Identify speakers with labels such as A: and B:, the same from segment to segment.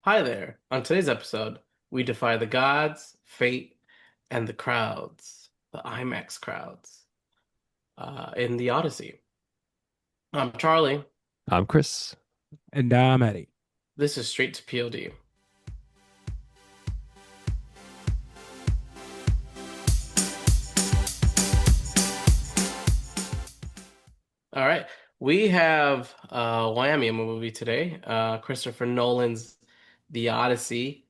A: Hi there. On today's episode, we defy the gods, fate, and the crowds, the IMAX crowds, in the Odyssey. I'm Charlie.
B: I'm Chris.
C: And I'm Eddie.
A: This is straight to POD. All right. We have Whammy, a movie today. Christopher Nolan's The Odyssey,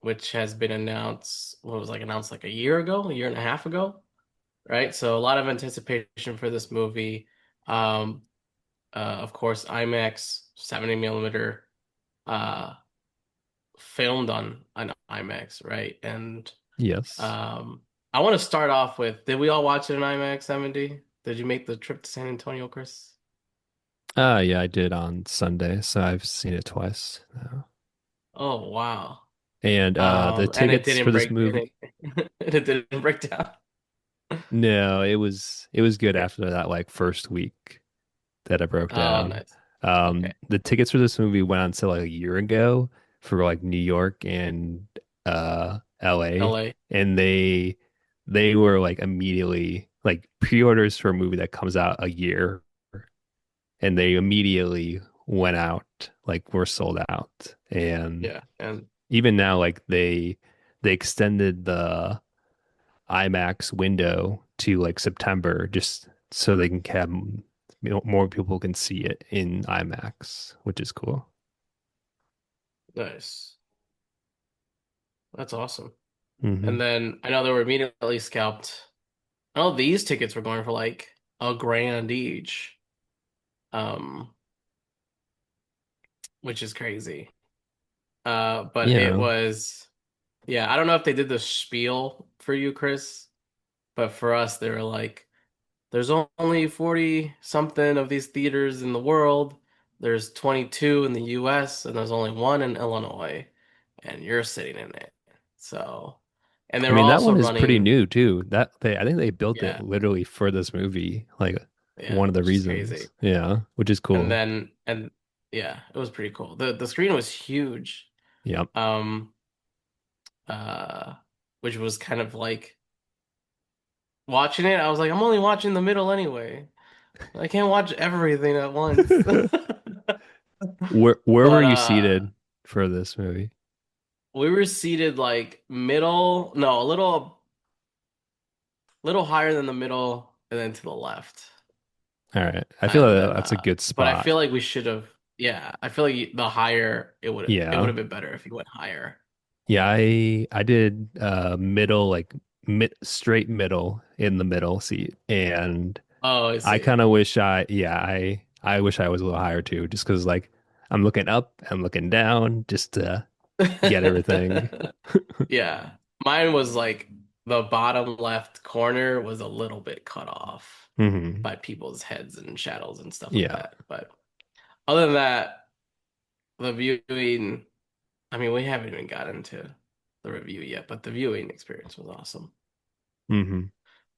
A: which has been announced, announced like a year ago, a year and a half ago, right? So a lot of anticipation for this movie. Um, of course, IMAX 70 millimeter, uh, filmed on an IMAX, right? And
B: Yes.
A: um, I want to start off with, did we all watch it in IMAX 70? Did you make the trip to San Antonio, Chris?
B: Yeah, I did on Sunday, so I've seen it twice now.
A: Oh wow.
B: And the
A: And it
B: tickets for
A: didn't
B: this
A: break and
B: movie,
A: it didn't break down.
B: no, it was good after that like first week that I broke
A: Oh,
B: down.
A: nice. Okay.
B: The tickets for this movie went on sale like a year ago for like New York and LA,
A: LA.
B: and they were like immediately like pre-orders for a movie that comes out a year, and they immediately went out, like were sold out. And
A: Yeah. And
B: even now, like they extended the IMAX window to like September just so they can have more people can see it in IMAX, which is cool.
A: nice. That's awesome.
B: Hmm.
A: And then I know they were immediately scalped. I know these tickets were going for like a grand each. Um, which is crazy. But it
B: Yeah.
A: was, yeah, I don't know if they did the spiel for you, Chris, but for us, they were like, there's only 40 something of these theaters in the world. There's 22 in the US, and there's only one in Illinois, and you're sitting in it. So, and
B: I
A: they're
B: mean, that
A: also
B: one is pretty
A: running,
B: new too. I think they built it
A: yeah,
B: literally for this movie, like
A: yeah,
B: one of the
A: which is
B: reasons.
A: crazy.
B: Yeah, which is
A: And
B: cool.
A: then, and yeah, it was pretty cool. The screen was huge.
B: Yep.
A: Um, uh, which was kind of like watching it. I was like, I'm only watching the middle anyway. I can't watch everything at once.
B: Where were
A: But
B: you seated for this movie?
A: we were seated like middle, no, little higher than the middle and then to the left.
B: All right. I feel
A: And
B: like
A: then
B: that's a good
A: but I
B: spot.
A: feel like we should have, yeah, I feel like the higher it would
B: Yeah.
A: have been better if you went higher.
B: Yeah, I did middle, like straight middle in the middle seat. And
A: Oh, I
B: I
A: see.
B: kind of wish I wish I was a little higher too, just because like I'm looking up, I'm looking down just to get everything.
A: Yeah. Mine was like the bottom left corner was a little bit cut off
B: Hmm.
A: by people's heads and shadows and stuff like
B: Yeah.
A: that. But other than that, the viewing, I mean, we haven't even got into the review yet, but the viewing experience was awesome.
B: Hmm.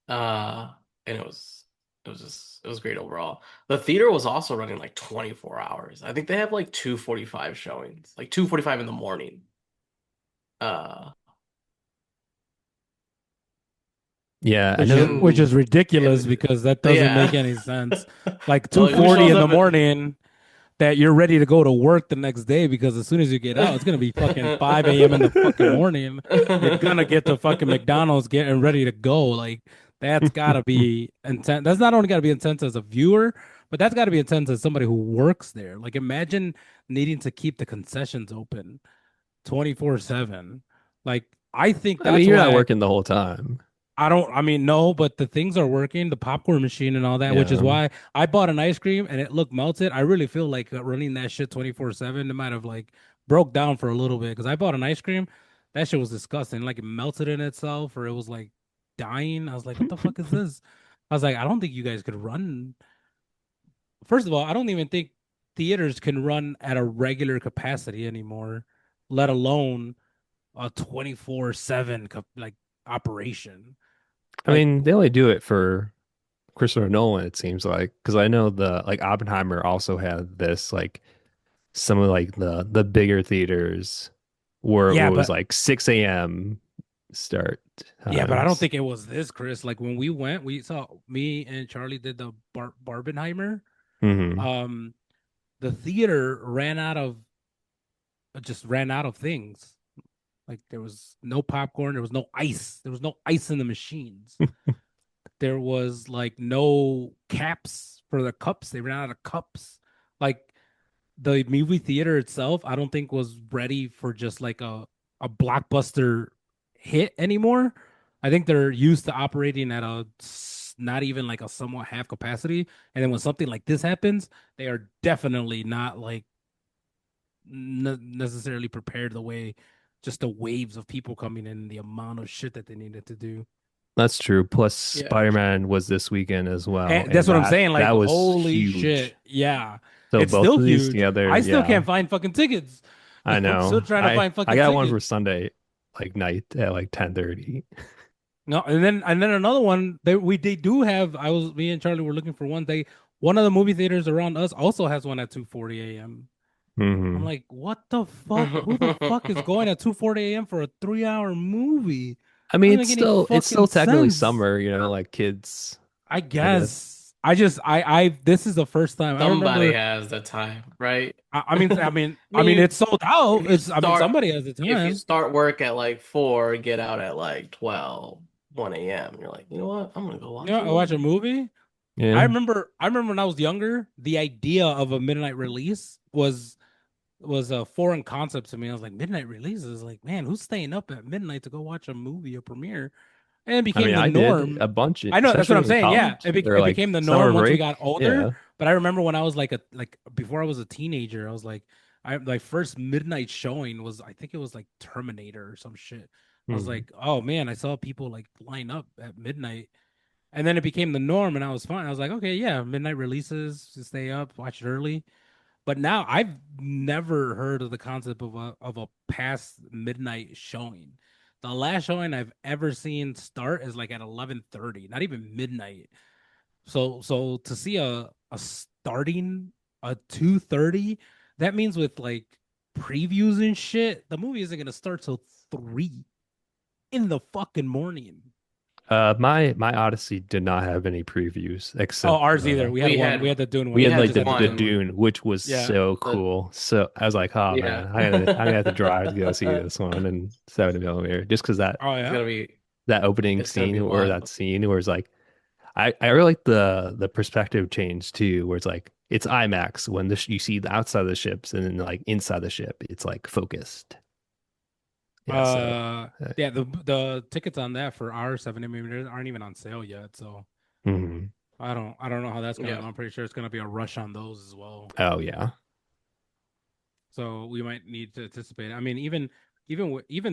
A: Uh, and it was great overall. The theater was also running like 24 hours. I think they have like 2:45 showings, like 2:45 in the morning. Uh,
B: Yeah, I
C: Which is
B: know.
C: which
A: and
C: is ridiculous
A: and
C: because that doesn't make
A: yeah.
C: any sense. Like
A: Like who
C: 2:40
A: shows
C: in the
A: up at
C: morning that you're ready to go to work the next day because as soon as you get out, it's gonna be fucking 5 a.m. in the fucking morning. You're gonna get to fucking McDonald's getting ready to go. Like that's gotta be intense. That's not only gotta be intense as a viewer, but that's gotta be intense as somebody who works there. Like imagine needing to keep the concessions open 24/7. Like I think
B: I mean,
C: that's
B: you're not
C: why
B: working the whole time.
C: I mean, no, but the things are working, the popcorn machine and all that, which is
B: Yeah.
C: why I bought an ice cream and it looked melted. I really feel like running that shit 24/7. It might have like broke down for a little bit because I bought an ice cream. That shit was disgusting. Like it melted in itself or it was like dying. I was like, what the fuck is this? I was like, I don't think you guys could run. First of all, I don't even think theaters can run at a regular capacity anymore, let alone a 24/7 like operation.
B: I
C: Like
B: mean, they only do it for Christopher Nolan, it seems like, because I know the like Oppenheimer also had this like some of like the bigger theaters where it
C: Yeah,
B: was
C: but
B: like 6 a.m. start
C: yeah, but I don't
B: times.
C: think it was this, Chris. Like when we went, we saw me and Charlie did the Barbenheimer.
B: Hmm.
C: Um, the theater ran out of things. Like there was no popcorn, there was no ice, there was no ice in the machines. There was like no caps for the cups. They ran out of cups. Like the movie theater itself, I don't think was ready for just like a blockbuster hit anymore. I think they're used to operating at not even like a somewhat half capacity. And then when something like this happens, they are definitely not like necessarily prepared the way just the waves of people coming in, the amount of shit that they needed to do.
B: That's true. Plus,
A: Yeah.
B: Spider-Man was this weekend as well,
C: And that's
B: and
C: what I'm
B: that
C: saying. Like,
B: that was
C: holy
B: huge.
C: shit. Yeah.
B: So
C: It's
B: both
C: still
B: of these
C: huge.
B: together,
C: I still
B: yeah,
C: can't find fucking tickets.
B: I
C: I'm still
B: know.
C: trying to
B: I
C: find
B: I
C: fucking
B: got one for
C: tickets.
B: Sunday like night at like 10:30.
C: No, and then another one they do have. Me and Charlie were looking for one. One of the movie theaters around us also has one at 2:40 a.m. I'm
B: Hmm.
C: like, what the fuck? Who the fuck is going at 2:40 a.m. for a 3 hour movie?
B: I
C: That
B: mean,
C: doesn't make any
B: it's
C: fucking
B: still technically
C: sense.
B: summer, like kids,
C: I
B: I guess.
C: guess. This is the first time I
A: Somebody
C: remember.
A: has the time, right?
C: I mean,
A: mean,
C: it's sold
A: if
C: out.
A: you
C: I mean,
A: start
C: somebody has the
A: if you
C: time.
A: start work at like 4, get out at like 12, 1 a.m., you're like, you know what? I'm gonna go
C: You
A: watch
C: know,
A: a
C: I watch a
A: movie.
C: movie.
B: Yeah.
C: I remember when I was younger, the idea of a midnight release was a foreign concept to me. I was like, midnight releases, like, man, who's staying up at midnight to go watch a movie, a premiere? And it
B: I mean,
C: became the
B: I did
C: norm.
B: a bunch,
C: I know that's what
B: especially
C: I'm
B: in
C: saying. Yeah,
B: college or
C: it
B: like
C: became the
B: summer
C: norm once we
B: break.
C: got older.
B: Yeah.
C: But I remember when I was like before I was a teenager, I was like, my first midnight showing was I think it was like Terminator or some shit. I was
B: Hmm.
C: like, oh man, I saw people like line up at midnight, and then it became the norm, and I was fine. I was like, okay, yeah, midnight releases, just stay up, watch it early. But now I've never heard of the concept of a past midnight showing. The last showing I've ever seen start is like at 11:30, not even midnight. So to see a starting a 2:30, that means with like previews and shit, the movie isn't gonna start till 3 in the fucking morning.
B: My Odyssey did not have any previews
C: Oh,
B: except
C: ours either. We had
A: We
C: one. We
A: had
C: had the Dune
B: we
C: one.
A: we
B: had
C: We
A: had
B: like
C: just
B: the
C: had the
B: the
C: Dune one.
A: one.
B: Dune, which was
C: Yeah.
B: so
A: The
B: cool. So I was like, oh
A: Yeah.
B: man, I'm gonna have to drive to go see this one in 70 millimeter just because
C: Oh
A: It's
C: yeah.
A: gonna be
B: that opening
A: it's gonna
B: scene
A: be
B: or that
A: wild.
B: scene where it's like I really like the perspective change too, where it's like it's IMAX when you see the outside of the ships and then like inside the ship, it's like focused. Yeah, so
C: Uh, yeah, the tickets on that for our 70 millimeters aren't even on sale yet, so
B: mhm.
C: I don't know how that's gonna
A: Yeah.
C: go. I'm pretty sure it's gonna be a rush on those as well.
B: Oh yeah.
C: So we might need to anticipate. I mean, even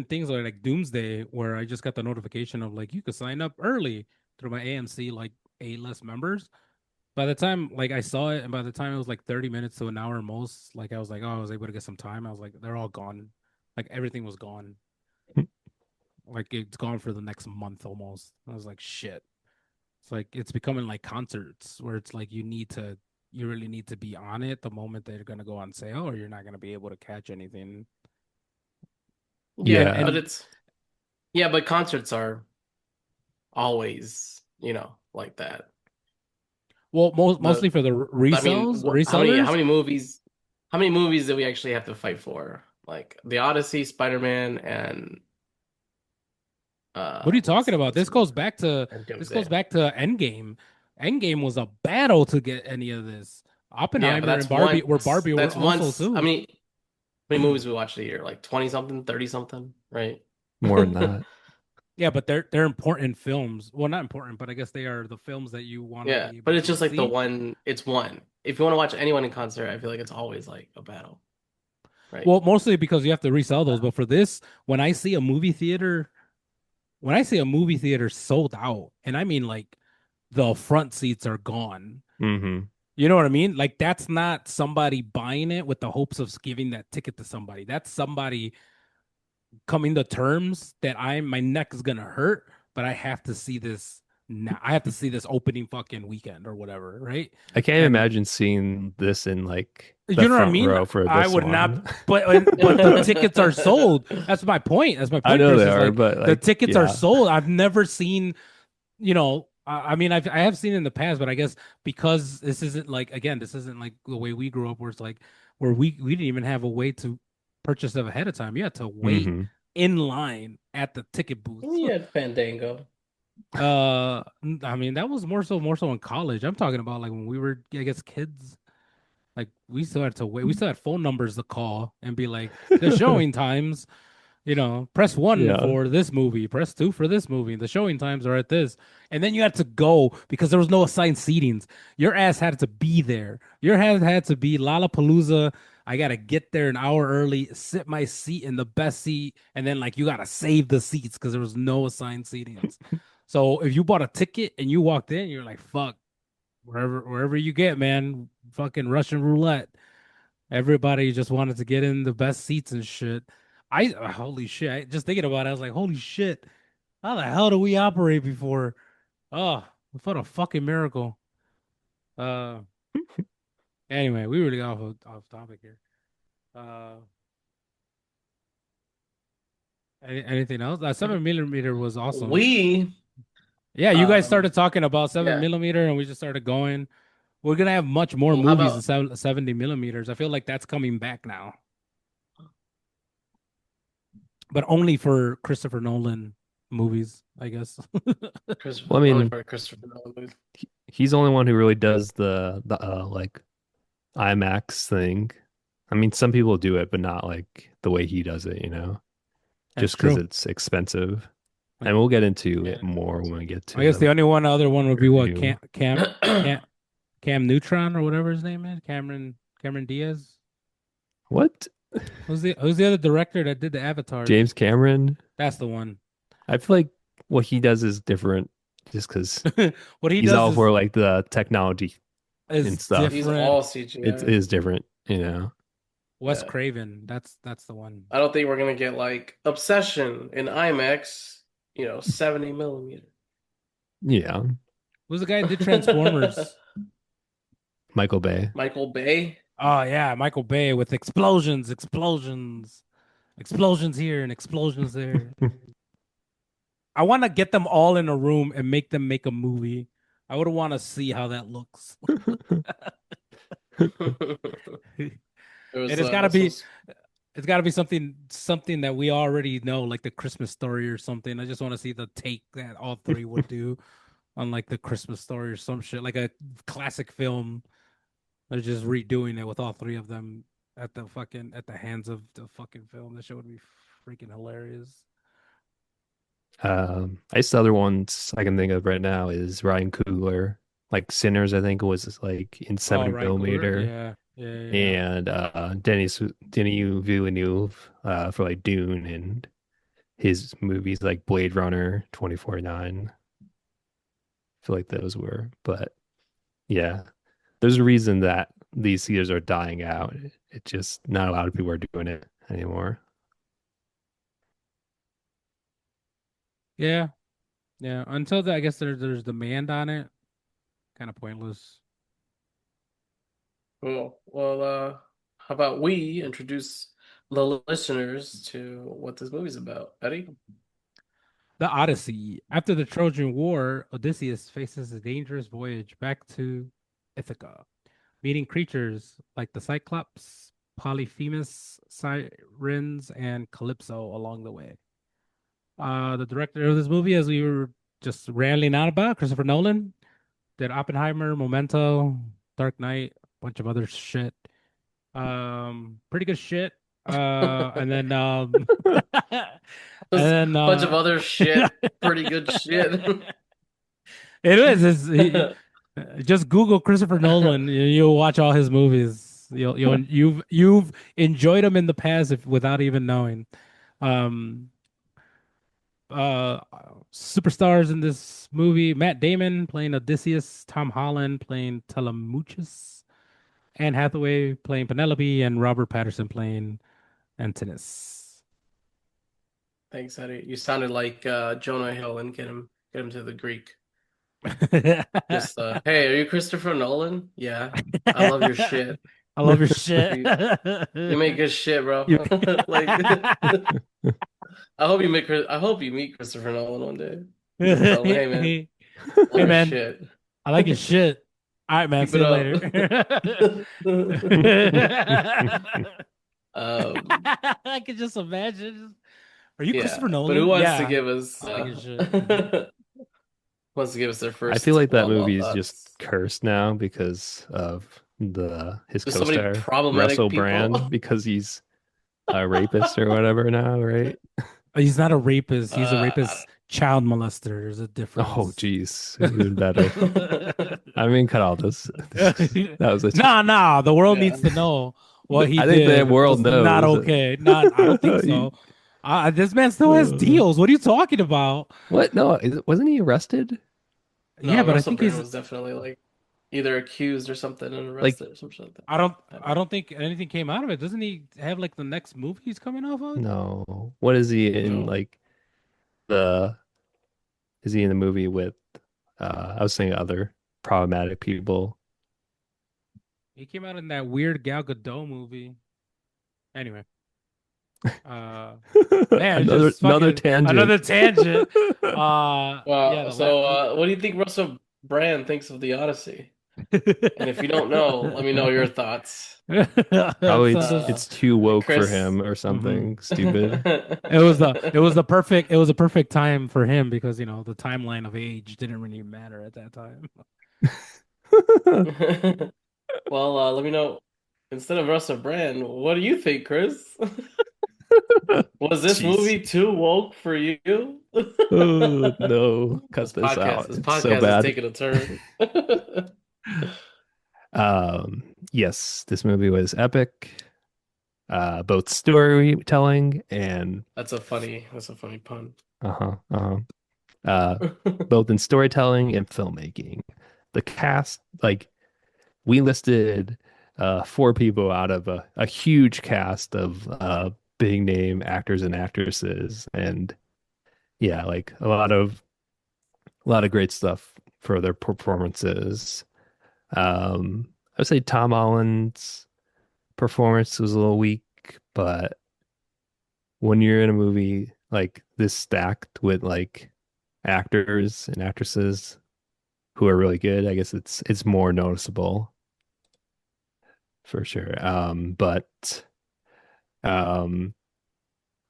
C: things like Doomsday, where I just got the notification of like you could sign up early through my AMC like A list members. By the time like I saw it, and by the time it was like 30 minutes to an hour most, like I was like, oh, I was able to get some time. I was like, they're all gone. Like everything was gone. Like it's gone for the next month almost. I was like, shit. It's like it's becoming like concerts where it's like you really need to be on it the moment they're gonna go on sale, or you're not gonna be able to catch anything. And
A: Yeah,
B: Yeah.
A: but
C: and
A: it's yeah, but concerts are always, like that.
C: well,
A: The
C: mostly for the
A: I mean,
C: resellers.
A: how many movies do we actually have to fight for? Like the Odyssey, Spider-Man, and
C: What are you talking about?
A: what's another? And
C: This goes
A: Doomsday.
C: back to Endgame. Endgame was a battle to get any of this.
A: Yeah, but
C: Oppenheimer and Barbie were
A: that's
C: also
A: once.
C: too.
A: How many movies we watched a year? Like 20 something, 30 something, right?
B: More than that.
C: Yeah, but they're important films. Well, not important, but I guess they are the films that you want to
A: Yeah,
C: be able
A: but
C: to
A: it's
C: go
A: just like the
C: see.
A: one, it's one. If you want to watch anyone in concert, I feel like it's always like a battle, right?
C: Well, mostly because you have to resell those. But for this, when I see a movie theater, when I see a movie theater sold out, and I mean like the front seats are gone.
B: Hmm.
C: You know what I mean? Like that's not somebody buying it with the hopes of giving that ticket to somebody. That's somebody coming to terms that my neck is gonna hurt, but I have to see this nah, I have to see this opening fucking weekend or whatever, right?
B: I can't
C: And
B: imagine seeing this in like the
C: you know what I
B: front
C: mean?
B: row for
C: I
B: this
C: would not,
B: one.
C: but the tickets are sold. That's my point. That's my
B: I
C: point,
B: know
C: Chris.
B: they
C: Is
B: are,
C: like
B: but
C: the
B: like,
C: tickets are
B: yeah.
C: sold. I've never seen, I mean, I have seen it in the past, but I guess because this isn't like again, this isn't like the way we grew up, where it's like where we didn't even have a way to purchase them ahead of time. You had to wait
B: Hmm.
C: in line at the ticket booth.
A: You had Fandango.
C: I mean, that was more so in college. I'm talking about like when we were, I guess, kids. Like we still had to wait. We still had phone numbers to call and be like, the showing times, press one
B: Yeah.
C: for this movie, press two for this movie. The showing times are at this. And then you had to go because there was no assigned seatings. Your ass had to be there. Your ass had to be Lollapalooza. I gotta get there an hour early, sit my seat in the best seat, and then like you gotta save the seats because there was no assigned seatings. So if you bought a ticket and you walked in, you're like, fuck, wherever you get, man, fucking Russian roulette. Everybody just wanted to get in the best seats and shit. Holy shit! Just thinking about it, I was like, holy shit! How the hell do we operate before? Oh, what a fucking miracle. Uh, anyway, we really got off topic here. Uh, anything else? 7 millimeter was awesome.
A: We,
C: Yeah, you guys
A: um,
C: started talking about seven
A: yeah.
C: millimeter, and we just started going. We're gonna have much more
A: Well, how
C: movies in
A: about
C: 70 millimeters. I feel like that's coming back now, but only for Christopher Nolan movies, I guess.
B: Well, I
A: only
B: mean,
A: for Christopher Nolan movies?
B: he's the only one who really does the like IMAX thing. I mean, some people do it, but not like the way he does it,
C: That's
B: just because
C: true.
B: it's expensive.
C: Like,
B: And we'll get into
A: Yeah.
B: it more when we get
C: I
B: to
C: guess the
B: the
C: only one other one would be what
B: review.
C: Cam Neutron or whatever his name is, Cameron Diaz.
B: What?
C: Who's the other director that did the Avatars?
B: James Cameron?
C: That's the one.
B: I feel like what he does is different just because
C: What he
B: he's
C: does
B: all for like the technology
C: is
B: and stuff.
A: He's
C: different.
A: all
B: It
A: CGI.
B: is different.
C: Wes
A: Yeah.
C: Craven. That's the one.
A: I don't think we're gonna get like Obsession in IMAX, 70 millimeter.
B: Yeah.
C: Who's the guy that did Transformers?
B: Michael Bay.
A: Michael Bay.
C: Oh yeah, Michael Bay with explosions here and explosions there. I want to get them all in a room and make them make a movie. I would want to see how that looks. And
A: There was
C: it's got to
A: so
C: be it's got to be something that we already know, like the Christmas story or something. I just want to see the take that all three would do on like the Christmas story or some shit, like a classic film. They're just redoing it with all three of them at the hands of the fucking film. That shit would be freaking hilarious.
B: I guess the other ones I can think of right now is Ryan Coogler. Like Sinners, I think was like in
C: Oh,
B: 70
C: Ryan Coogler,
B: millimeter.
C: yeah, yeah, yeah.
B: And Denis Villeneuve for like Dune and his movies like Blade Runner 2049. I feel like those were, but yeah, there's a reason that these theaters are dying out. It's just not a lot of people are doing it anymore.
C: Yeah, yeah. Until I guess there's demand on it. Kind of pointless.
A: cool. Well, how about we introduce the listeners to what this movie's about? Eddie?
C: The Odyssey. After the Trojan War, Odysseus faces a dangerous voyage back to Ithaca, meeting creatures like the Cyclops, Polyphemus, Sirens, and Calypso along the way. The director of this movie, as we were just rambling on about, Christopher Nolan, did Oppenheimer, Memento, Dark Knight, a bunch of other shit. Pretty good shit. And then and
A: There's a
C: then
A: bunch of other shit, pretty good shit.
C: it is. Just Google Christopher Nolan. You'll watch all his movies. You've enjoyed them in the past without even knowing. Um, uh, Superstars in this movie: Matt Damon playing Odysseus, Tom Holland playing Telemuchus, Anne Hathaway playing Penelope, and Robert Patterson playing Antinous.
A: Thanks, Eddie. You sounded like Jonah Hill and get him to the Greek. Just hey, are you Christopher Nolan? Yeah. I love your shit.
C: I love your shit.
A: You, you make good shit, bro.
C: You-
A: Like I hope you meet Christopher Nolan one day. Tell him, hey man,
C: Hey,
A: love your
C: man,
A: shit.
C: I like your shit. All right, man.
A: Keep
C: See
A: it
C: you
A: up.
C: later. I can just imagine. Are you
A: Yeah,
C: Christopher
A: but who
C: Nolan?
A: wants to
C: Yeah,
A: give us
C: I like his shit.
A: wants to give us their
B: I feel
A: first
B: like that
A: well
B: movie is just
A: thoughts?
B: cursed now because of the his
A: There's so many
B: co-star
A: problematic
B: Russell
A: people.
B: Brand because he's a rapist or whatever now, right?
C: He's not a rapist. He's a
A: I
C: rapist child molester. There's a
B: Oh,
C: difference.
B: geez, even better. I mean, cut all this. That was a.
C: Nah, nah. The world
A: yeah.
C: needs to know what he
B: I think the
C: did
B: world
C: was not
B: knows.
C: okay. Not, I don't think
B: You-
C: so. This man still has
B: uh,
C: deals. What are you talking about?
B: what? No, wasn't he arrested?
C: Yeah,
A: No,
C: but I
A: Russell
C: think
A: Brand
C: he's.
A: was definitely like either accused or something and
B: Like,
A: arrested or something like that.
C: I don't. I
A: Happened.
C: don't think anything came out of it. Doesn't he have like the next movie he's coming off of?
B: no. What is he in?
A: No.
B: Like the? Is he in the movie with? I was saying other problematic people.
C: He came out in that weird Gal Gadot movie. Anyway, man, it's
B: Another
C: just
B: another
C: fucking
B: tangent.
C: another tangent. Yeah,
A: Well,
C: the la
A: so what do you think Russell Brand thinks of the Odyssey? And if you don't know, let me know your thoughts.
B: Probably
C: Send us.
B: it's too woke for
A: Chris.
B: him or
C: Mhm.
B: something stupid.
C: It was the perfect time for him because the timeline of age didn't really matter at that time.
A: Well, let me know. Instead of Russell Brand, what do you think, Chris? Was this
B: Jeez.
A: movie too woke for you?
B: Oh no, cut this out.
A: This
B: It's so
A: podcast is
B: bad.
A: taking a turn.
B: Yes, this movie was epic. Both storytelling and
A: That's a funny pun.
B: uh-huh, uh-huh. Uh, both in storytelling and filmmaking. The cast, like we listed four people out of a huge cast of big name actors and actresses, and yeah, like a lot of great stuff for their performances. I would say Tom Holland's performance was a little weak, but when you're in a movie like this stacked with like actors and actresses who are really good, I guess it's more noticeable for sure. But um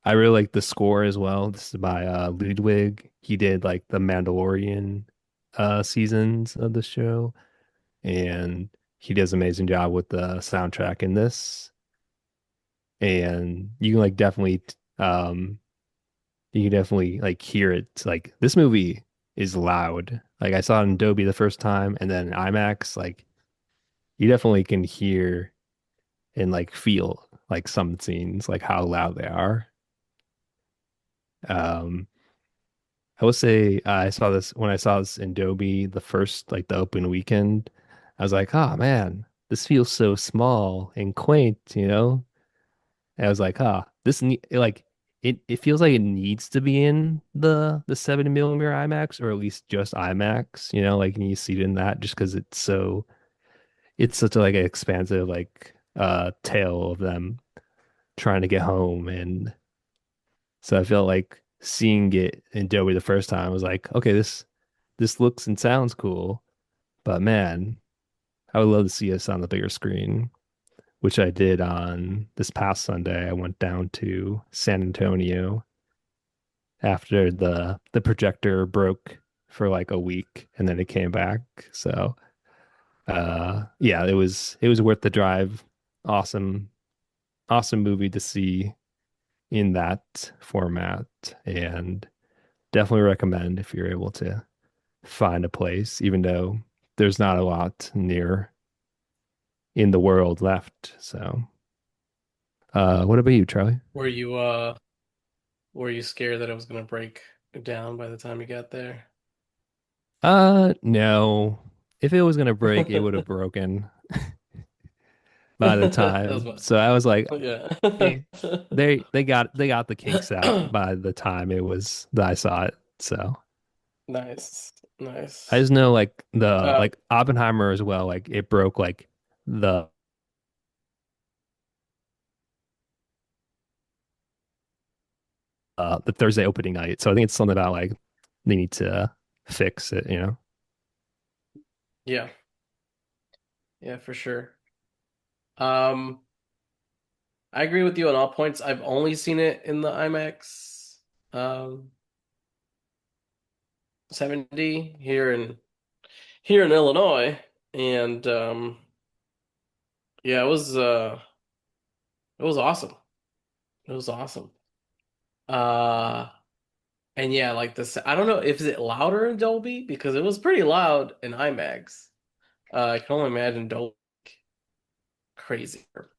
B: I really like the score as well. This is by Ludwig. He did like the Mandalorian seasons of the show, and he does an amazing job with the soundtrack in this. And you can like definitely you can definitely like hear it. Like this movie is loud. Like I saw it in Dolby the first time and then IMAX, like you definitely can hear and like feel like some scenes, like how loud they are. Um, I would say I saw this when I saw this in Dolby the first like the open weekend. I was like, oh man, this feels so small and quaint, you know? And I was like, like it feels like it needs to be in the 70 millimeter IMAX or at least just IMAX, you know, like and you see it in that just because it's such a like an expansive like tale of them trying to get home. And so I felt like seeing it in Dolby the first time was like, okay, this looks and sounds cool, but man, I would love to see us on the bigger screen, which I did on this past Sunday. I went down to San Antonio after the projector broke for like a week and then it came back. So yeah, it was worth the drive. Awesome, awesome movie to see in that format, and definitely recommend if you're able to find a place, even though there's not a lot near in the world left. So what about you, Charlie?
A: Were you were you scared that it was gonna break down by the time you got there?
B: No. If it was gonna break, it would have broken by the
A: That was
B: time. So I was like,
A: yeah.
B: eh, they got the kinks out by the time it was that I saw it. So
A: Nice.
B: I
A: Nice.
B: just know like the
A: Uh,
B: like Oppenheimer as well, like it broke like the the Thursday opening night. So I think it's something about like they need to fix it, you know?
A: yeah, yeah, for sure. Um, I agree with you on all points. I've only seen it in the IMAX um 70 here in Illinois, and yeah, it was awesome. It was awesome. Uh, and yeah, like this, I don't know if is it louder in Dolby because it was pretty loud in IMAX. I can only imagine Dolby crazier.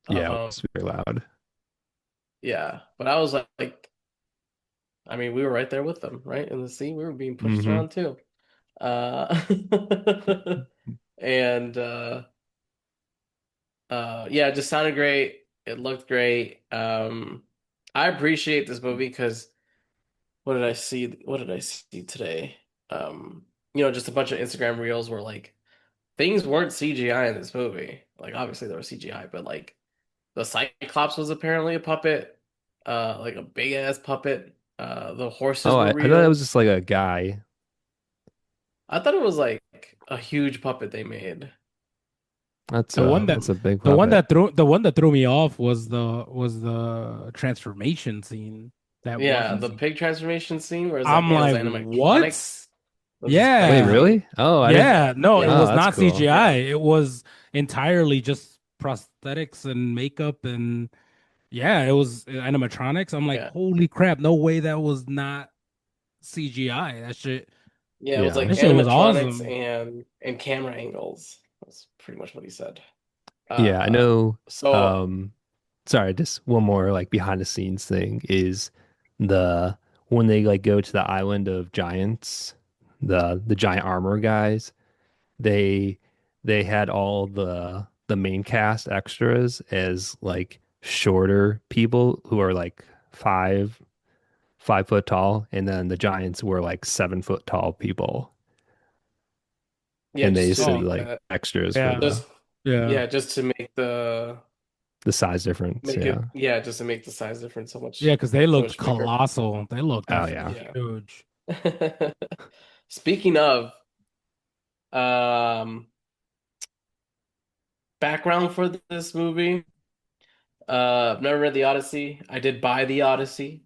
B: Yeah, it
A: Um,
B: was very loud.
A: yeah, but I was like, I mean, we were right there with them, right in the sea. We were being pushed
B: Hmm.
A: around too. Uh, and yeah, it just sounded great. It looked great. I appreciate this movie because what did I see? What did I see today? Just a bunch of Instagram reels where like things weren't CGI in this movie. Like obviously there was CGI, but like the Cyclops was apparently a puppet, like a big ass puppet. The horses
B: Oh,
A: were
B: I thought it was
A: real.
B: just like a guy.
A: I thought it was like a huge puppet they made.
C: The one that
B: That's a big
C: the one
B: puppet.
C: that threw me off was the transformation scene. That
A: Yeah,
C: wasn't
A: the
C: scene.
A: pig transformation scene where it's like
C: I'm
A: it was
C: like,
A: animatronic.
C: what?
A: This is
B: Wait,
C: Yeah.
A: crazy.
B: really? Oh, I didn't.
C: Yeah. No, it
A: Yeah,
B: Oh,
C: was
B: that's
C: not
B: cool.
C: CGI.
A: yeah,
C: It was entirely just prosthetics and makeup and yeah, it was animatronics. I'm like,
A: yeah,
C: holy crap, no way that was not CGI.
A: yeah. It was
B: Yeah.
A: like
C: That shit was
A: animatronics
C: awesome.
A: and camera angles. That's pretty much what he said.
B: Yeah, I
A: Uh,
B: know.
A: so
B: Um, sorry, just one more like behind the scenes thing is the when they like go to the island of giants, the giant armor guys, they they had all the main cast extras as like shorter people who are like 5 foot tall, and then the giants were like 7 foot tall people,
A: yeah,
B: and they
A: just
B: just
A: to
C: Oh,
B: did
A: make
B: like
A: that,
B: extras for
C: yeah.
A: just
C: Yeah.
A: yeah, just to
B: the size difference.
A: make
B: Yeah.
A: it, yeah, just to make the size difference
C: Yeah, because they
A: so
C: looked
A: much bigger.
C: colossal. They looked
B: Oh
C: absolutely
B: yeah.
A: Yeah.
C: huge.
A: Speaking of, um, background for this movie, I've never read the Odyssey. I did buy the Odyssey,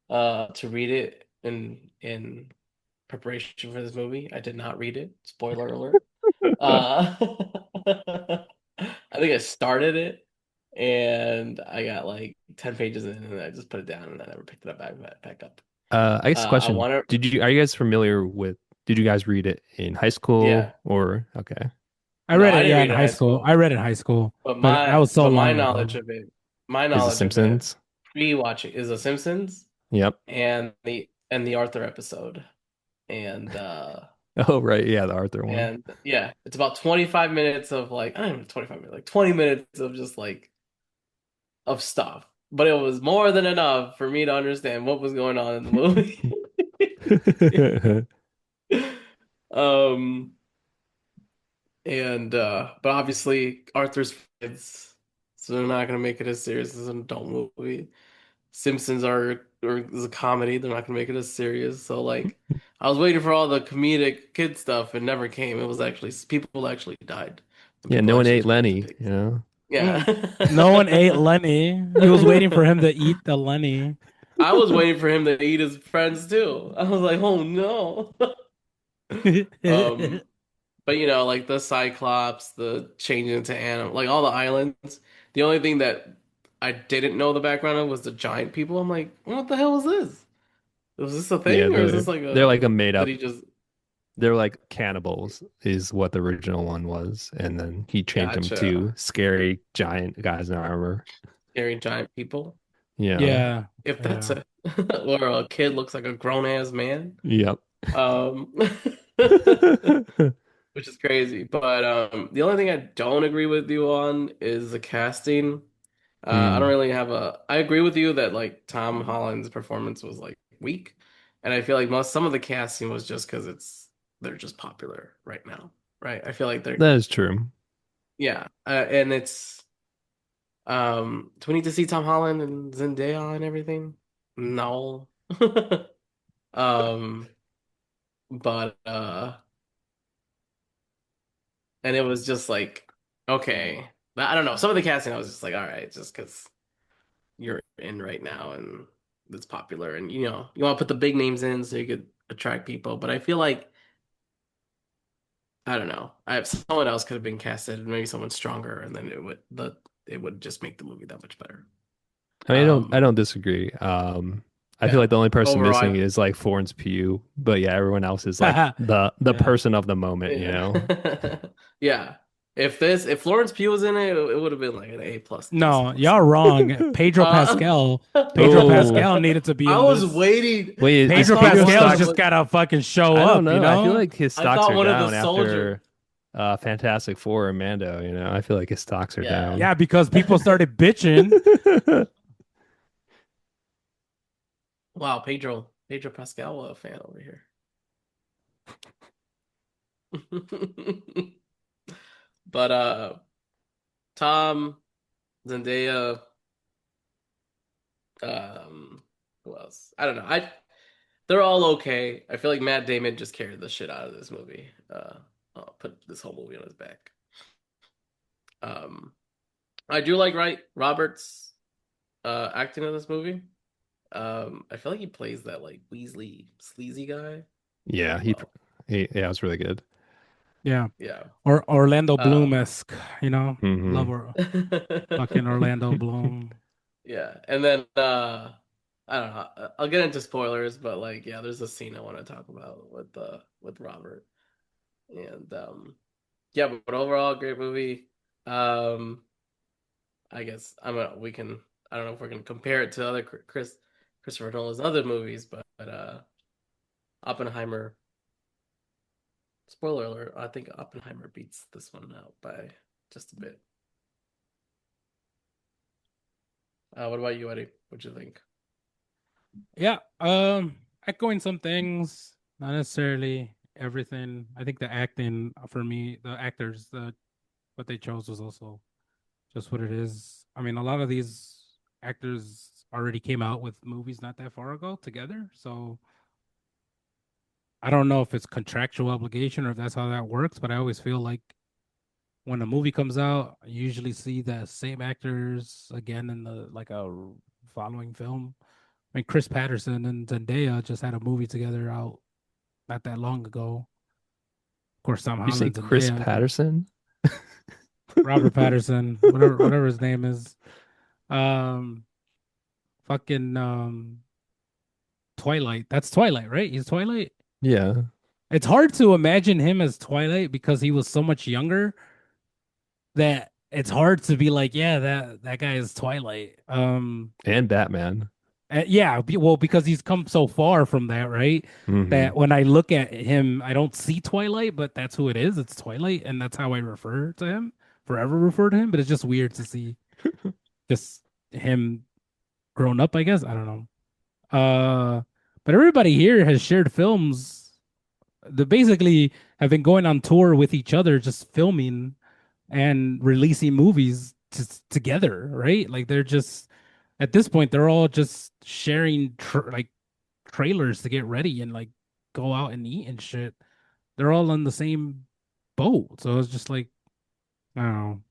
A: to read it in preparation for this movie. I did not read it. Spoiler alert. Uh, I think I started it and I got like 10 pages in and I just put it down and I never picked it up back up.
B: I guess
A: I
B: question,
A: want to,
B: are you guys familiar with, did you guys read it in high school
A: yeah.
B: or okay.
C: I
A: No,
C: read
A: I
C: it,
A: didn't
C: yeah,
A: read
C: in
A: it in
C: high
A: high
C: school.
A: school,
C: I read it in high school,
A: but
C: but that was so
A: my
C: long
A: knowledge
C: ago.
A: of it, my
B: Is it
A: knowledge of it
B: Simpsons?
A: pre-watching is The Simpsons
B: Yep.
A: and the Arthur episode. And
B: Oh right, yeah, the Arthur one.
A: yeah, it's about 25 minutes of like, I don't know, 25 minutes, like 20 minutes of just like of stuff. But it was more than enough for me to understand what was going on in the movie. Um and but obviously Arthur's kids, so they're not gonna make it as serious as an adult movie. Simpsons is a comedy, they're not gonna make it as serious. So like I was waiting for all the comedic kid stuff and never came. It was actually people actually died. And
B: Yeah,
A: people
B: no one
A: actually
B: ate
A: turned into
B: Lenny,
A: pigs.
B: you know.
A: Yeah.
C: Mm. No one ate Lenny. He was waiting for him to eat the Lenny.
A: I was waiting for him to eat his friends too. I was like, oh no. Um, but like the Cyclops, the changing into animal, like all the islands. The only thing that I didn't know the background of was the giant people. I'm like, what the hell was this? Was this a
B: Yeah,
A: thing, or is this like
B: they're
A: a
B: like a made
A: did
B: up,
A: he just
B: they're like cannibals is what the original one was, and then he changed them to
A: gotcha
B: scary giant guys in armor.
A: scary giant people?
B: Yeah.
C: Yeah,
A: If that's
C: yeah.
A: a or a kid looks like a grown ass man.
B: Yep.
A: Um which is crazy. But the only thing I don't agree with you on is the casting. I don't
B: Mm.
A: really have a. I agree with you that like Tom Holland's performance was like weak. And I feel like most some of the casting was just because they're just popular right now, right? I feel like they're
B: That is true.
A: yeah, and it's do we need to see Tom Holland and Zendaya and everything? No. Um, but and it was just like okay, I don't know. Some of the casting I was just like, all right, just because you're in right now and it's popular, and you want to put the big names in so you could attract people. But I feel like I don't know. I have someone else could have been casted, maybe someone stronger, and then it would just make the movie that much better.
B: I mean, I
A: Um,
B: don't disagree. I feel
A: yeah.
B: like the only person
A: Overall,
B: missing is like Florence Pugh, but yeah, everyone else is like
C: Yeah.
B: the person of the moment, you know?
A: yeah, yeah. If Florence Pugh was in it, it would have been like an A plus plus
C: No,
A: plus.
C: y'all wrong. Pedro
A: Uh,
C: Pascal. Pedro
B: Oh,
C: Pascal needed to be
A: I
C: in
A: was
C: this.
A: waiting.
B: wait,
A: I
B: is
C: Pedro
A: thought
B: Pedro
A: one of
C: Pascal's
A: the
C: just
B: stocks?
C: gotta fucking show
B: I don't
C: up, you
B: know. I feel
C: know?
B: like his
A: I
B: stocks
A: thought
B: are
A: one of the
B: down
A: soldier.
B: after Fantastic Four and Mando, you know? I feel like his stocks are
A: Yeah.
B: down.
C: Yeah, because people started bitching.
A: Wow, Pedro Pascal a fan over here. But Tom, Zendaya, who else? I don't know. They're all okay. I feel like Matt Damon just carried the shit out of this movie. I'll put this whole movie on his back. Um, I do like Roberts acting in this movie. I feel like he plays that like Weasley sleazy guy
B: Yeah,
A: really well.
B: yeah, it was really good.
C: Yeah.
A: Yeah.
C: Or Orlando
A: Um,
C: Bloom-esque, you know? Love
B: Hmm.
C: or fucking Orlando Bloom.
A: yeah, and then I don't know. I'll get into spoilers, but like yeah, there's a scene I want to talk about with Robert. And yeah, but overall great movie. Um I guess we can I don't know if we're gonna compare it to other Christopher Nolan's other movies, but Oppenheimer, spoiler alert, I think Oppenheimer beats this one out by just a bit. What about you, Eddie? What'd you think?
C: Yeah, echoing some things, not necessarily everything. I think the acting for me, the actors, what they chose was also just what it is. I mean, a lot of these actors already came out with movies not that far ago together, so I don't know if it's contractual obligation or if that's how that works, but I always feel like when a movie comes out, I usually see the same actors again in the like a following film. I mean, Chris Patterson and Zendaya just had a movie together out not that long ago. Of course, Tom
B: You say
C: Holland,
B: Chris
C: Zendaya, but
B: Patterson?
C: Robert Patterson, whatever his name is, um, fucking Twilight. That's Twilight, right? He's Twilight.
B: Yeah,
C: It's hard to imagine him as Twilight because he was so much younger that it's hard to be like, yeah, that guy is Twilight.
B: and Batman.
C: Yeah, well, because he's come so far from that, right?
B: Hmm.
C: That when I look at him, I don't see Twilight, but that's who it is. It's Twilight, and that's how I refer to him. Forever refer to him, but it's just weird to see just him grown up, I guess. I don't know. But everybody here has shared films. They basically have been going on tour with each other, just filming and releasing movies together, right? Like they're just at this point, they're all just sharing like trailers to get ready and like go out and eat and shit. They're all on the same boat, so it's just like I don't know.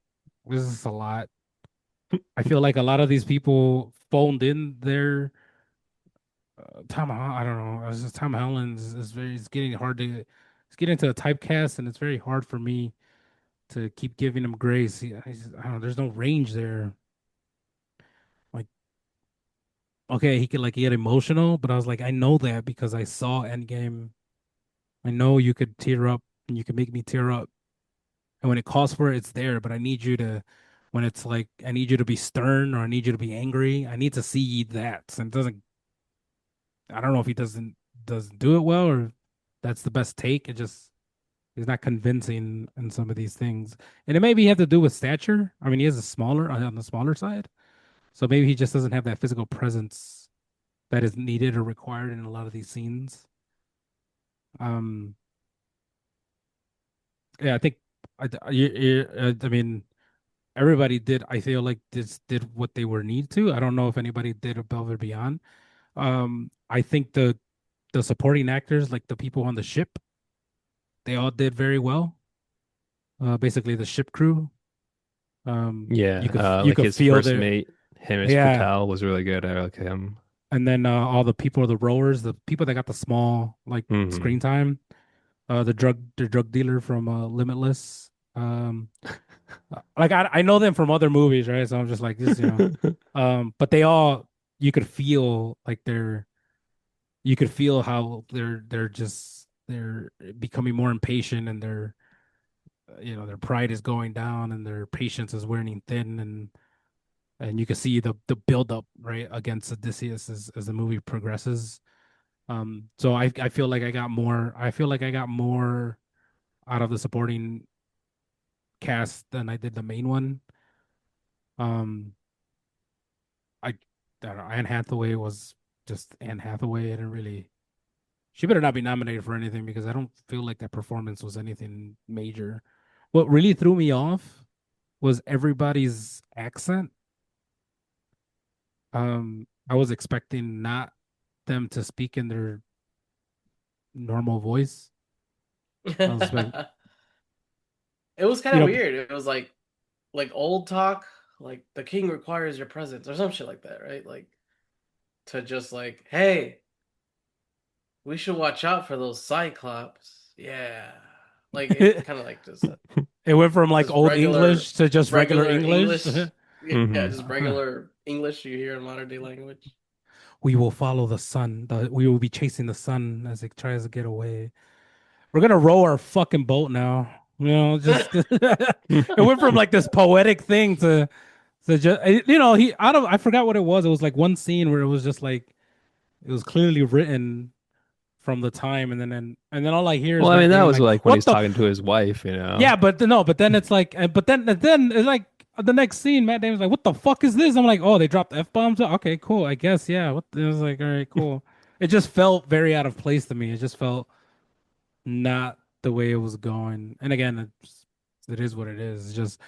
C: This is a lot. I feel like a lot of these people phoned in their I don't know. It's just Tom Holland is very. It's getting hard to. It's getting to a typecast, and it's very hard for me to keep giving him grace. I don't know. There's no range there. Like, okay, he could like get emotional, but I was like, I know that because I saw Endgame. I know you could tear up, and you can make me tear up. And when it calls for it, it's there. But I need you to, when it's like, I need you to be stern or I need you to be angry. I need to see that. And it doesn't. I don't know if he doesn't do it well or that's the best take. It just he's not convincing in some of these things, and it maybe have to do with stature. I mean, he is a smaller on the smaller side, so maybe he just doesn't have that physical presence that is needed or required in a lot of these scenes. Um, yeah, I think I mean everybody did. I feel like this did what they were need to. I don't know if anybody did above or beyond. I think the supporting actors, like the people on the ship, they all did very well. Basically the ship crew.
B: Yeah,
C: You
B: like
C: could
B: his
C: feel
B: first
C: their
B: mate, Hamish
C: yeah,
B: Patel was really good. I like him.
C: and then all the people, the rowers, the people that got the small like
B: Hmm.
C: screen time. The drug dealer from Limitless. Like I know them from other movies, right? So I'm just like this, but they all you could feel like you could feel how they're becoming more impatient and their pride is going down and their patience is wearing thin and you can see the build up right against Odysseus as the movie progresses. So I feel like I feel like I got more out of the supporting cast than I did the main one. Um, I don't know. Anne Hathaway was just Anne Hathaway. I didn't really. She better not be nominated for anything because I don't feel like that performance was anything major. What really threw me off was everybody's accent. I was expecting not them to speak in their normal voice. I was expecting,
A: It was kind
C: you
A: of
C: know,
A: weird. It was like old talk, like the king requires your presence or some shit like that, right? Like to just like, hey, we should watch out for those cyclops. Yeah. Like it
C: it
A: kind of like
C: went from like
A: just
C: old
A: regular
C: English to just regular
A: regular
C: English.
A: English. Yeah,
B: Hmm.
A: just regular English you hear in modern day language.
C: We will follow the sun. We will be chasing the sun as it tries to get away. We're gonna row our fucking boat now. Just it went from like this poetic thing to just he out of I forgot what it was. It was like one scene where it was just like it was clearly written from the time, and then all I hear is
B: Well, I
C: Matt
B: mean, that
C: Damon
B: was
C: like,
B: like when
C: "What
B: he's
C: the
B: talking to his wife, you know.
C: yeah?" But no, but then it's like, but then it's like the next scene, Matt Damon's like, "What the fuck is this?" I'm like, "Oh, they dropped f bombs." Okay, cool. I guess yeah. What it was like, all right, cool. It just felt very out of place to me. It just felt not the way it was going. And again, it is what it is. It's just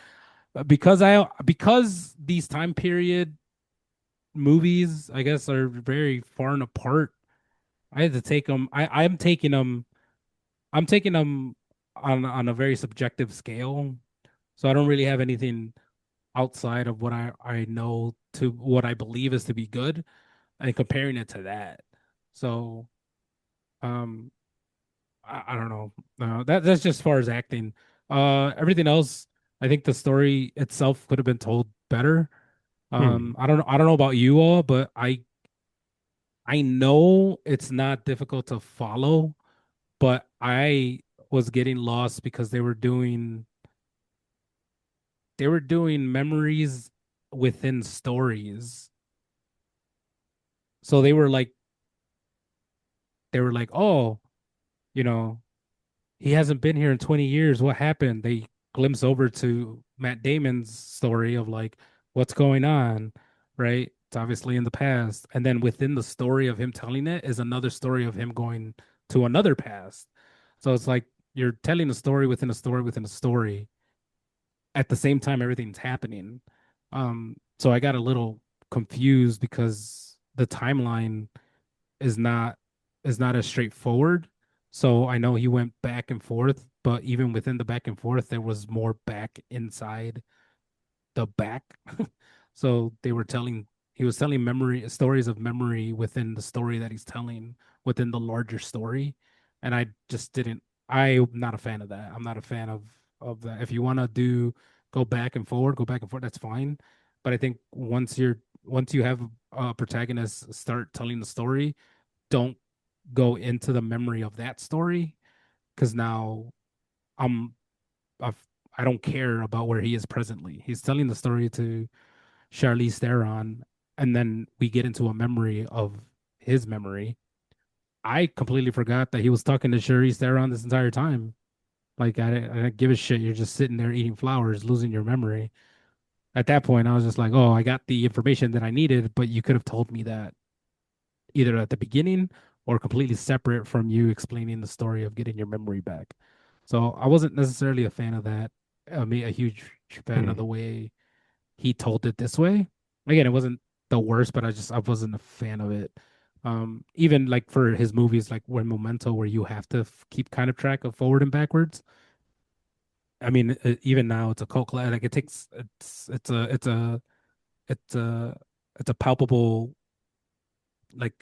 C: because these time period movies, I guess, are very far and apart. I had to take them. I'm taking them on a very subjective scale. So I don't really have anything outside of what I know to what I believe is to be good and comparing it to that. So um I don't know. That's just as far as acting. Everything else, I think the story itself could have been told better.
B: Hmm.
C: I don't know about you all, but I know it's not difficult to follow, but I was getting lost because they were doing memories within stories. So they were like, "Oh, you know, he hasn't been here in 20 years. What happened?" They glimpse over to Matt Damon's story of like what's going on, right? It's obviously in the past. And then within the story of him telling it is another story of him going to another past. So it's like you're telling a story within a story within a story at the same time everything's happening. So I got a little confused because the timeline is not is not as straightforward. So I know he went back and forth, but even within the back and forth, there was more back inside the back. So he was telling memory stories of memory within the story that he's telling within the larger story. And I just didn't, I'm not a fan of that. I'm not a fan of that. If you want to go back and forth, that's fine. But I think once you have a protagonist start telling the story, don't go into the memory of that story because now I'm I've, I don't care about where he is presently. He's telling the story to Charlize Theron, and then we get into a memory of his memory. I completely forgot that he was talking to Charlize Theron this entire time. Like I didn't give a shit. You're just sitting there eating flowers, losing your memory. At that point, I was just like, "Oh, I got the information that I needed, but you could have told me that either at the beginning or completely separate from you explaining the story of getting your memory back. So I wasn't necessarily a fan of that. I mean, a huge fan of
B: Hmm.
C: the way he told it this way. Again, it wasn't the worst, but I wasn't a fan of it. Even like for his movies, like when Memento, where you have to keep kind of track of forward and backwards. I mean, even now it's a cult classic. Like it takes it's a it's a palpable like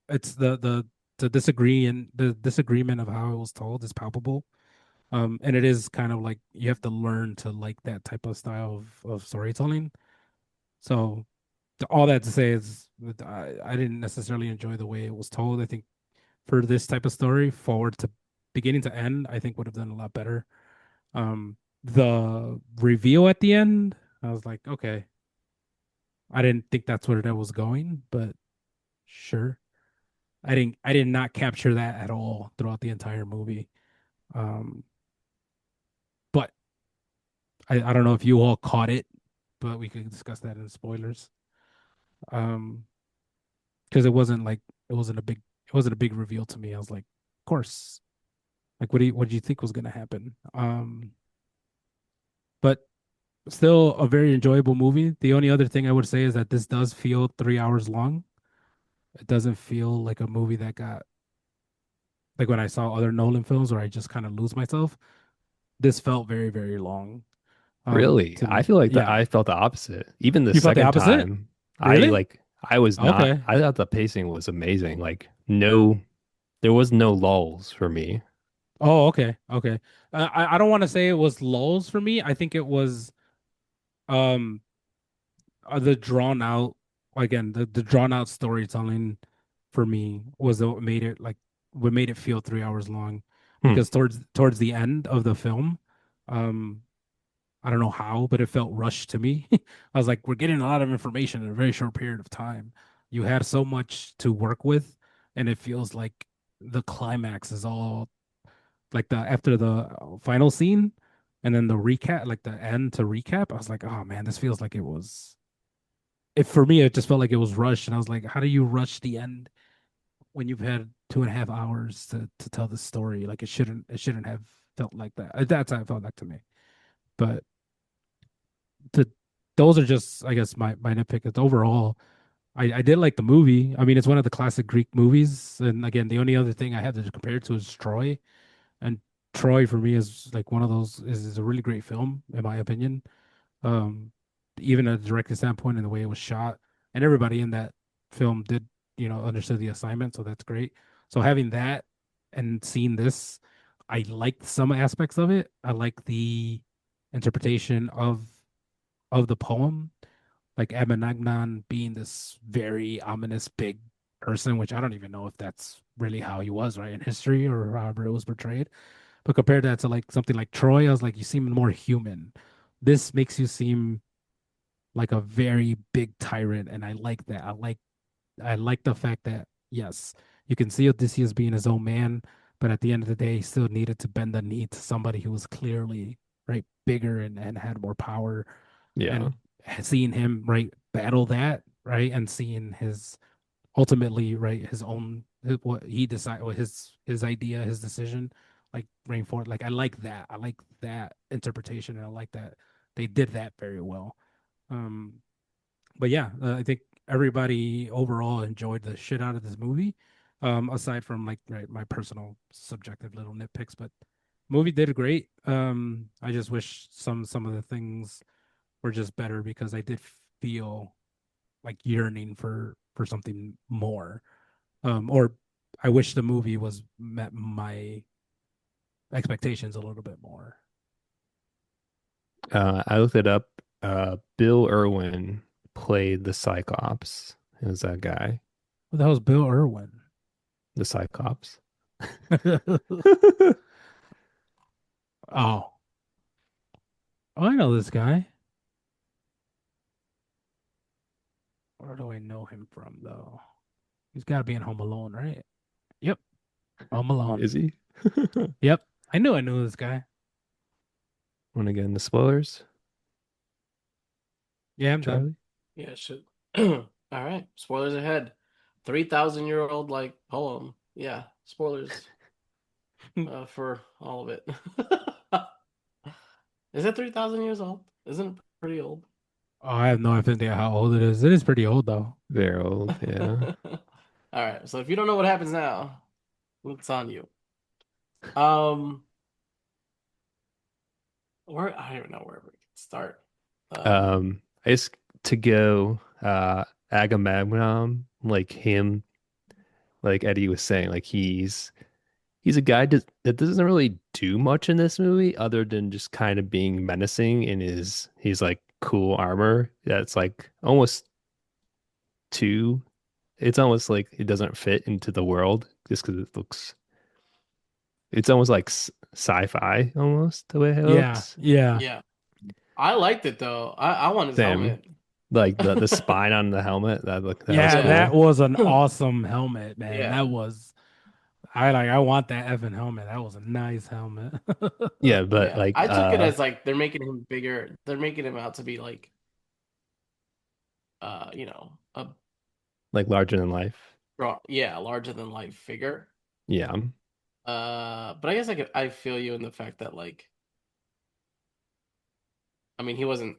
C: it's the the disagreement of how it was told is palpable. And it is kind of like you have to learn to like that type of style of storytelling. So all that to say is that I didn't necessarily enjoy the way it was told. I think for this type of story, forward to beginning to end, I think would have done a lot better. The reveal at the end, I was like, okay, I didn't think that's where that was going, but sure. I did not capture that at all throughout the entire movie. Um, but I don't know if you all caught it, but we could discuss that in spoilers. Um, because it wasn't a big reveal to me. I was like, of course. Like what do you think was gonna happen? But still a very enjoyable movie. The only other thing I would say is that this does feel 3 hours long. It doesn't feel like a movie that got like when I saw other Nolan films where I just kind of lose myself. This felt very, very long.
B: Really?
C: To
B: I
C: me.
B: feel like that
C: Yeah.
B: I felt the opposite. Even the
C: You felt the
B: second
C: opposite?
B: time,
C: Really?
B: I was not
C: Okay.
B: I thought the pacing was amazing. Like no there was no lulls for me.
C: Oh, okay. Okay. I don't want to say it was lulls for me. I think it was um the drawn out again the drawn out storytelling for me was what made it like what made it feel 3 hours long
B: Hmm.
C: because towards the end of the film, um I don't know how, but it felt rushed to me. I was like, we're getting a lot of information in a very short period of time. You had so much to work with, and it feels like the climax is all like the after the final scene and then the recap, like the end to recap. I was like, oh man, this feels like it was it for me. It just felt like it was rushed, and I was like, how do you rush the end when you've had 2.5 hours to tell the story? Like it shouldn't have felt like that. That's how it felt like to me. But the those are just I guess my nitpick. It's overall I did like the movie. I mean, it's one of the classic Greek movies, and again, the only other thing I have to compare it to is Troy, and Troy for me is like one of those is a really great film in my opinion. Um, Even a directing standpoint and the way it was shot, and everybody in that film did understood the assignment, so that's great. So having that and seeing this, I liked some aspects of it. I like the interpretation of the poem, like Abenagnon being this very ominous big person, which I don't even know if that's really how he was, right, in history or however it was portrayed. But compared that to like something like Troy, I was like, you seem more human. This makes you seem like a very big tyrant, and I like that. I like the fact that yes, you can see Odysseus being his own man, but at the end of the day, he still needed to bend the knee to somebody who was clearly right bigger and had more power,
B: Yeah.
C: and seeing him right battle that right, and seeing his ultimately right what he decided, what his idea, his decision, like bring forward. Like I like that interpretation, and I like that they did that very well. Um, but yeah, I think everybody overall enjoyed the shit out of this movie. Aside from like right, my personal subjective little nitpicks, but movie did great. I just wish some of the things were just better because I did feel like yearning for something more. Or I wish the movie was met my expectations a little bit more.
B: I looked it up. Bill Irwin played the Cyclops. It was that guy,
C: What the hell's Bill Irwin?
B: the Cyclops.
C: Oh, oh, I know this guy. Where do I know him from though? He's got to be in Home Alone, right? Yep, Home Alone.
B: Is he?
C: Yep, I knew this guy.
B: Want to get into spoilers,
C: Yeah, I'm done.
B: Charlie?
A: Yeah, should. All right. Spoilers ahead. 3,000-year-old like poem. Yeah, spoilers for all of it. Is it 3,000 years old? Isn't it pretty old?
C: Oh, I have no idea how old it is. It is pretty old though.
B: Very old. Yeah.
A: All right, so if you don't know what happens now, it's on you. Um, where I don't even know where we can start. Um,
B: I just to go Agamemnon, like him, like Eddie was saying, like he's a guy that doesn't really do much in this movie other than just kind of being menacing in his he's like cool armor that's like almost too it's almost like it doesn't fit into the world just because it looks it's almost like sci-fi almost the way it
C: Yeah,
B: looks.
C: yeah,
A: yeah, I liked it though. I want his
B: Same.
A: helmet.
B: Like the spine on the helmet that was
C: yeah.
A: Yeah,
C: That
B: cool.
C: was an awesome helmet, man.
A: yeah,
C: That was I want that effing helmet. That was a nice helmet.
B: Yeah, but
A: yeah.
B: like
A: I took it as like they're making him bigger. They're making him out to be like, a
B: like larger than life.
A: yeah, larger than life figure.
B: Yeah.
A: But I guess I feel you in the fact that like, I mean, he wasn't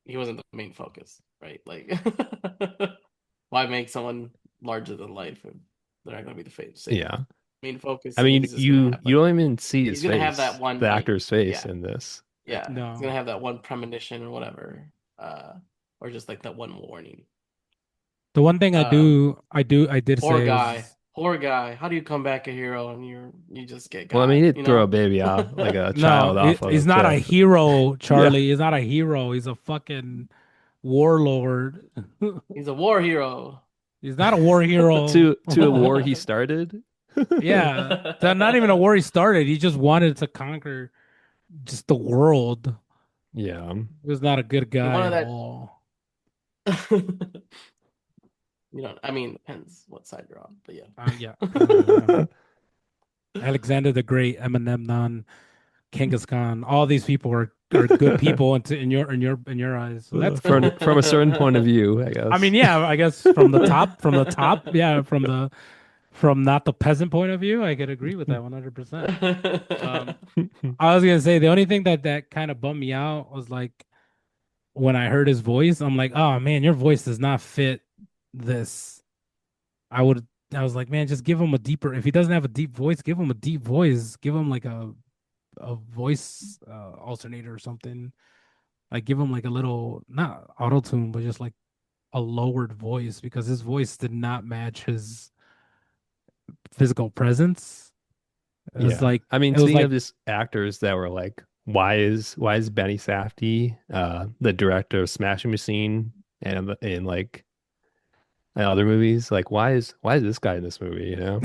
A: the main focus, right? Like, why make someone larger than life if they're not going to be the same
B: Yeah.
A: main
B: I
A: focus? And
B: mean,
A: he's just going to
B: you
A: have
B: you
A: like,
B: don't even see
A: he's
B: his
A: going to have that
B: face,
A: one
B: the
A: like,
B: actor's face
A: yeah,
B: in this.
A: yeah, he's going
C: No.
A: to have that one premonition or whatever, or just like that one warning.
C: The one thing
A: Um,
C: I did
A: poor
C: say
A: guy,
C: was
A: poor guy. How do you come back a hero and you just get
B: Well, I mean,
A: got,
B: he'd throw a baby off, like a
C: no,
B: child off of a
C: he's not a
B: cliff.
C: hero,
B: Yeah.
C: Charlie. He's not a hero. He's a fucking warlord.
A: He's a war hero.
C: He's not a war hero.
B: To a war he started.
C: Yeah, that not even a war he started. He just wanted to conquer just the world.
B: Yeah.
C: He was not a good
A: He
C: guy at
A: wanted
C: all.
A: that. I mean, depends what side you're on, but
C: Yeah,
A: yeah.
C: Alexander the Great, Eminem, Genghis Khan, all these people are good people in your eyes. So that's
B: From a
C: cool.
B: certain point of view, I
C: I mean,
B: guess.
C: yeah, I guess from the top, yeah, from not the peasant point of view, I could agree with that 100%. Um, I was gonna say the only thing that kind of bummed me out was like when I heard his voice, I'm like, oh man, your voice does not fit this. I would, I was like, man, just give him a deeper. If he doesn't have a deep voice, give him a deep voice. Give him like a voice alternator or something. Like give him like a little not auto tune, but just like a lowered voice because his voice did not match his physical presence.
B: Yeah. I mean,
C: It was
B: speaking
C: like
B: of just actors that were like, why is Benny Safdie, the director of Smashing Machine and like in other movies, like why is this guy in this movie, you know?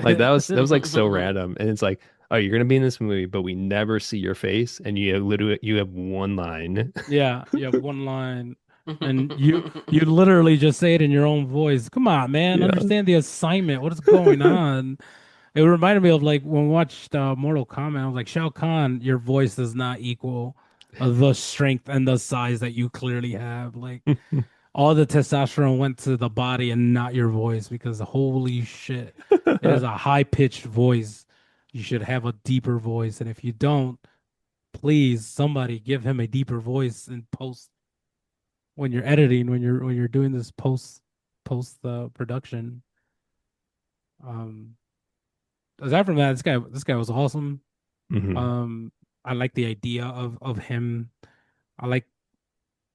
B: Like that was like so random. And it's like, oh, you're gonna be in this movie, but we never see your face, and you have one line.
C: yeah, you have one line and you literally just say it in your own voice. Come on, man,
B: Yeah.
C: understand the assignment. What is going on? It reminded me of like when we watched Mortal Kombat. I was like, Shao Kahn, your voice does not equal the strength and the size that you clearly have. Like all the testosterone went to the body and not your voice because holy shit, it is a high pitched voice. You should have a deeper voice, and if you don't, please somebody give him a deeper voice in post when you're editing, when you're doing this post production. Um, aside from that, this guy was awesome.
B: hmm
C: Um, I like the idea of him. I like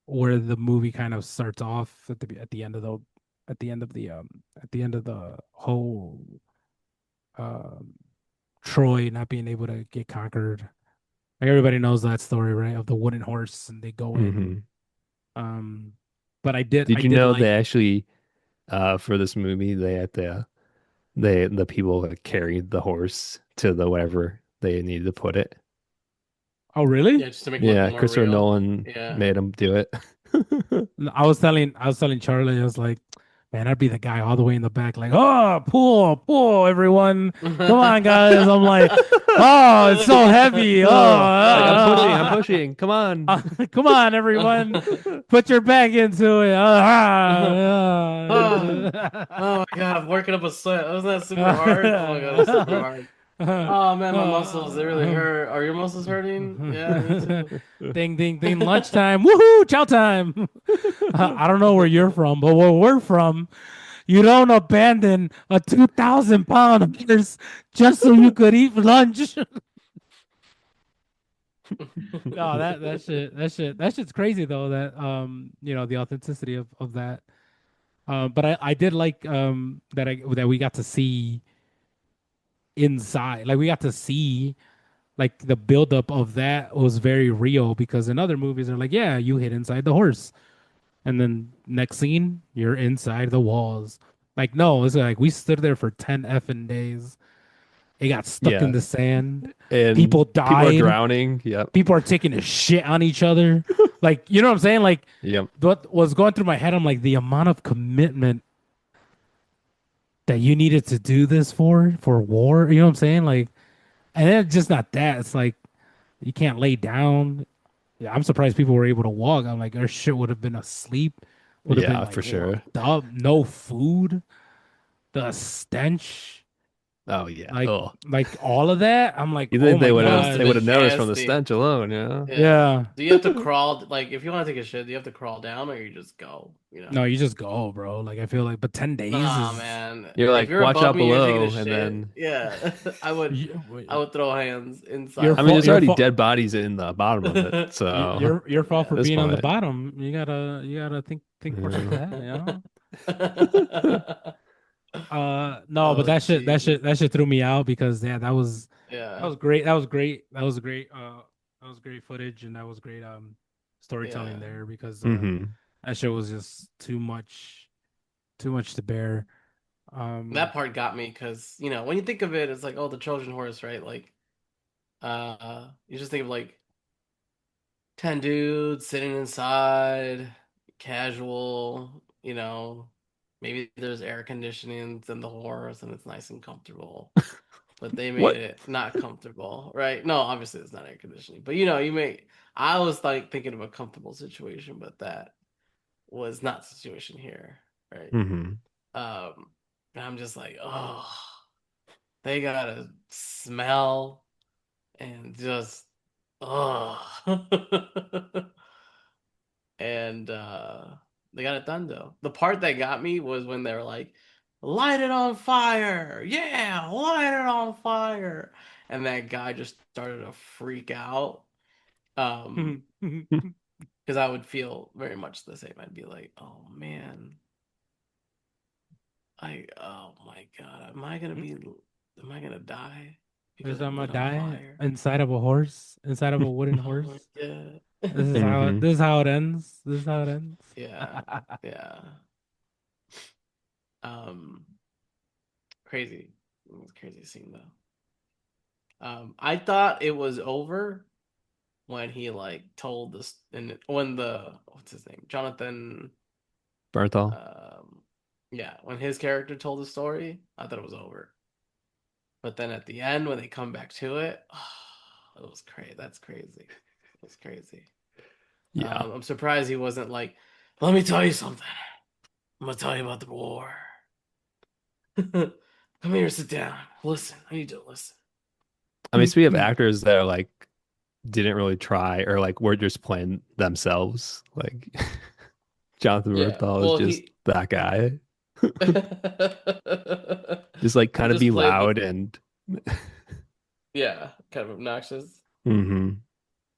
C: where the movie kind of starts off at the end of the at the end of the at the end of the whole um Troy not being able to get conquered. Like everybody knows that story, right? Of the wooden horse and they go in.
B: hmm
C: Um, but
B: Did
C: I
B: you
C: did
B: know
C: like
B: they actually for this movie they had the people that carried the horse to the wherever they needed to put it.
C: oh really?
A: Yeah, just to make it look
B: Yeah,
A: more
B: Christopher
A: real.
B: Nolan
A: Yeah.
B: made him do it.
C: I was telling Charlie, I was like, man, I'd be the guy all the way in the back, like, oh, pull, everyone. Come on, guys. I'm like, oh, it's so heavy. Oh,
B: Like I'm pushing. Come on.
C: come on, everyone. Put your back into it.
A: Oh my God, I'm working up a sweat. Wasn't that super hard? Oh my God, it was super hard. Oh man, my muscles, they really hurt. Are your muscles hurting? Yeah, me too.
C: Ding, ding, ding. Lunchtime. Woohoo! Chow time. I don't know where you're from, but where we're from, you don't abandon a 2,000 pound horse just so you could eat lunch. No, that shit's crazy though. That the authenticity of that. But I did like that we got to see inside. Like we got to see like the buildup of that was very real because in other movies they're like, yeah, you hid inside the horse, and then next scene you're inside the walls. Like no, it's like we stood there for 10 effing days. It got stuck in
B: Yeah.
C: the sand.
B: And
C: People
B: people are
C: died.
B: drowning. Yep.
C: People are taking a shit on each other. Like you know what I'm saying? Like
B: Yep.
C: what was going through my head, I'm like the amount of commitment that you needed to do this for war. You know what I'm saying? Like, and then just not that. It's like you can't lay down. Yeah, I'm surprised people were able to walk. I'm like, our shit would have been asleep. Would have been
B: Yeah,
C: like
B: for sure.
C: locked up. No food. The stench.
B: Oh yeah.
C: Like
B: Oh.
C: like all of that. I'm like,
B: You
C: oh
B: think
C: my
A: It must
B: they
A: have
B: would
A: been
B: have
C: gosh.
B: noticed from the
A: nasty.
B: stench alone, yeah.
A: Yeah.
C: Yeah.
A: Do you have to crawl? Like, if you want to take a shit, do you have to crawl down or you just go? You know?
C: No, you just go, bro. Like I feel like, but 10 days
A: Nah,
C: is
A: man.
B: You're
A: If
B: like,
A: you're
B: watch
A: above
B: out
A: me, you're taking a
B: below, and
A: shit.
B: then
A: Yeah, I
C: you,
A: would throw hands
C: your
A: inside
B: I mean,
C: fault.
B: there's
C: your
B: already
C: fault.
B: dead bodies in the bottom of it, so
C: Your fault
B: at
C: for
B: this
C: being on the
B: point,
C: bottom. You gotta think more of
B: yeah.
C: that. You know. No, but
A: Oh, Jesus.
C: that shit threw me out because yeah, that
A: Yeah,
C: was great. That was great. That was great. That was great footage, and that was great storytelling
A: yeah.
C: there because
B: Hmm.
C: that shit was just too much to bear.
A: That part got me because, when you think of it, it's like, oh, the Trojan horse, right? Like, you just think of like 10 dudes sitting inside, casual, maybe there's air conditioning in the horse and it's nice and comfortable. But they made
B: What?
A: it not comfortable, right? No, obviously it's not air conditioning. But I was like thinking of a comfortable situation, but that was not the situation here, right?
B: Hmm.
A: Um, and I'm just like, oh, they gotta smell and just oh. And they got it done though. The part that got me was when they were like, light it on fire. Yeah, light it on fire. And that guy just started to freak out. Um, because I would feel very much the same. I'd be like, oh man, oh my God, am I gonna die
C: There's
A: because I
C: I'm gonna
A: lit on
C: die
A: fire?
C: inside of a horse, inside of a wooden
A: Oh
C: horse.
A: my God.
B: Hmm.
C: This is how it ends. This is how it ends.
A: Yeah, yeah. Um, crazy. It was a crazy scene though. I thought it was over when he like told this and when the what's his name? Jonathan
B: Berthol.
A: yeah, when his character told the story, I thought it was over. But then at the end when they come back to it, it was crazy. That's crazy. It was crazy.
B: Yeah.
A: I'm surprised he wasn't like, let me tell you something. I'm gonna tell you about the war. Come here, sit down. Listen. I need you to listen.
B: I mean, speaking of actors that are like didn't really try or like were just playing themselves, like Jonathan
A: Yeah.
B: Berthol is
A: Well,
B: just that guy. Just like
A: he
B: kind of
A: just
B: be
A: played the
B: loud and
A: yeah, kind of obnoxious.
B: hmm.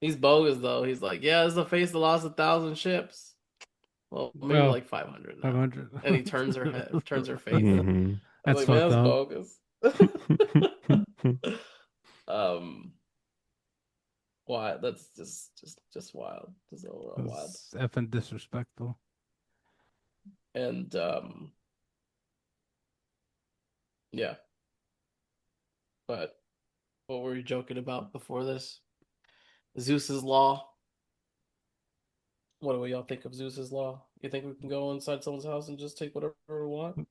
A: He's bogus though. He's like, yeah, this is the face that lost 1,000 ships. Well, maybe
C: Well,
A: like 500 now.
C: 500.
A: And he turns her face.
B: Hmm.
A: I'm
C: That's
A: like, man,
C: fucked
A: that's
C: up.
A: bogus. um, why? That's just wild. Just overall wild.
C: That's effing disrespectful.
A: And yeah. But what were you joking about before this? Zeus's law. What do we all think of Zeus's law? You think we can go inside someone's house and just take whatever we want?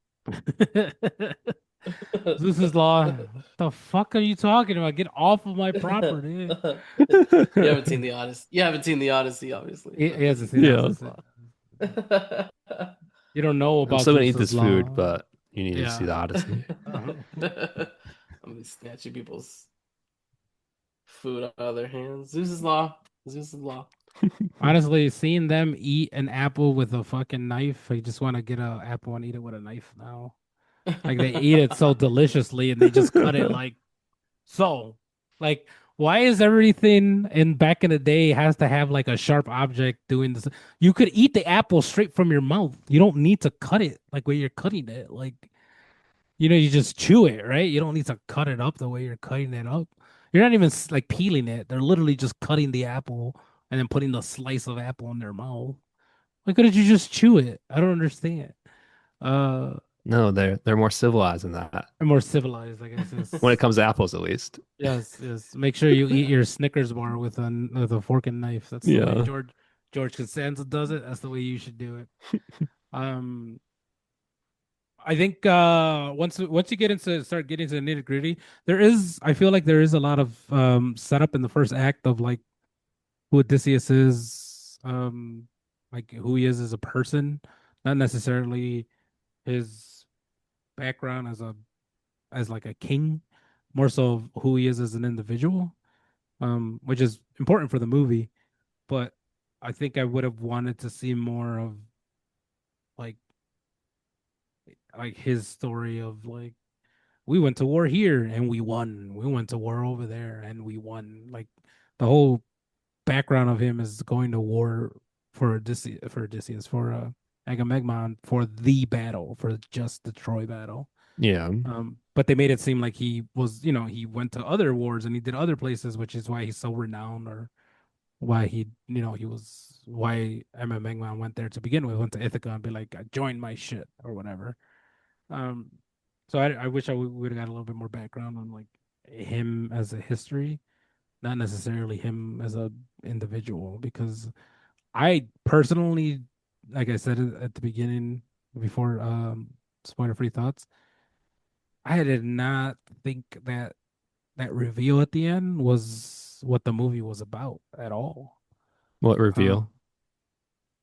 C: Zeus's law. What the fuck are you talking about? Get off of my property.
A: You haven't seen the Odyssey. You haven't seen the Odyssey, obviously.
C: He
A: But this
C: hasn't
A: is
C: seen that.
B: Yeah.
A: Zeus's
C: Hasn't
A: law.
C: You don't know
B: I'm
C: about
B: still gonna eat
C: Zeus's
B: this food,
C: law.
B: but you need to see
C: Yeah.
B: the Odyssey.
A: I'm gonna snatching people's food out of their hands. Zeus's law. Zeus's law.
C: Honestly, seeing them eat an apple with a fucking knife, I just want to get an apple and eat it with a knife now. Like they eat it so deliciously and they just cut it like so. Like, why is everything in back in the day has to have like a sharp object doing this? You could eat the apple straight from your mouth. You don't need to cut it like where you're cutting it. Like, you just chew it, right? You don't need to cut it up the way you're cutting it up. You're not even like peeling it. They're literally just cutting the apple and then putting the slice of apple in their mouth. Why couldn't you just chew it? I don't understand. Uh,
B: No, they're more civilized than that.
C: I'm more civilized, I guess.
B: When it
C: Is
B: comes to apples, at least.
C: yes, yes. Make sure you eat your Snickers bar with a fork and knife. That's the way
B: Yeah.
C: George Costanza does it. That's the way you should do it. Um, I think once you get into start getting to the nitty gritty, I feel like there is a lot of setup in the first act of like who Odysseus is, like who he is as a person, not necessarily his background as like a king, more so of who he is as an individual, which is important for the movie. But I think I would have wanted to see more of like his story of like we went to war here and we won. We went to war over there and we won. Like the whole background of him is going to war for Agamemnon for the battle, for just the Troy battle.
B: Yeah.
C: But they made it seem like he was, he went to other wars and he did other places, which is why he's so renowned, or why why Agamemnon went there to begin with, went to Ithaca and be like, join my shit or whatever. Um, so I wish I would have got a little bit more background on like him as a history, not necessarily him as a individual, because I personally, like I said at the beginning before spoiler free thoughts, I did not think that reveal at the end was what the movie was about at all.
B: What reveal?
C: Um,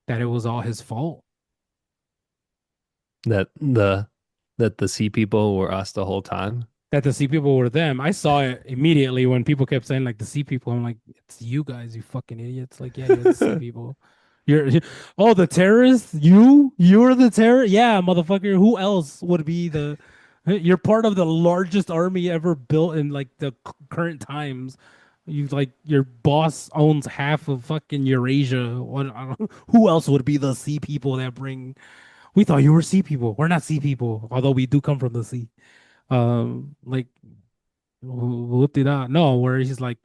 C: that it was all his fault.
B: That the sea people were us the whole time.
C: That the sea people were them. I saw it immediately when people kept saying like the sea people. I'm like, it's you guys, you fucking idiots. Like, yeah, you're the sea people. Oh, the terrorists? You're the terror? Yeah, motherfucker. Who else would be you're part of the largest army ever built in like the current times. You like your boss owns half of fucking Eurasia. Who else would be the sea people that bring? We thought you were sea people. We're not sea people, although we do come from the sea. Like whoop did I no, where he's like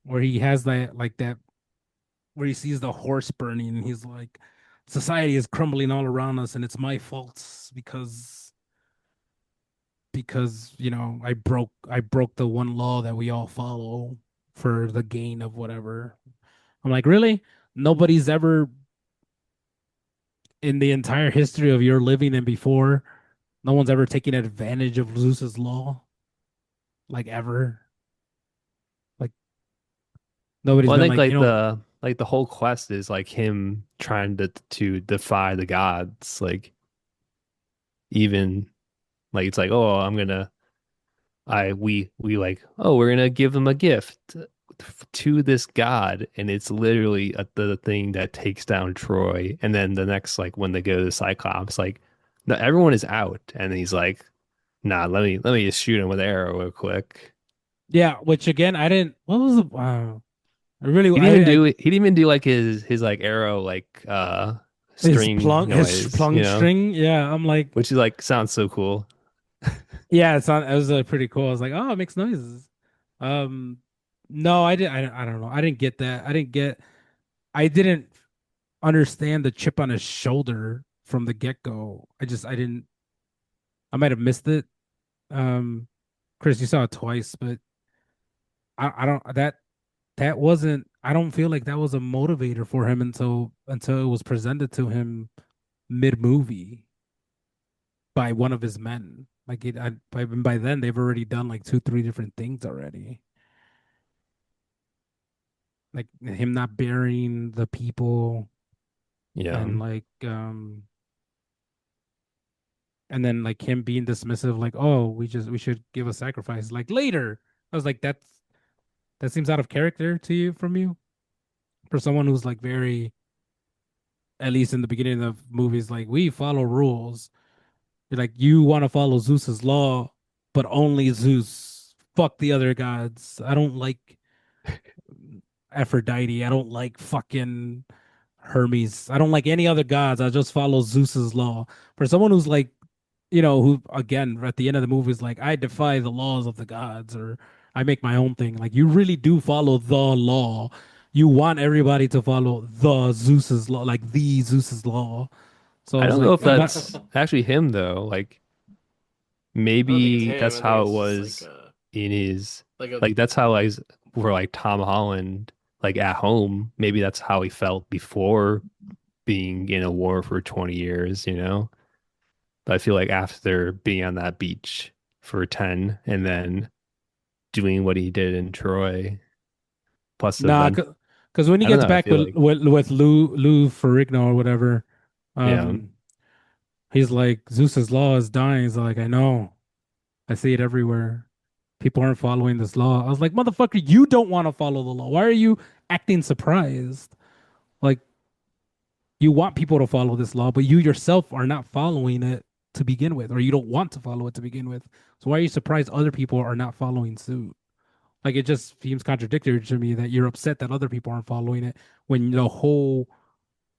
C: where he has that where he sees the horse burning and he's like, society is crumbling all around us and it's my fault because I broke the one law that we all follow for the gain of whatever. I'm like, really? Nobody's ever in the entire history of your living and before, no one's ever taken advantage of Zeus's law, like ever. Like nobody's
B: Well, I
C: been
B: think
C: like,
B: the whole quest is like him trying to defy the gods. Like even like it's like, oh, we like, oh, we're gonna give them a gift to this god, and it's literally the thing that takes down Troy. And then the next, like when they go to the Cyclops, like no, everyone is out, and he's like, nah, let me just shoot him with an arrow real quick.
C: yeah. Which again, I didn't. What was the? I really,
B: He didn't even do it. He didn't even do like his like arrow like string
C: his
B: noise,
C: plung string. Yeah, I'm like,
B: which is like sounds so cool.
C: yeah, it was pretty cool. I was like, oh, it makes noises. Um, no, I didn't. I don't know. I didn't get that. I didn't understand the chip on his shoulder from the get go. I didn't. I might have missed it. Um, Chris, you saw it twice, but I don't that wasn't. I don't feel like that was a motivator for him until it was presented to him mid movie by one of his men. Like by then they've already done like two, three different things already. Like him not burying the people.
B: Yeah.
C: and and then like him being dismissive, like, oh, we should give a sacrifice like later. I was like, that seems out of character to you from you for someone who's like very, at least in the beginning of movies, like we follow rules. You're like you want to follow Zeus's law, but only Zeus. Fuck the other gods. I don't like Aphrodite. I don't like fucking Hermes. I don't like any other gods. I just follow Zeus's law. For someone who's like, who again at the end of the movie is like, I defy the laws of the gods or I make my own thing. Like you really do follow the law. You want everybody to follow the Zeus's law, like the Zeus's law. So I
B: I
C: was
B: don't know
C: like,
B: if that's actually him though. Like
A: I don't think it's
B: maybe
A: him.
B: that's
A: I think
B: how it
A: it's just
B: was in his
A: like a
B: like that's how I were like Tom Holland like at home. Maybe that's how he felt before being in a war for 20 years, you know? But I feel like after being on that beach for 10 and then doing what he did in Troy, plus
C: nah,
B: event,
C: because when he
B: I don't
C: gets
B: know. I
C: back
B: feel like,
C: with Lou Ferrigno or whatever,
B: yeah,
C: um, he's like Zeus's law is dying. He's like, I know, I see it everywhere. People aren't following this law. I was like, motherfucker, you don't want to follow the law. Why are you acting surprised? Like, you want people to follow this law, but you yourself are not following it to begin with, or you don't want to follow it to begin with. So why are you surprised other people are not following suit? Like, it just seems contradictory to me that you're upset that other people aren't following it when the whole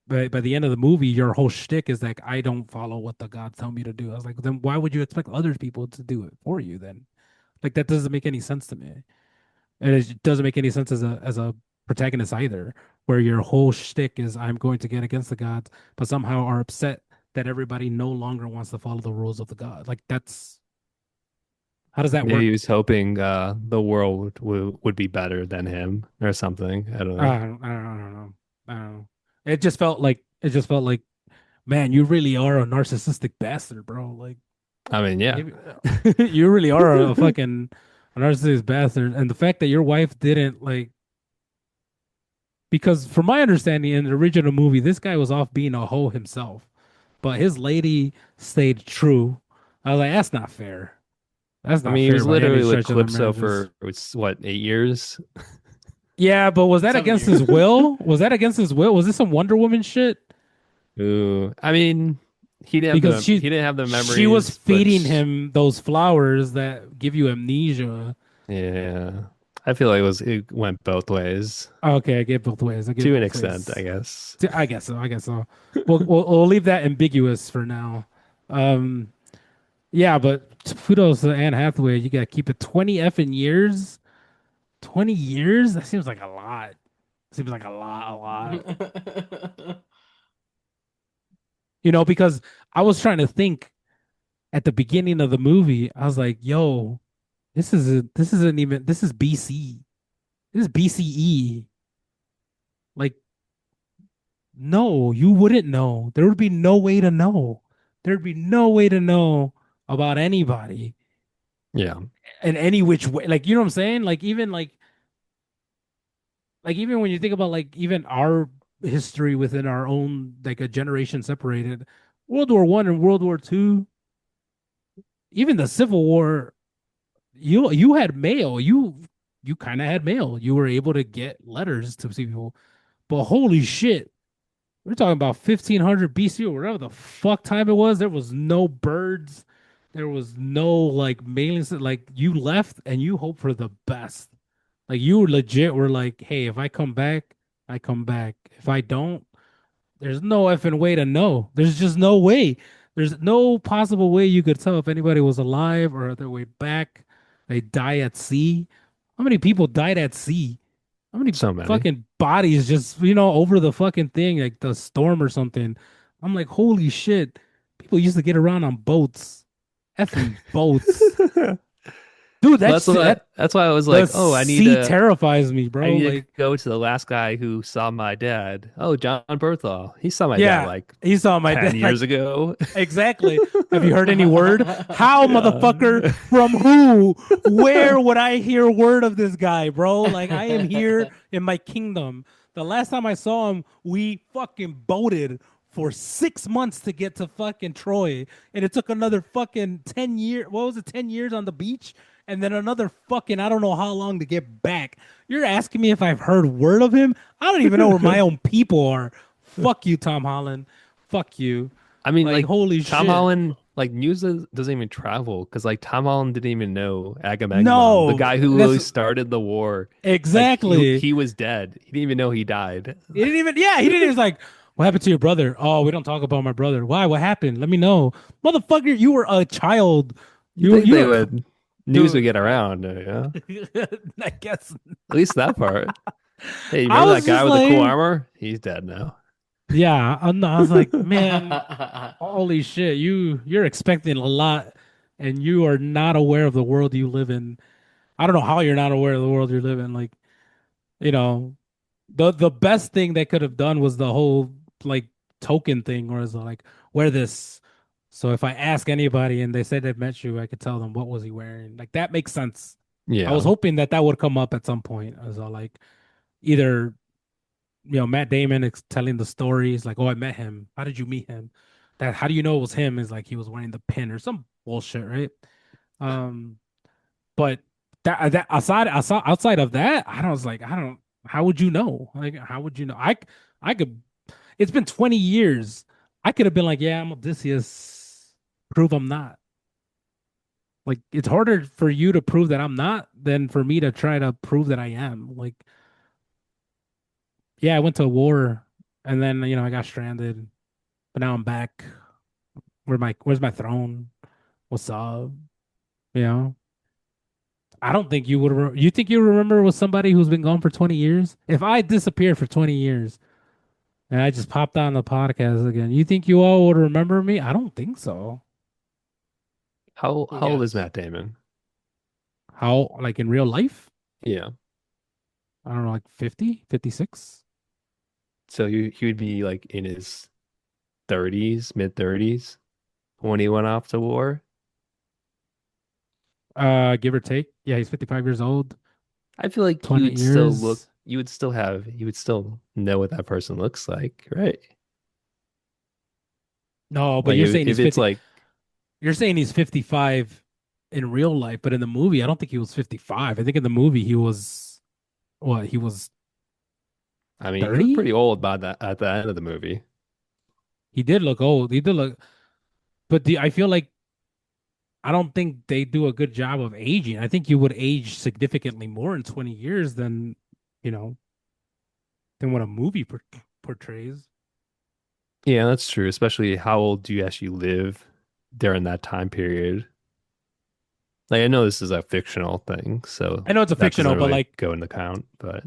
C: by the end of the movie, your whole shtick is like, I don't follow what the gods tell me to do. I was like, then why would you expect other people to do it for you then? Like that doesn't make any sense to me. And it doesn't make any sense as a protagonist either, where your whole shtick is I'm going to get against the gods, but somehow are upset that everybody no longer wants to follow the rules of the god. Like that's how does that
B: maybe he
C: work?
B: was hoping the world would be better than him or something. I don't know.
C: I don't know. I don't know. It just felt like, man, you really are a narcissistic bastard, bro. Like
B: I mean, yeah.
C: maybe you really are a fucking a narcissistic bastard, and the fact that your wife didn't like because from my understanding in the original movie, this guy was off being a hoe himself, but his lady stayed true. I was like, that's not fair. That's
B: I
C: not
B: mean, he
C: fair
B: was
C: by any
B: literally with
C: stretch of the
B: Calypso
C: imagination.
B: for it's what, 8 years?
C: Yeah, but was that
A: 7
C: against his
A: years.
C: will? Was that against his will? Was this some Wonder Woman shit?
B: Ooh, I mean,
C: Because
B: he didn't have the
C: she was
B: memories, but
C: feeding him those flowers that give you amnesia.
B: yeah, I feel like it went both ways
C: Okay, I get both ways. I get
B: to an
C: both
B: extent, I
C: ways.
B: guess.
C: I guess so. I guess so. We'll leave that ambiguous for now. Um, yeah, but kudos to Anne Hathaway. You gotta keep it 20 effing years. 20 years? That seems like a lot. Seems like a lot. Because I was trying to think at the beginning of the movie. I was like, "Yo, this isn't even. This is BC. This is BCE. Like, no, you wouldn't know. There would be no way to know. There'd be no way to know about anybody
B: Yeah,
C: in any which way. Like, you know what I'm saying? Like even when you think about like even our history within our own like a generation separated, World War One and World War Two, even the Civil War, you had mail. You kind of had mail. You were able to get letters to people. But holy shit, we're talking about 1500 BC or whatever the fuck time it was. There was no birds. There was no like mailing. Like you left and you hope for the best. Like you legit were like, hey, if I come back, I come back. If I don't, there's no effing way to know. There's just no way. There's no possible way you could tell if anybody was alive or their way back. They die at sea. How many people died at sea? How many
B: so many.
C: fucking bodies just, over the fucking thing, like the storm or something? I'm like, holy shit. People used to get around on boats. Effing boats. Dude,
B: Well,
C: that
B: that's why I was
C: the
B: like, oh,
C: sea terrifies me,
B: I
C: bro.
B: need to
C: Like,
B: go to the last guy who saw my dad. Oh, John Berthaw. He saw my dad
C: yeah,
B: like
C: he saw my
B: 10
C: dad. Like,
B: years ago.
C: exactly. Have you heard any word? How, motherfucker?
B: Yeah.
C: From who? Where would I hear word of this guy, bro? Like, I am here in my kingdom. The last time I saw him, we fucking boated for 6 months to get to fucking Troy, and it took another fucking 10 years. What was it, 10 years on the beach, and then another fucking I don't know how long to get back. You're asking me if I've heard word of him? I don't even know where my own people are. Fuck you, Tom Holland. Fuck you.
B: I mean,
C: Like
B: like
C: holy
B: Tom
C: shit.
B: Holland, like news doesn't even travel because like Tom Holland didn't even know Agamemnon, the
C: No,
B: guy who
C: that's
B: really started the war. Like
C: exactly.
B: he was dead. He didn't even know he died.
C: He didn't even, yeah, he didn't even like, what happened to your brother? Oh, we don't talk about my brother. Why? What happened? Let me know. Motherfucker, you were a child.
B: You think
C: You
B: they
C: were,
B: would news would
C: dude,
B: get around, yeah?
C: I guess.
B: At least that part. Hey, you
C: I
B: remember that
C: was
B: guy
C: just
B: with the cool
C: like,
B: armor? He's dead now.
C: yeah, I was like, man, holy shit, you're expecting a lot and you are not aware of the world you live in. I don't know how you're not aware of the world you're living. Like, you know, the best thing they could have done was the whole like token thing, where it's like wear this. So if I ask anybody and they say they've met you, I could tell them what was he wearing. Like that makes sense. I was
B: Yeah.
C: hoping that that would come up at some point. As like either Matt Damon is telling the stories like, oh, I met him. How did you meet him? That how do you know it was him? Is like he was wearing the pin or some bullshit, right? Um, but that outside of that, I was like, I don't. How would you know? Like, how would you know? I could. It's been 20 years. I could have been like, yeah, I'm Odysseus. Prove I'm not. Like, it's harder for you to prove that I'm not than for me to try to prove that I am. Like, yeah, I went to war, and then I got stranded, but now I'm back. Where's my throne? What's up? You know. I don't think you would. You think you remember with somebody who's been gone for 20 years? If I disappeared for 20 years and I just popped on the podcast again, you think you all would remember me? I don't think so.
B: How old is
A: Yes.
B: Matt Damon?
C: How, like in real life?
B: Yeah.
C: I don't know, like 50, 56.
B: So he would be like in his 30s, mid 30s when he went off to war.
C: Give or take. Yeah, he's 55 years old,
B: I feel like he
C: 20
B: would still look,
C: years.
B: you would still know what that person looks like, right?
C: No, but
B: Like
C: you're saying
B: if
C: he's
B: it's
C: 50.
B: like,
C: You're saying he's 55 in real life, but in the movie, I don't think he was 55. I think in the movie he was what? He was
B: I mean, he looked
C: 30?
B: pretty old by that at the end of the movie.
C: He did look old. He did look, but I feel like I don't think they do a good job of aging. I think you would age significantly more in 20 years you know, than what a movie portrays.
B: Yeah, that's true. Especially how old do you actually live during that time period? Like I know this is a fictional thing, so
C: I know it's a
B: that
C: fictional,
B: doesn't
C: but
B: really go into count, but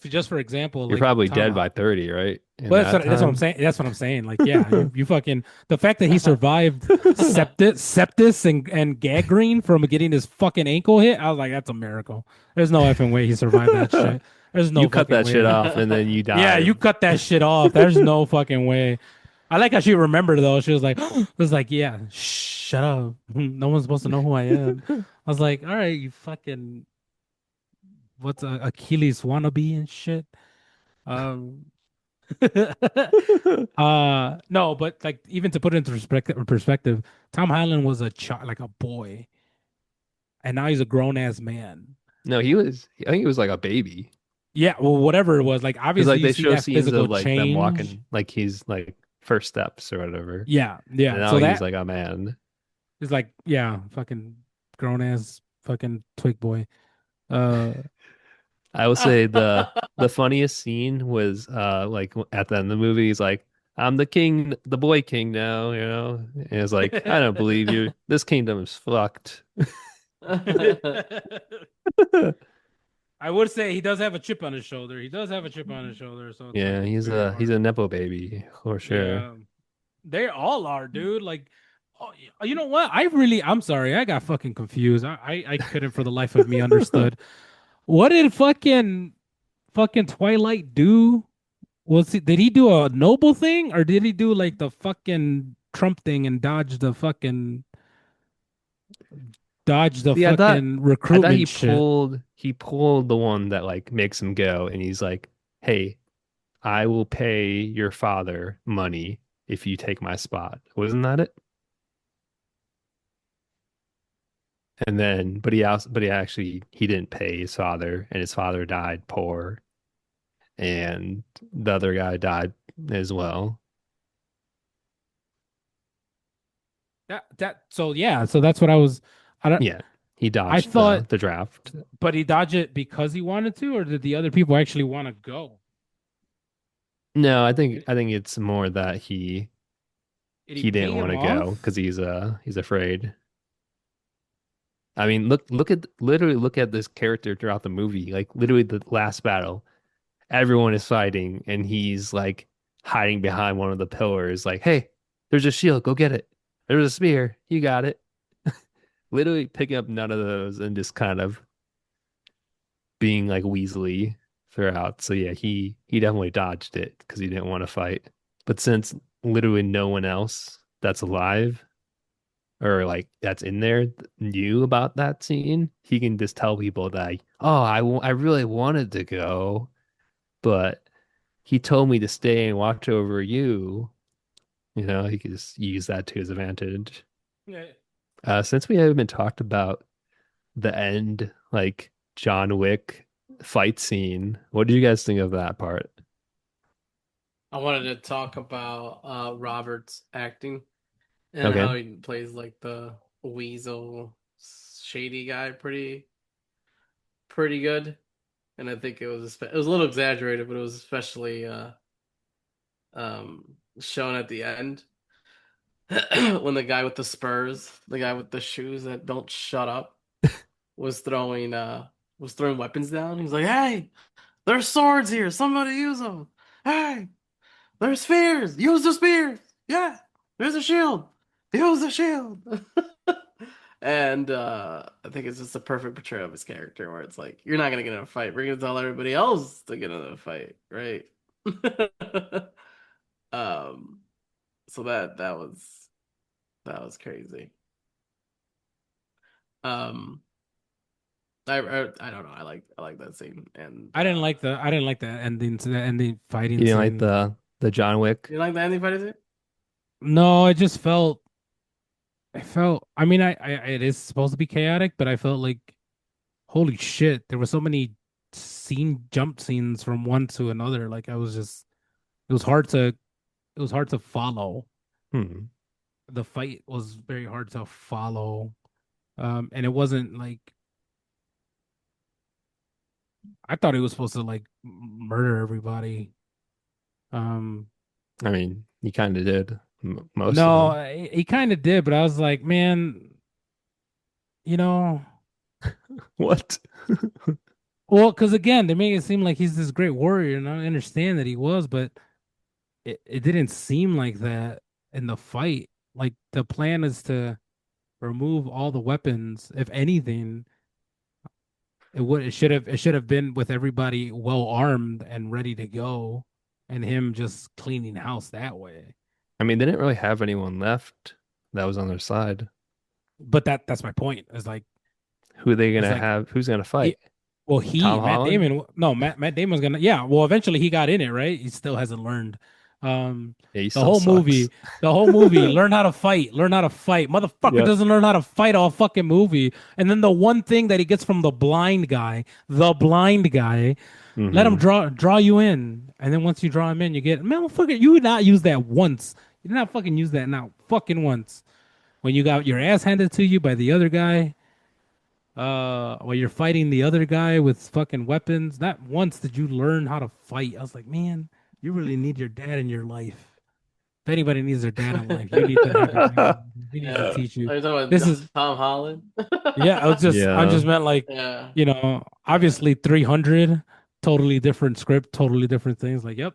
C: just for example,
B: you're
C: like
B: probably
C: Tom.
B: dead by 30, right? In
C: Well,
B: that
C: that's what I'm
B: time.
C: saying. That's what I'm saying. Like, yeah, you fucking the fact that he survived septis and gangrene from getting his fucking ankle hit. I was like, that's a miracle. There's no effing way he survived that shit. There's no
B: You cut
C: fucking
B: that shit
C: way.
B: off and then you
C: Yeah,
B: die.
C: you cut that shit off. There's no fucking way. I like how she remembered though. She was like, was like, yeah, shut up. No one's supposed to know who I am. I was like, all right, you fucking what's a Achilles wannabe and shit. Um, no, but like even to put it into perspective, Tom Holland was a child, like a boy, and now he's a grown ass man.
B: No, I think he was like a baby.
C: Yeah, well, whatever it was, like
B: Because
C: obviously
B: like
C: you
B: they
C: see
B: show
C: that
B: scenes
C: physical
B: of like them
C: change.
B: walking like he's like first steps or whatever.
C: Yeah,
B: And
C: yeah.
B: now
C: So
B: he's
C: that
B: like a man.
C: is like, yeah, fucking grown ass fucking twig boy. Uh,
B: I will say the funniest scene was like at the end of the movie, he's like, I'm the king, the boy king now, you know? And it's like, I don't believe you. This kingdom is fucked.
C: I would say he does have a chip on his shoulder. He does have a chip on his shoulder, so it's like
B: Yeah,
C: it's very
B: he's
C: hard.
B: a nepo baby for sure.
C: Yeah, they all are, dude. Like, oh, you know what? I'm sorry. I got fucking confused. I couldn't for the life of me understood. What did fucking Twilight do? Did he do a noble thing or did he do like the fucking Trump thing and dodge the
B: See,
C: fucking
B: I thought
C: recruitment shit?
B: he pulled the one that like makes him go and he's like hey, I will pay your father money if you take my spot. Wasn't that it? And then, but he actually, he didn't pay his father, and his father died poor, and the other guy died as well.
C: So yeah, so that's what I was. I don't.
B: Yeah, he
C: I
B: dodged
C: thought,
B: the draft.
C: but he dodged it because he wanted to, or did the other people actually want to go?
B: No,
C: Did,
B: I think it's more that
C: did he
B: he
C: pay
B: didn't want
C: him
B: to go
C: off?
B: because he's afraid. I mean, look at literally look at this character throughout the movie. Like literally the last battle, everyone is fighting, and he's like hiding behind one of the pillars, like, "Hey, there's a shield, go get it. There's a spear, you got it." Literally picking up none of those and just kind of being like Weasley throughout. So yeah, he definitely dodged it because he didn't want to fight. But since literally no one else that's alive or like that's in there knew about that scene, he can just tell people that, oh, I really wanted to go, but he told me to stay and watch over you. You know, he could just use that to his advantage.
C: Yeah.
B: Since we haven't been talked about the end, like John Wick fight scene, what did you guys think of that part?
A: I wanted to talk about Robert's acting and how
B: Okay.
A: he plays like the weasel shady guy pretty good. And I think it was a little exaggerated, but it was especially shown at the end when the guy with the spurs, the guy with the shoes that don't shut up, was throwing weapons down. He's like, "Hey, there's swords here. Somebody use them. Hey, there's spears. Use the spears. Yeah, there's a shield. Use the shield." And I think it's just a perfect portrayal of his character, where it's like, you're not gonna get in a fight. We're gonna tell everybody else to get in a fight, right? um, so that was crazy. Um, I don't know. I like that scene, and
C: I didn't like the ending to the ending
B: You
C: fighting
B: didn't like
C: scene.
B: the John Wick?
A: you like the ending fight scene?
C: No, it just felt. I felt. I mean, it is supposed to be chaotic, but I felt like holy shit, there were so many jump scenes from one to another. Like I was just, it was hard to, it was hard to follow.
B: Hmm.
C: The fight was very hard to follow. And it wasn't like I thought he was supposed to like murder everybody. Um,
B: I mean, he kind of did most of them.
C: no, he kind of did, but I was like, man, you know,
B: What?
C: well, because again, they make it seem like he's this great warrior, and I understand that he was, but it didn't seem like that in the fight. Like the plan is to remove all the weapons. If anything, it should have been with everybody well armed and ready to go, and him just cleaning house that way.
B: I mean, they didn't really have anyone left that was on their side.
C: But that's my point.
B: Who are they
C: It's
B: gonna
C: like
B: have? Who's gonna
C: he
B: fight?
C: well
B: Tom
C: Matt
B: Holland?
C: Damon no Matt Damon's gonna yeah well eventually he got in it right. He still hasn't learned. Um,
B: Yeah, he
C: the
B: still
C: whole
B: sucks.
C: movie learn how to fight. Motherfucker
B: Yep.
C: doesn't learn how to fight all fucking movie. And then the one thing that he gets from the blind guy, let him
B: Hmm.
C: draw you in. And then once you draw him in, you get man, motherfucker, you did not use that once. You did not fucking use that now fucking once. When you got your ass handed to you by the other guy, while you're fighting the other guy with fucking weapons. Not once did you learn how to fight. I was like, man, you really need your dad in your life. If anybody needs their dad in life, you need to have your dad. He needs to
A: Yeah.
C: teach you.
A: Are you talking
C: This
A: about
C: is
A: Tom Holland?
C: yeah. I
B: Yeah.
C: just meant like,
A: Yeah. Yeah.
C: obviously 300, totally different script, totally different things. Like, yep,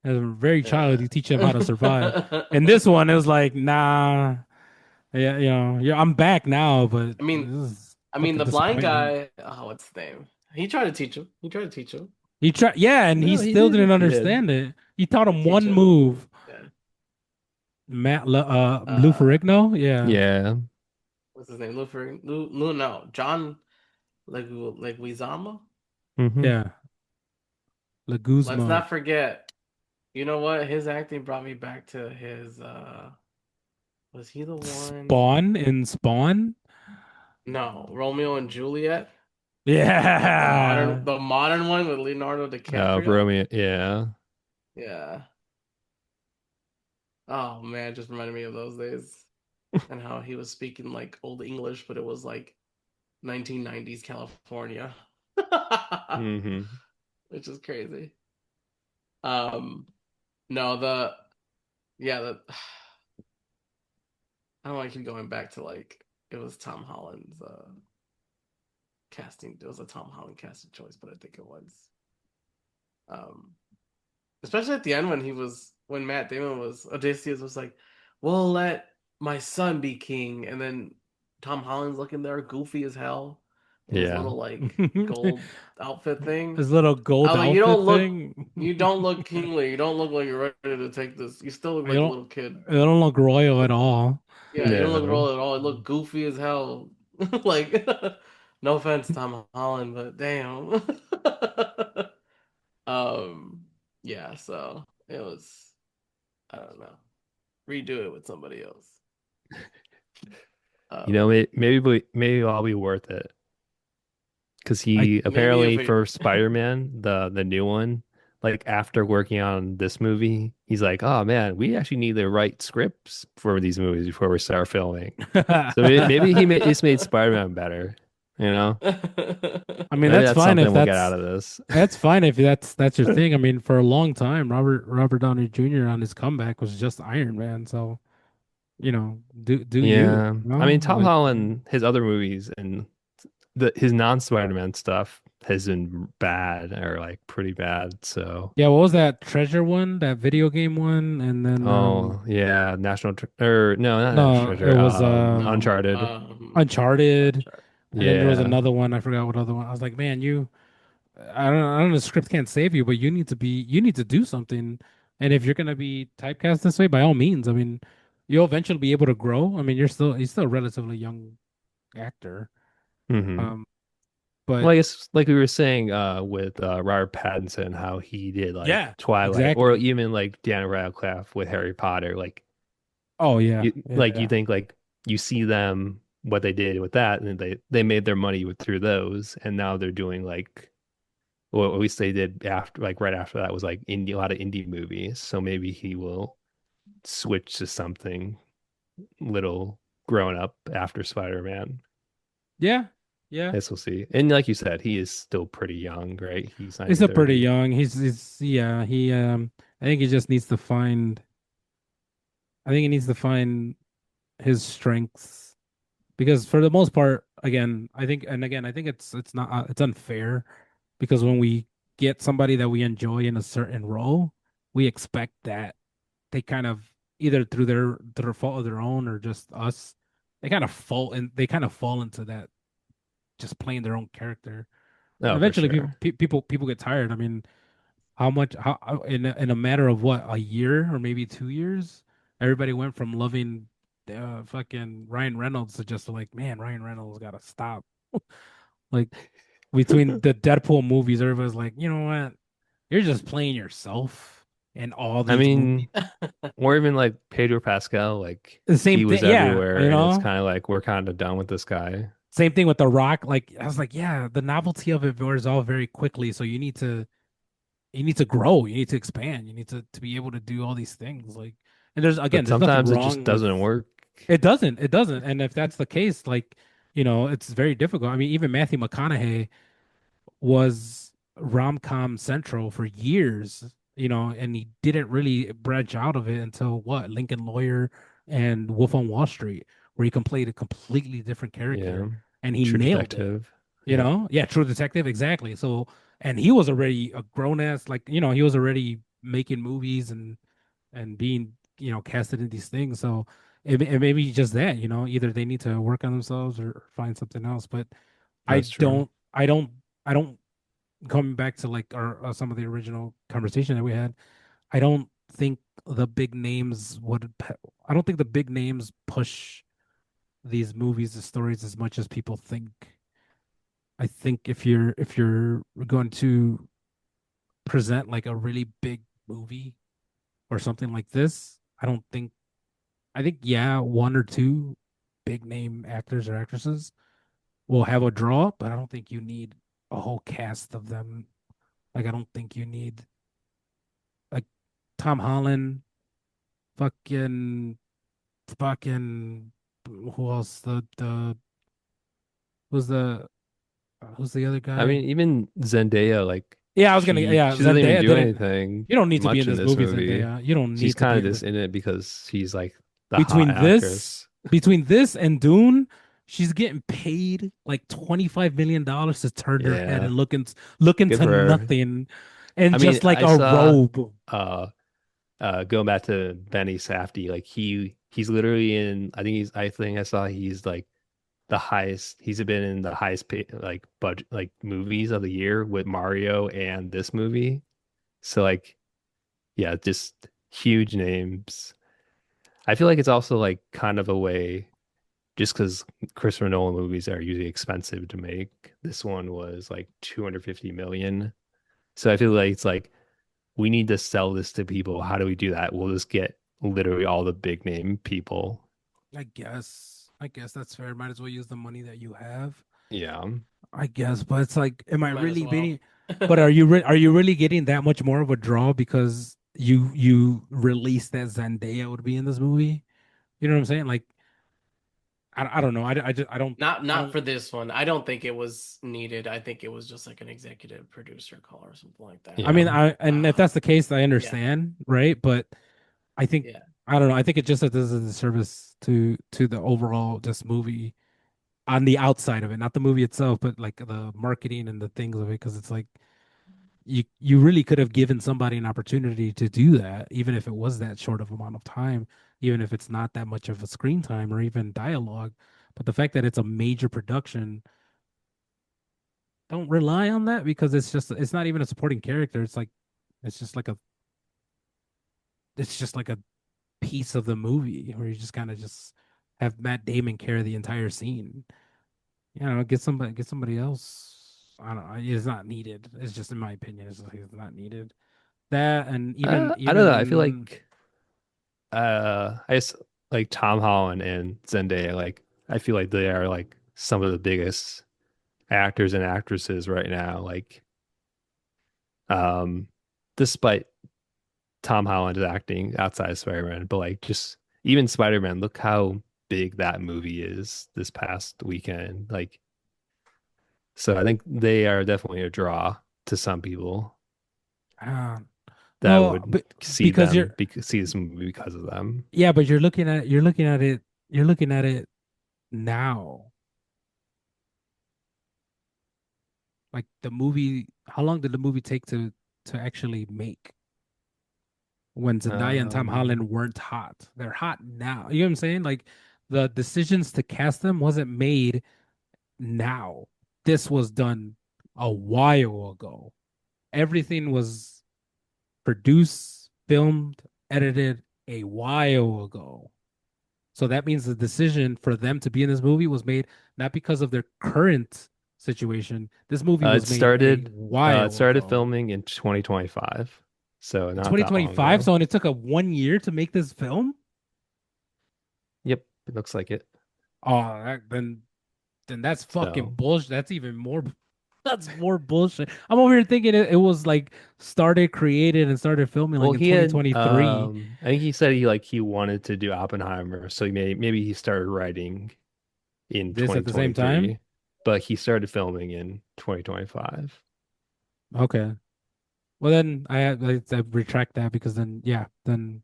C: as a very child,
A: Yeah.
C: you teach them how to survive. And this one, it was like, nah, yeah, yeah, I'm back now, but
A: I mean,
C: this is
A: I mean,
C: fucking
A: the blind
C: disappointment.
A: guy. Oh, what's his name? He tried to teach him. He tried to teach him.
C: He tried, yeah, and he
B: No, he
C: still didn't
B: did. He did.
C: understand it. He taught
A: He
C: him
A: teach
C: one
A: him.
C: move.
A: Yeah.
C: Lou
A: Uh,
C: Ferrigno, yeah,
B: Yeah.
A: what's his name? Lou, no, John Leguizamo.
B: Hmm.
C: yeah.
A: Let's
C: Leguzmo.
A: not forget. You know what? His acting brought me back to his was he the one?
C: Spawn in Spawn.
A: No, Romeo and Juliet. Like
C: Yeah.
A: the modern one with Leonardo DiCaprio.
B: Romeo, yeah.
A: Yeah. Oh man, it just reminded me of those days and how he was speaking like old English, but it was like 1990s California.
B: Hmm.
A: Which is crazy. Um no, the yeah, the I don't want to keep going back to like it was Tom Holland's casting. It was a Tom Holland casting choice, but I think it was. Um Especially at the end when Matt Damon was Odysseus was like, "We'll let my son be king," and then Tom Holland's looking there, goofy as hell, in his
B: Yeah.
A: little like gold outfit thing.
C: His little
A: I
C: gold
A: was like,
C: outfit thing.
A: you don't look kingly. You don't look like you're ready to take this. You still look
C: You
A: like a
C: don't
A: little kid.
C: you don't look royal at all.
A: Yeah, you don't look
B: No.
A: royal at all. You look goofy as hell. Like, no offense, Tom Holland, but damn. um, yeah. So it was. I don't know. Redo it with somebody else. Um,
B: Maybe it'll be worth it because
C: I
B: he
A: maybe if
B: apparently
A: it.
B: for Spider-Man, the new one, like after working on this movie, he's like, "Oh man, we actually need to write scripts for these movies before we start filming." So maybe he's made Spider-Man better, you know?
C: I mean
B: Maybe
C: that's
B: that's
C: fine if
B: something we'll get out of this.
C: that's your thing. I mean for a long time Robert Downey Jr. on his comeback was just Iron Man. So, do you,
B: Yeah. I mean,
C: know?
B: Tom
C: Like
B: Holland, his other movies and his non-Spider-Man stuff has been bad or like pretty bad. So,
C: yeah, what was that treasure one? That video game one and then
B: oh yeah, or no, not
C: no,
B: National
C: it
B: Treasure.
C: was
A: No.
B: Uncharted.
C: Uncharted,
A: Uncharted.
C: and then there was
B: Yeah.
C: another one. I forgot what other one. I was like, man, I don't know. The script can't save you, but you need to do something. And if you're gonna be typecast this way, by all means. I mean, you'll eventually be able to grow. I mean, he's still a relatively young actor.
B: Hmm.
C: Um, but
B: Well, I guess like we were saying with Robert Pattinson, how he did like
C: yeah,
B: Twilight, or
C: exactly.
B: even like Daniel Radcliffe with Harry Potter.
C: Oh yeah,
B: You
C: yeah,
B: think like you see them what they did with that, and they made their money through those, and now they're doing like well, at least they did after like right after that was like indie a lot of indie movies. So maybe he will switch to something little grown up after Spider-Man.
C: yeah, yeah.
B: Guess we'll see. And like you said, he is still pretty young, right? He's not
C: He's
B: even
C: still pretty
B: 30.
C: young. He's yeah. I think he just needs to find. I think he needs to find his strengths because for the most part, again, I think it's not it's unfair because when we get somebody that we enjoy in a certain role, we expect that they kind of either through their fault of their own or just us, they kind of fall into that just playing their own character, and
B: Oh, for
C: eventually
B: sure.
C: people get tired. I mean, in a matter of what, a year or maybe 2 years, everybody went from loving fucking Ryan Reynolds to just like, man, Ryan Reynolds gotta stop. Like between the Deadpool movies, everybody's like, you know what? You're just playing yourself in all
B: I
C: these movies.
B: mean, or even like Pedro Pascal, like
C: The same
B: he was
C: thing, yeah,
B: everywhere, and it's kind of like we're kind of done with this guy.
C: same thing with The Rock. Like I was like, yeah, the novelty of it wears off very quickly, so you need to grow, you need to expand, you need to be able to do all these things. Like, and
B: But
C: there's nothing
B: sometimes it just
C: wrong with
B: doesn't work.
C: it doesn't. And if that's the case, like, it's very difficult. I mean, even Matthew McConaughey was rom-com central for years, and he didn't really branch out of it until what, Lincoln Lawyer and Wolf on Wall Street, where he can play a completely different
B: Yeah.
C: character and he
B: True
C: nailed it.
B: Detective. Yeah.
C: Yeah, True Detective, exactly. So, and he was already a grown ass, like, he was already making movies and being, casted in these things. So it may be just that, either they need to work on themselves or find something else. But I
B: That's true.
C: don't, I don't, I don't, coming back to like our some of the original conversation that we had, I don't think the big names I don't think the big names push these movies, the stories as much as people think. I think if you're going to present like a really big movie or something like this, I don't think I think yeah, one or two big name actors or actresses will have a draw, but I don't think you need a whole cast of them. Like I don't think you need like Tom Holland, fucking fucking who else? Who's the who's the other
B: I
C: guy?
B: mean, even Zendaya, like
C: Yeah, I was gonna
B: she
C: yeah,
B: she doesn't even
C: Zendaya
B: do
C: didn't
B: anything
C: you don't need to be in
B: much in
C: this
B: this
C: movie,
B: movie.
C: Zendaya. You don't
B: She's
C: need to
B: kind
C: be
B: of
C: in this
B: just in it because she's like the hot
C: between this
B: actress.
C: between this and Dune, she's getting paid like $25 million to turn her head
B: Yeah,
C: and look
B: good
C: into
B: for her.
C: nothing and
B: I mean,
C: just like
B: I
C: a
B: saw
C: robe.
B: uh going back to Benny Safdie, like he's literally in I think I saw he's like the highest he's been in the highest pay, like budget like movies of the year with Mario and this movie. So like yeah, just huge names. I feel like it's also like kind of a way just because Christopher Nolan movies are usually expensive to make. This one was like 250 million. So I feel like it's like we need to sell this to people. How do we do that? We'll just get literally all the big name people.
C: I guess that's fair. Might as well use the money that you have.
B: Yeah.
C: I guess, but it's like, am I
A: Might as
C: really
A: well.
C: being? But are you really getting that much more of a draw because you released that Zendaya would be in this movie? You know what I'm saying? Like, I don't know. I just I
A: Not
C: don't.
A: for this one. I don't think it was needed. I think it was just like an executive producer call or something like that.
C: I
B: Yeah.
C: mean, I and if that's the case, I
A: Yeah,
C: understand, right? But I think
A: yeah.
C: I don't know. I think it just does a disservice to the overall just movie on the outside of it, not the movie itself, but like the marketing and the things of it. Because it's like you really could have given somebody an opportunity to do that, even if it was that short of amount of time, even if it's not that much of a screen time or even dialogue. But the fact that it's a major production, don't rely on that because it's not even a supporting character. It's just like a it's just like a piece of the movie where you just kind of just have Matt Damon carry the entire scene. You know, get somebody else. I don't know. It's not needed. It's just in my opinion, it's not needed. That and
B: I don't know. I feel
C: even
B: like I guess like Tom Holland and Zendaya, like I feel like they are like some of the biggest actors and actresses right now. Like um despite Tom Holland's acting outside of Spider-Man, but like just even Spider-Man, look how big that movie is this past weekend. Like so I think they are definitely a draw to some people
C: uh,
B: that
C: well,
B: would see
C: because
B: them see this movie because of them.
C: yeah, but you're looking at it now. Like the movie, how long did the movie take to actually make? When Zendaya and Tom
B: Um
C: Holland weren't hot. They're hot now. You know what I'm saying? Like the decisions to cast them wasn't made now. This was done a while ago. Everything was produced, filmed, edited a while ago. So that means the decision for them to be in this movie was made not because of their current situation. This movie was made a
B: it
C: while
B: started
C: ago.
B: filming in 2025. So
C: In
B: not that long
C: 2025,
B: ago.
C: so and it took a 1 year to make this film?
B: Yep, it looks like it.
C: Oh, then that's fucking
B: So
C: bullshit. That's even more. That's more bullshit. I'm over here thinking it was like started, created, and started filming
B: well
C: like in
B: he had
C: 2023.
B: I think he said he wanted to do Oppenheimer, so maybe he started writing in
C: This at the same time.
B: 2023, but he started filming in 2025.
C: Okay. Well, then I retract that because then yeah, then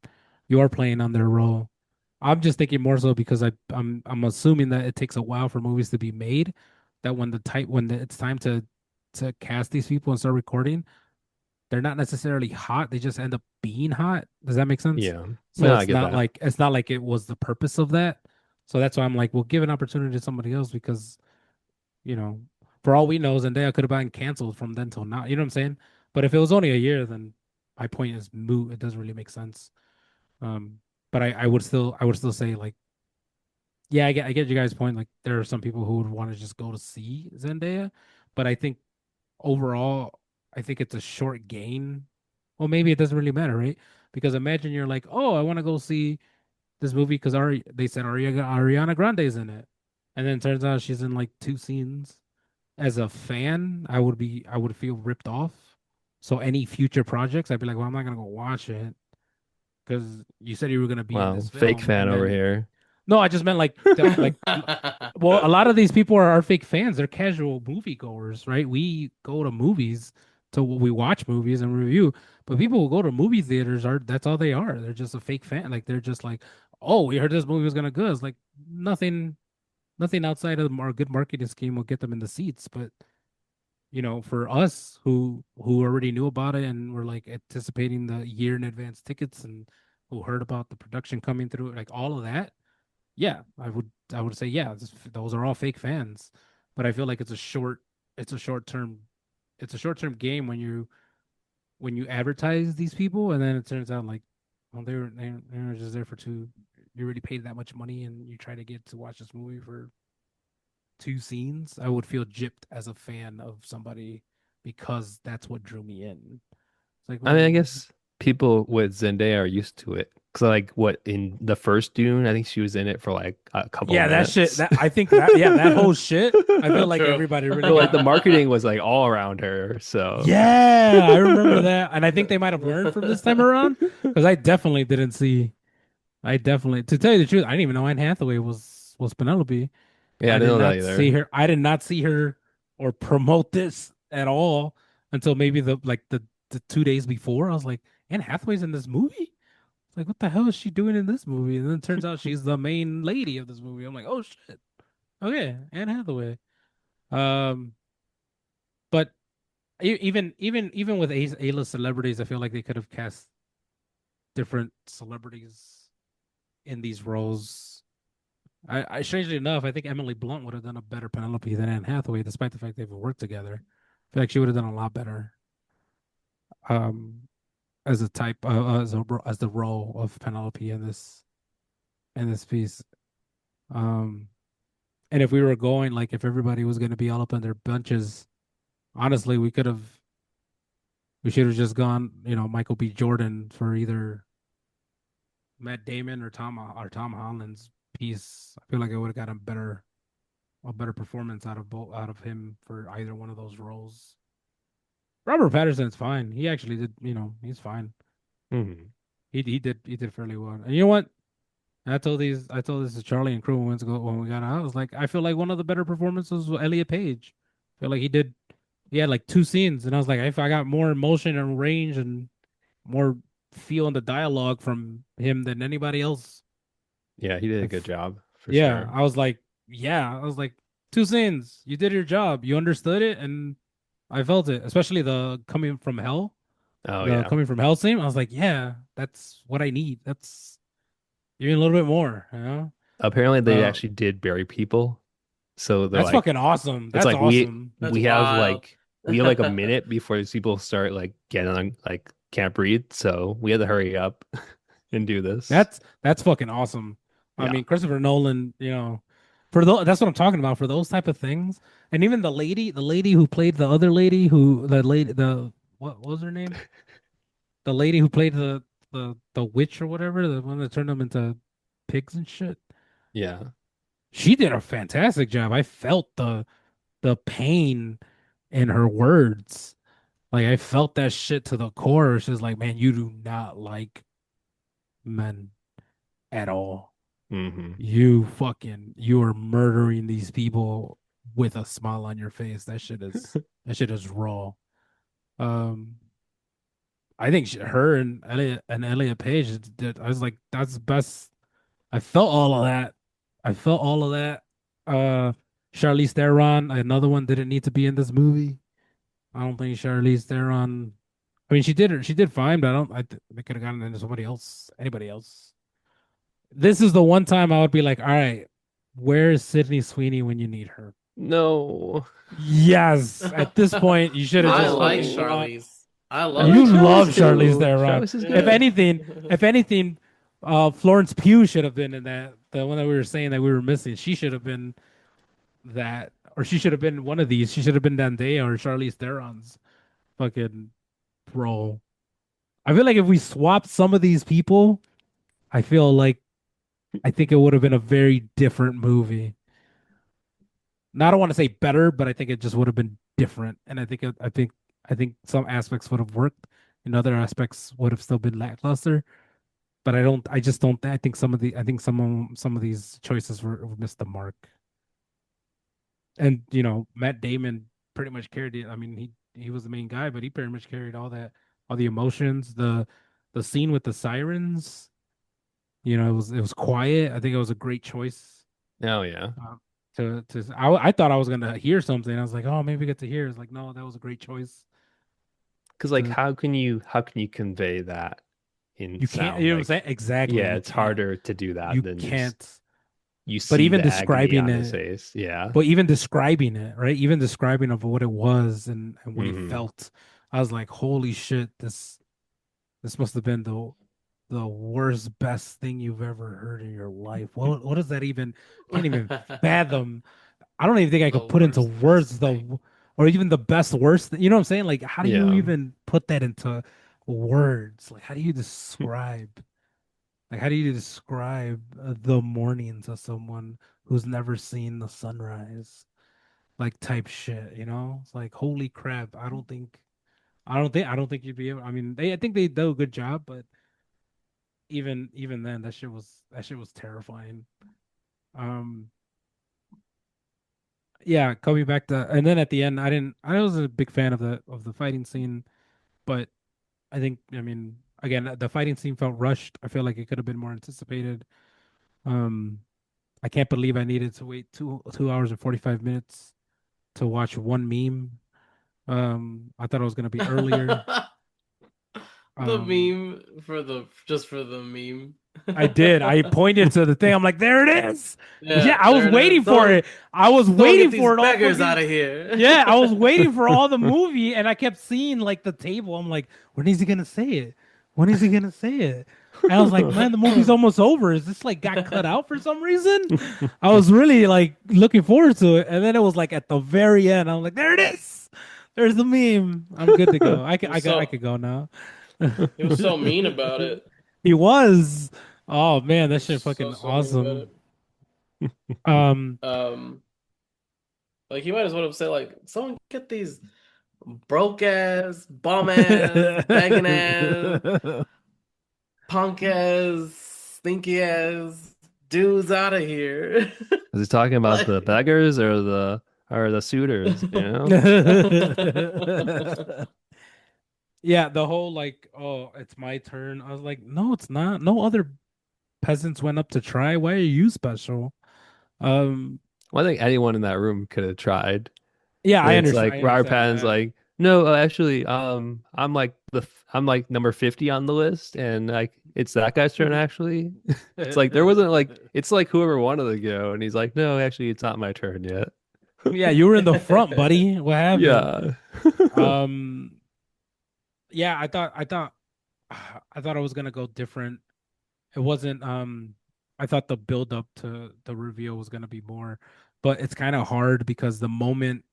C: you are playing on their role. I'm just thinking more so because I'm assuming that it takes a while for movies to be made. That it's time to cast these people and start recording, they're not necessarily hot. They just end up being hot. Does that make sense?
B: Yeah.
C: So
B: No, I get that.
C: it's not like it was the purpose of that. So that's why I'm like, well, give an opportunity to somebody else because, you know, for all we know, Zendaya could have been canceled from then till now. You know what I'm saying? But if it was only a year, then my point is moot. It doesn't really make sense. Um, but I would still say like, yeah, I get you guys' point. Like there are some people who would want to just go to see Zendaya, but I think overall, I think it's a short gain. Well, maybe it doesn't really matter, right? Because imagine you're like, oh, I want to go see this movie because they said Ariana Grande's in it, and then it turns out she's in like two scenes. As a fan, I would feel ripped off. So any future projects, I'd be like, well, I'm not gonna go watch it because you said you were gonna be in
B: Wow,
C: this
B: fake
C: film,
B: fan
C: and
B: over
C: then
B: here.
C: no, I just meant like well, a lot of these people are fake fans. They're casual moviegoers, right? We go to movies to we watch movies and review, but people who go to movie theaters are that's all they are. They're just a fake fan. Like they're just like, oh, we heard this movie was gonna good. It's like nothing, nothing outside of our good marketing scheme will get them in the seats. But for us who already knew about it and were like anticipating the year in advance tickets and who heard about the production coming through, like all of that, yeah, I would say yeah, those are all fake fans. But I feel like it's a short term it's a short term game when you advertise these people and then it turns out like, well, they were just there for two. You already paid that much money and you try to get to watch this movie for two scenes. I would feel gypped as a fan of somebody because that's what drew me in. It's like,
B: I mean, I
C: well,
B: guess people with Zendaya are used to it. Cause like what in the first Dune, I think she was in it for like a couple
C: yeah, that shit.
B: minutes.
C: That I think that yeah, that whole shit. I feel like
A: True.
C: everybody really
B: But like the
C: got.
B: marketing was like all around her. So
C: Yeah, I remember that, and I think they might have learned from this time around because I definitely didn't see. I definitely, to tell you the truth, I didn't even know Anne Hathaway was Penelope.
B: yeah, I
C: I
B: didn't
C: did
B: know that
C: not see
B: either.
C: her. I did not see her or promote this at all until maybe the 2 days before. I was like, Anne Hathaway's in this movie. It's like, what the hell is she doing in this movie? And then it turns out she's the main lady of this movie. I'm like, oh shit. Okay, Anne Hathaway. Um, but even with A-list celebrities, I feel like they could have cast different celebrities in these roles. I strangely enough, I think Emily Blunt would have done a better Penelope than Anne Hathaway, despite the fact they've worked together. I feel like she would have done a lot better um, as a type as the role of Penelope in this piece. Um, and if we were going like if everybody was going to be all up in their bunches, honestly, we should have just gone, Michael B. Jordan for either Matt Damon or Tom Holland's piece. I feel like I would have got a better performance out of him for either one of those roles. Robert Patterson's fine. He actually did, he's fine.
B: Hmm.
C: He did fairly well. And you know what? I told this to Charlie and crew when we got out. I was like, I feel like one of the better performances was Elliot Page. I feel like he had like two scenes, and I was like, if I got more emotion and range and more feel in the dialogue from him than anybody else.
B: Yeah, he did a
C: I
B: good job for
C: Yeah,
B: sure.
C: I was like, two scenes. You did your job. You understood it, and I felt it. Especially the
B: Oh
C: the
B: yeah.
C: coming from hell scene. I was like, yeah, that's what I need. That's even a little bit more.
B: Apparently they
C: Uh,
B: actually did bury people. So they're
C: that's
B: like
C: fucking awesome.
B: it's
C: That's
B: like
C: awesome.
A: That's wild.
B: we have like a minute before these people start like getting on like can't breathe. So we had to hurry up and do this.
C: That's fucking awesome. I
B: Yeah.
C: mean, Christopher Nolan, that's what I'm talking about for those type of things. And even the lady who played the other lady, the what was her name? The lady who played the witch or whatever, the one that turned them into pigs and shit.
B: Yeah.
C: She did a fantastic job. I felt the pain in her words. Like I felt that shit to the core. She's like, man, you do not like men at all.
B: Hmm.
C: You are murdering these people with a smile on your face. That shit is raw. Um, I think her and Elliot Page did. I was like, that's the best. I felt all of that. I felt all of that. Uh, Charlize Theron, another one, didn't need to be in this movie. I don't think Charlize Theron. I mean, she did fine, but I don't. They could have gotten into somebody else, anybody else. This is the one time I would be like, all right, where is Sydney Sweeney when you need her?
B: No.
C: Yes. At this point, you should have
A: I
C: just
A: like
C: fucking
B: No.
C: brought.
A: Charlize. I
B: I
A: love
B: like
C: You love
B: Charlize
A: Charlize.
C: Charlize
B: too.
C: Theron.
B: Charlize is good.
C: If anything, Florence Pugh should have been in that. The one that we were saying that we were missing. She should have been that, or she should have been one of these. She should have been Zendaya or Charlize Theron's. fucking bro. I feel like if we swapped some of these people, I feel like I think it would have been a very different movie. Now, I don't want to say better, but I think it just would have been different. And I think some aspects would have worked, and other aspects would have still been lackluster. But I just don't. I think some of these choices were missed the mark. And Matt Damon pretty much carried it. I mean, he was the main guy, but he pretty much carried all the emotions. The scene with the sirens, it was quiet. I think it was a great choice.
B: Oh yeah.
C: Uh, I thought I was gonna hear something. I was like, oh, maybe we get to hear. It's like, no, that was a great choice.
B: Because like
C: To
B: how can you convey that in
C: You can't,
B: sound?
C: you know what I'm
B: Like
C: saying? Exactly.
B: yeah, it's harder to do that
C: You
B: than just
C: can't.
B: you
C: But
B: see
C: even
B: the agony
C: describing
B: on his
C: it,
B: face. Yeah.
C: but even describing it, right? Even describing of what it was and what he
B: Hmm.
C: felt, I was like, holy shit, this must have been the worst, best thing you've ever heard in your life. What does that even? Can't even fathom. I don't even think I
A: The
C: could put into
A: worst, best
C: words
A: thing.
C: or even the best worst. You know what I'm saying? Like, how do you
B: Yeah.
C: even put that into words? Like, how do you describe? Like, how do you describe the mornings of someone who's never seen the sunrise? Like type shit, you know? It's like, holy crap! I don't think you'd be able. I mean, I think they do a good job, but even then, that shit was terrifying. Um, yeah, coming back to, and then at the end, I was a big fan of the fighting scene, but I mean, again, the fighting scene felt rushed. I feel like it could have been more anticipated. Um, I can't believe I needed to wait 2 hours and 45 minutes to watch one meme. I thought it was gonna be earlier.
A: The
C: Um,
A: meme for the just for the meme.
C: I did. I pointed to the thing. I'm like, there it is. Yeah,
A: Yeah,
C: I was
A: there it is.
C: waiting for it. I was
A: Someone get
C: waiting
A: these
C: for it all
A: beggars out
C: fucking.
A: of here.
C: Yeah, I was waiting for all the movie, and I kept seeing like the table. I'm like, when is he gonna say it? When is he gonna say it? And I was like, man, the movie's almost over. Is this like got cut out for some reason? I was really like looking forward to it, and then it was like at the very end. I'm like, there it is. There's the meme. I'm good to go.
A: He was
C: I
A: so
C: could go now.
A: he was so mean about it.
C: He was. Oh man,
A: He
C: that
A: was
C: shit fucking
A: so mean about
C: awesome.
A: it.
C: Um,
A: Um, like he might as well have said like, someone get these broke ass, bum ass, begging ass, punk ass, stinky ass dudes out of here.
B: Is he talking about the
A: Like,
B: beggars or the suitors, you know?
C: yeah, the whole like, oh, it's my turn. I was like, no, it's not. No other peasants went up to try. Why are you special? Um,
B: Well, I think anyone in that room could have tried.
C: yeah,
B: And it's
C: I
B: like Robert
C: understand
B: Pattinson's
C: that.
B: like, no, actually, I'm like number 50 on the list, and like it's that guy's turn actually. It's like there wasn't like it's like whoever wanted to go, and he's like, no, actually, it's not my turn yet.
C: Yeah, you were in the front, buddy. What happened?
B: Yeah.
C: Um, yeah, I thought I was gonna go different. It wasn't I thought the build up to the reveal was gonna be more, but it's kind of hard because the moment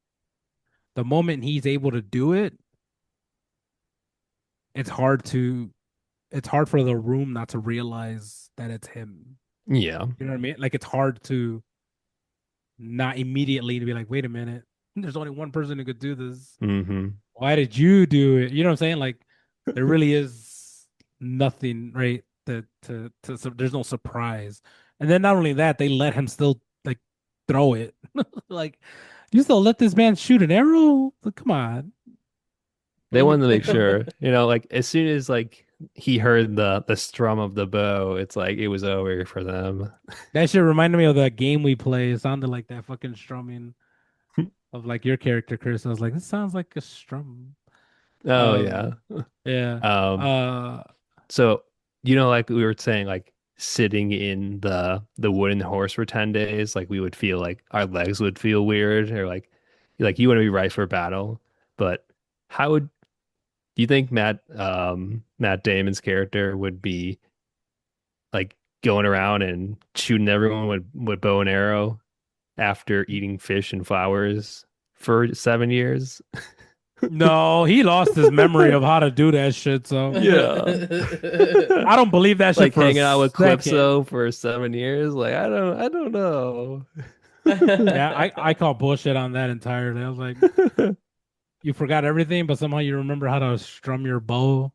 C: he's able to do it, it's hard to it's hard for the room not to realize that it's him.
B: Yeah.
C: You know what I mean? Like it's hard to not immediately to be like, wait a minute, there's only one person who could do this.
B: Hmm.
C: Why did you do it? You know what I'm saying? Like there really is nothing, right? So there's no surprise. And then not only that, they let him still like throw it. Like you still let this man shoot an arrow? Like, come on.
B: They wanted to make sure, like as soon as like he heard the strum of the bow, it's like it was over for them.
C: That shit reminded me of that game we play. It sounded like that fucking strumming of like your character, Chris. I was like, this sounds like a strum.
B: Oh
C: Um,
B: yeah.
C: yeah.
B: Um,
C: Uh,
B: so like we were saying, like sitting in the wooden horse for 10 days, like we would feel like our legs would feel weird or like you want to be right for battle. But how would do you think Matt Damon's character would be like going around and shooting everyone with bow and arrow after eating fish and flowers for 7 years?
C: No, he lost his memory of how to do that shit. So
B: Yeah.
C: I don't believe that shit
B: Like
C: for a
B: hanging out with
C: second.
B: Calypso for 7 years. Like I don't know.
C: Yeah, I call bullshit on that entirely. I was like, you forgot everything, but somehow you remember how to strum your bow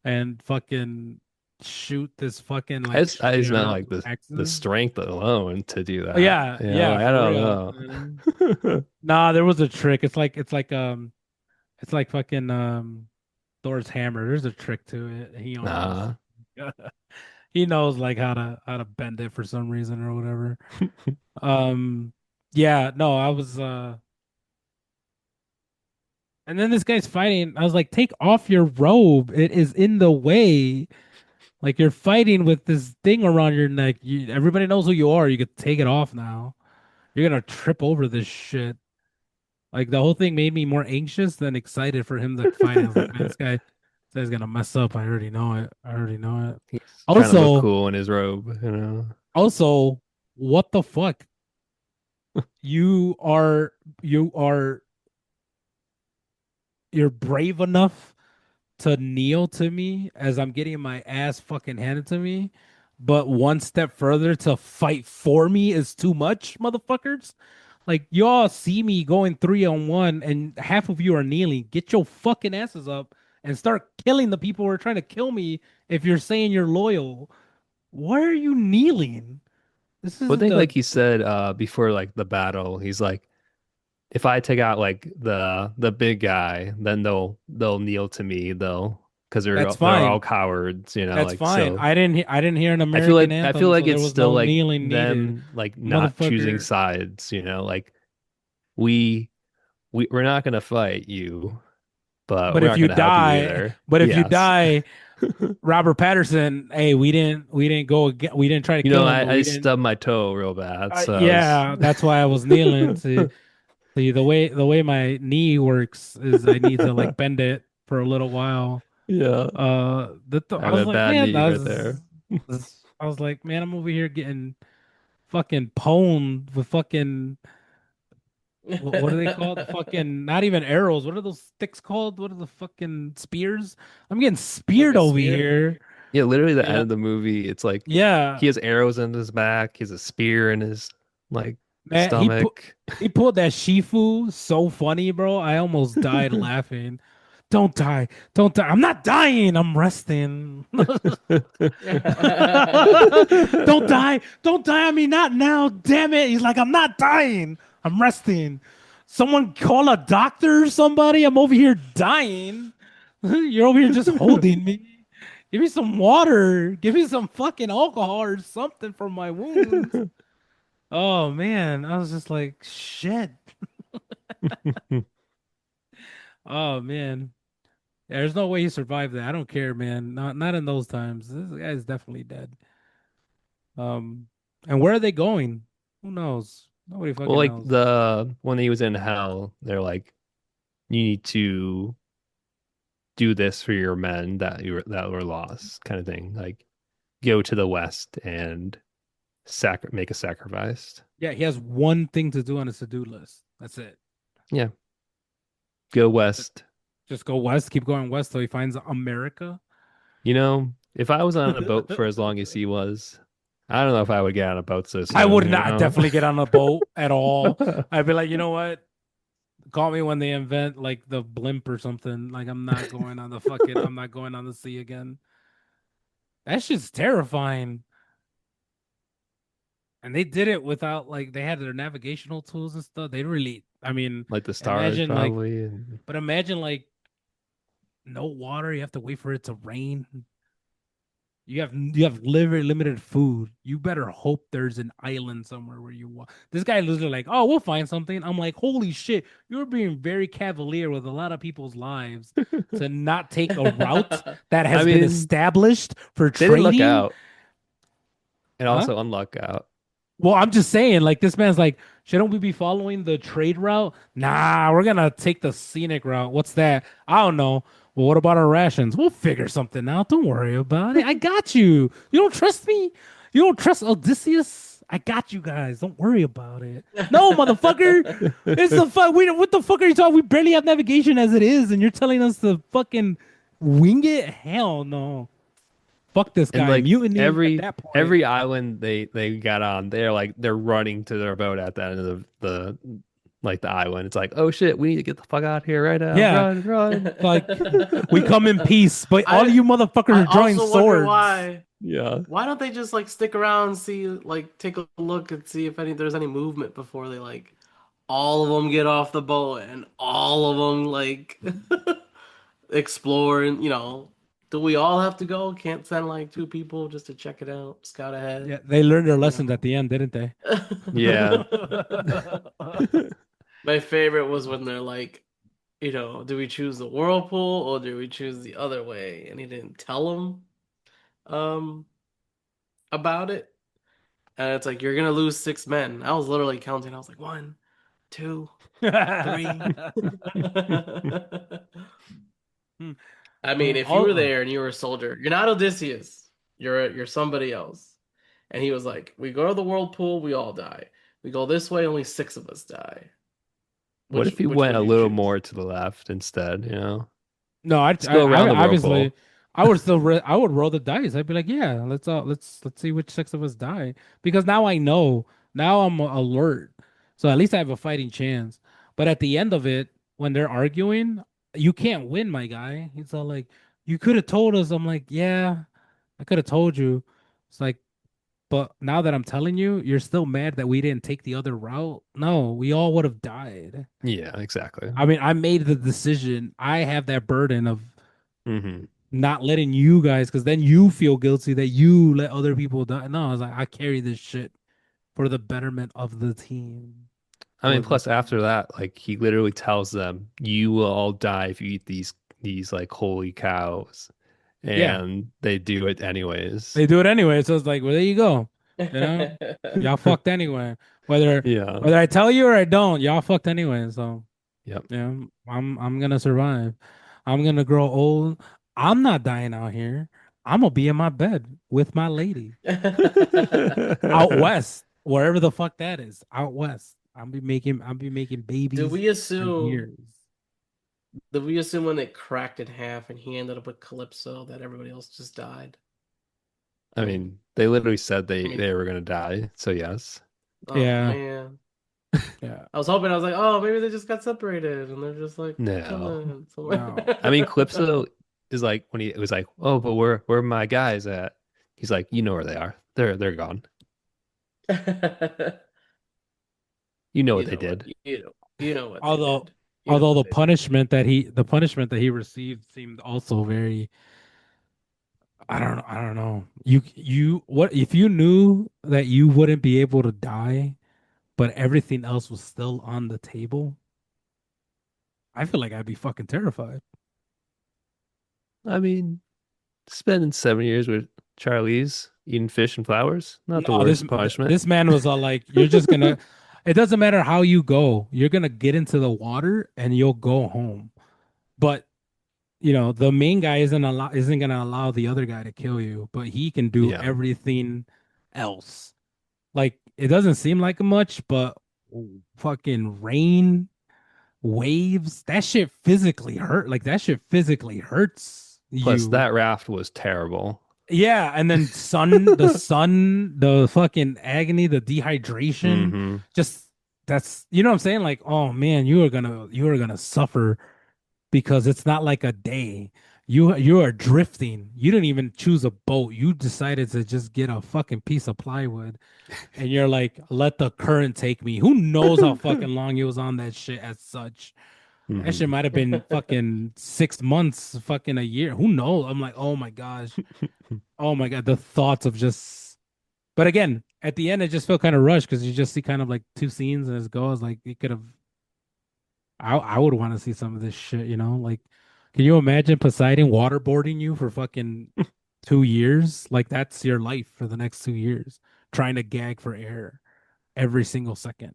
C: and fucking shoot this fucking like
B: I just
C: straight
B: meant
C: up
B: like the
C: axis.
B: strength alone to do
C: Oh,
B: that.
C: yeah,
B: You know,
C: yeah,
B: like I
C: for
B: don't
C: real.
B: know.
C: Nah, there was a trick. It's like fucking Thor's hammer. There's a trick to it. He knows.
B: Nah.
C: He knows like how to bend it for some reason or whatever. Um, yeah, no, I was and then this guy's fighting. I was like, take off your robe. It is in the way. Like you're fighting with this thing around your neck. Everybody knows who you are. You could take it off now. You're gonna trip over this shit. Like the whole thing made me more anxious than excited for him to fight. I was like, man, this guy's gonna mess up. I already know it. I already know it.
B: He's trying to look
C: Also,
B: cool in his robe, you know.
C: also, what the fuck? You are you're brave enough to kneel to me as I'm getting my ass fucking handed to me, but one step further to fight for me is too much, motherfuckers. Like y'all see me going 3-on-1 and half of you are kneeling. Get your fucking asses up and start killing the people who are trying to kill me if you're saying you're loyal. Why are you kneeling? This
B: Well, I
C: isn't
B: think
C: the
B: like he said before like the battle, he's like, if I take out like the big guy, then they'll kneel to me, they'll because
C: That's
B: they're all
C: fine.
B: cowards, you know,
C: That's
B: like
C: fine.
B: so
C: I didn't hear an American
B: I feel
C: anthem,
B: like
C: so there
B: it's
C: was
B: still
C: no
B: like
C: kneeling needed.
B: them like not choosing
C: Motherfucker.
B: sides, you know, like we we're not gonna fight you, but
C: But
B: we're
C: if
B: not
C: you
B: gonna help you
C: die,
B: either.
C: but if you
B: Yes.
C: die, Robert Patterson, hey, we didn't go again, we didn't try to
B: You know,
C: kill him, but
B: I
C: we didn't.
B: stubbed my toe real bad, so I was
C: Yeah, that's why I was kneeling. See the way my knee works is I need to like bend it for a little while.
B: yeah, I
C: I
B: have
C: was
B: a
C: like,
B: bad
C: man,
B: knee right there.
C: I was like, man, I'm over here getting fucking pwned with fucking what are they called? The fucking not even arrows. What are those sticks called? What are the fucking spears? I'm getting
A: Like
C: speared
A: a
C: over
A: spear?
C: here.
B: Yeah, literally the end
C: Yeah,
B: of the movie, it's like
C: yeah,
B: he has arrows in his back, he has a spear in his like
C: man.
B: stomach.
C: He pulled that Shifu so funny, bro. I almost died laughing. Don't die, don't die. I'm not dying. I'm resting. Don't die, don't die on me, not now. Damn it. He's like, I'm not dying. I'm resting. Someone call a doctor or somebody. I'm over here dying. You're over here just holding me. Give me some water. Give me some fucking alcohol or something for my wounds. Oh man, I was just like, shit. Oh man. Yeah, there's no way he survived that. I don't care, man. Not in those times. This guy's definitely dead. Um, and where are they going? Who knows? Nobody
B: Well,
C: fucking
B: like
C: knows.
B: the when he was in hell, they're like, you need to do this for your men that were lost, kind of thing. Like go to the west and make a sacrifice.
C: Yeah, he has one thing to do on his to-do list. That's it.
B: Yeah, go west.
C: Just go west, keep going west till he finds America.
B: You know, if I was on a boat for as long as he was, I don't know if I would get on a boat so
C: I
B: soon,
C: would
B: you
C: not
B: know?
C: definitely get on a boat at all. I'd be like, you know what? Call me when they invent like the blimp or something. Like I'm not going on the sea again. That shit's terrifying. And they did it without like they had their navigational tools and stuff. They really, I mean,
B: Like the stars
C: imagine like,
B: probably. And
C: but imagine like no water. You have to wait for it to rain. You have limited food. You better hope there's an island somewhere where you walk. This guy literally like, oh, we'll find something. I'm like, holy shit, you're being very cavalier with a lot of people's lives to not take a route that
B: I
C: has been
B: mean,
C: established for
B: they didn't look
C: training.
B: out and
C: Huh?
B: also unluck out.
C: Well, I'm just saying, like, this man's like, shouldn't we be following the trade route? Nah, we're gonna take the scenic route. What's that? I don't know. Well, what about our rations? We'll figure something out. Don't worry about it. I got you. You don't trust me? You don't trust Odysseus? I got you guys. Don't worry about it. No, motherfucker. It's the fuck. We what the fuck are you talking? We barely have navigation as it is, and you're telling us to fucking wing it? Hell no. Fuck this
B: And
C: guy.
B: like
C: Mutiny at that point.
B: every island they got on, they're running to their boat at the end of the island. It's like, oh shit, we need to get the fuck out of here right now.
C: Yeah,
B: Run, run.
C: like we come in peace, but all of
A: I
C: you motherfuckers
A: I
C: are drawing
A: also wonder
C: swords.
B: Yeah.
A: why don't they just like stick around and see like take a look and see if any there's any movement before they like all of them get off the boat and all of them like explore and do we all have to go? Can't send like two people just to check it out, scout ahead,
C: Yeah, they learned their
A: you
C: lessons at
A: know?
C: the end, didn't they?
B: Yeah.
A: My favorite was when they're like, do we choose the whirlpool or do we choose the other way? And he didn't tell them um about it. And it's like you're gonna lose 6 men. I was literally counting. I was like, one, two, three. I mean, if you were
C: All,
A: there and you were a soldier, you're not Odysseus. You're somebody else. And he was like, we go to the whirlpool, we all die. We go this way, only 6 of us die.
B: What
A: Which
B: if he
A: which
B: went
A: would
B: a
A: you
B: little
A: choose?
B: more to the left instead, you know?
C: No,
B: Let's go around the
C: I obviously
B: whirlpool.
C: I would still I would roll the dice. I'd be like, yeah, let's see which 6 of us die because now I know. Now I'm alert. So at least I have a fighting chance. But at the end of it, when they're arguing, you can't win, my guy. It's all like, you could have told us. I'm like, yeah, I could have told you. It's like, but now that I'm telling you, you're still mad that we didn't take the other route. No, we all would have died.
B: Yeah, exactly.
C: I mean, I made the decision. I have that burden of
B: Hmm.
C: not letting you guys, because then you feel guilty that you let other people die. No, I was like, I carry this shit for the betterment of the team.
B: I mean,
C: For the
B: plus
C: team.
B: after that, like he literally tells them, "You will all die if you eat these like holy cows,"
C: Yeah,
B: and they do it anyways.
C: they do it anyway. So it's like, well, there you go. You know, y'all fucked anyway. Whether
B: Yeah.
C: whether I tell you or I don't, y'all fucked anyway. So
B: Yep.
C: yeah, I'm gonna survive. I'm gonna grow old. I'm not dying out here. I'm gonna be in my bed with my lady. Out west, wherever the fuck that is, out west. I'll be making
A: Do
C: babies
A: we
C: for
A: assume
C: years.
A: do we assume when it cracked in half and he ended up with Calypso that everybody else just died?
B: I mean, they literally said
A: I
B: they
A: mean,
B: were gonna die, so yes.
A: oh
C: Yeah,
A: man.
C: yeah.
A: I was hoping I was like, oh, maybe they just got separated and they're just like
B: No.
A: chilling
C: No.
B: I mean,
A: somewhere.
B: Calypso is like when he it was like, "Oh, but where are my guys at?" He's like, "You know where they are. They're gone. You know what
A: You
B: they
A: know what?
B: did."
A: You know what they
C: Although,
A: did. You know what they did.
C: the punishment that he received seemed also very. I don't know. I don't know. What if you knew that you wouldn't be able to die, but everything else was still on the table? I feel like I'd be fucking terrified.
B: I mean, spending 7 years with Charlize eating fish and flowers, not the
C: No,
B: worst punishment.
C: this man was all like, "You're just gonna. It doesn't matter how you go. You're gonna get into the water and you'll go home. But the main guy isn't gonna allow the other guy to kill you, but he can do
B: Yeah.
C: everything else. Like it doesn't seem like much, but fucking rain, waves, that shit physically hurt. Like that shit physically hurts
B: Plus,
C: you.
B: that raft was terrible.
C: Yeah, and then the fucking agony, the dehydration,
B: Hmm.
C: just that's what I'm saying. Like, oh man, you are gonna suffer because it's not like a day. You are drifting. You didn't even choose a boat. You decided to just get a fucking piece of plywood, and you're like, let the current take me. Who knows how fucking long he was on that shit as such? That shit
B: Hmm.
C: might have been fucking 6 months, fucking a year. Who knows? I'm like, oh my gosh. Oh my god, the thoughts of just. But again, at the end, it just felt kind of rushed because you just see kind of like two scenes and it goes like you could have. I would want to see some of this shit, Like, can you imagine Poseidon waterboarding you for fucking 2 years? Like that's your life for the next 2 years, trying to gag for air every single second.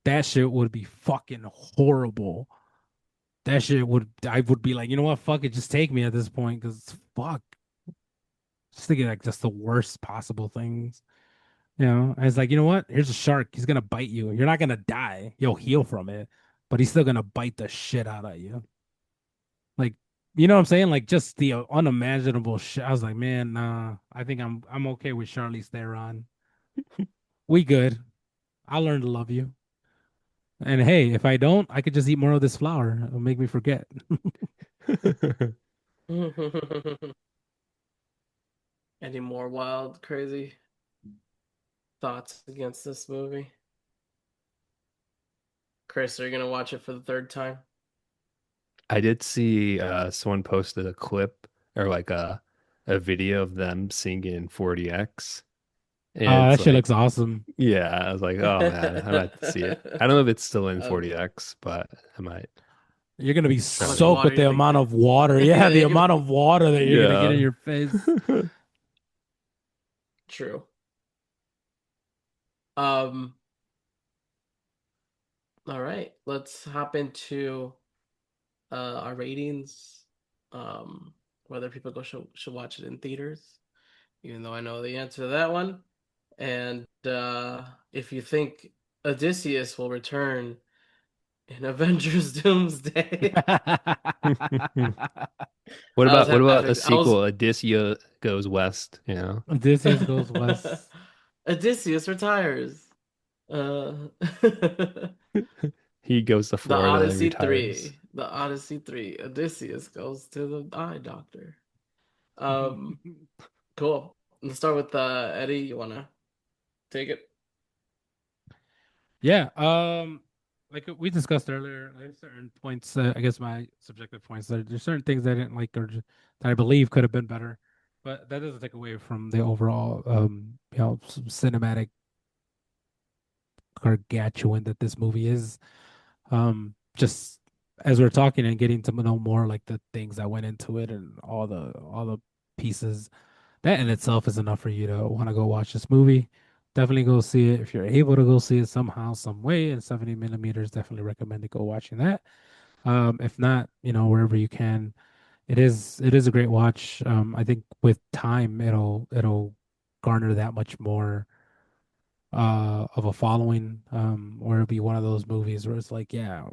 C: That shit would be fucking horrible. That shit would I would be like, you know what, fuck it, just take me at this point because fuck. Just thinking like just the worst possible things. And it's like, you know what? Here's a shark. He's gonna bite you. You're not gonna die. You'll heal from it, but he's still gonna bite the shit out of you. Like, you know what I'm saying? Like, just the unimaginable shit. I was like, man, nah. I think I'm okay with Charlize Theron. We good. I learned to love you. And hey, if I don't, I could just eat more of this flour. It'll make me forget.
A: Any more wild, crazy thoughts against this movie? Chris, are you gonna watch it for the third time?
B: I did see someone posted a clip or like a video of them singing in 40X. And
C: That
B: it's
C: shit
B: like,
C: looks awesome.
B: yeah, I was like, oh man, I might have to see it. I don't know if it's still in
A: Um,
B: 40X, but I might
C: You're gonna be
A: how much
B: try.
C: soaked
A: water
C: with
A: you
C: the
A: think
C: amount
A: that?
C: of water. Yeah, the
A: You're gonna
C: amount of water that you're gonna get in
B: Yeah.
C: your face.
A: true. Um, all right, let's hop into our ratings. Um, whether people should watch it in theaters, even though I know the answer to that one. And if you think Odysseus will return in Avengers Doomsday. I was
B: What
A: having
B: about a
A: I was
B: sequel, Odyssey Goes West, you know?
C: Odysseus goes west.
A: Odysseus retires. Uh
B: He goes to
A: The
B: Florida and
A: Odyssey
B: retires.
A: 3. The Odyssey 3. Odysseus goes to the eye doctor. Um, cool. Let's start with Eddie. You wanna take it?
C: Yeah, like we discussed earlier, there's certain points, I guess my subjective points, there's certain things I didn't like that I believe could have been better, but that doesn't take away from the overall, cinematic gargantuan that this movie is. Just as we're talking and getting to know more like the things that went into it and all the pieces, that in itself is enough for you to want to go watch this movie. Definitely go see it if you're able to go see it somehow, some way. And 70 millimeters, definitely recommend to go watching that. If not, wherever you can, it is a great watch. I think with time, it'll garner that much more of a following, or it'll be one of those movies where it's like, yeah,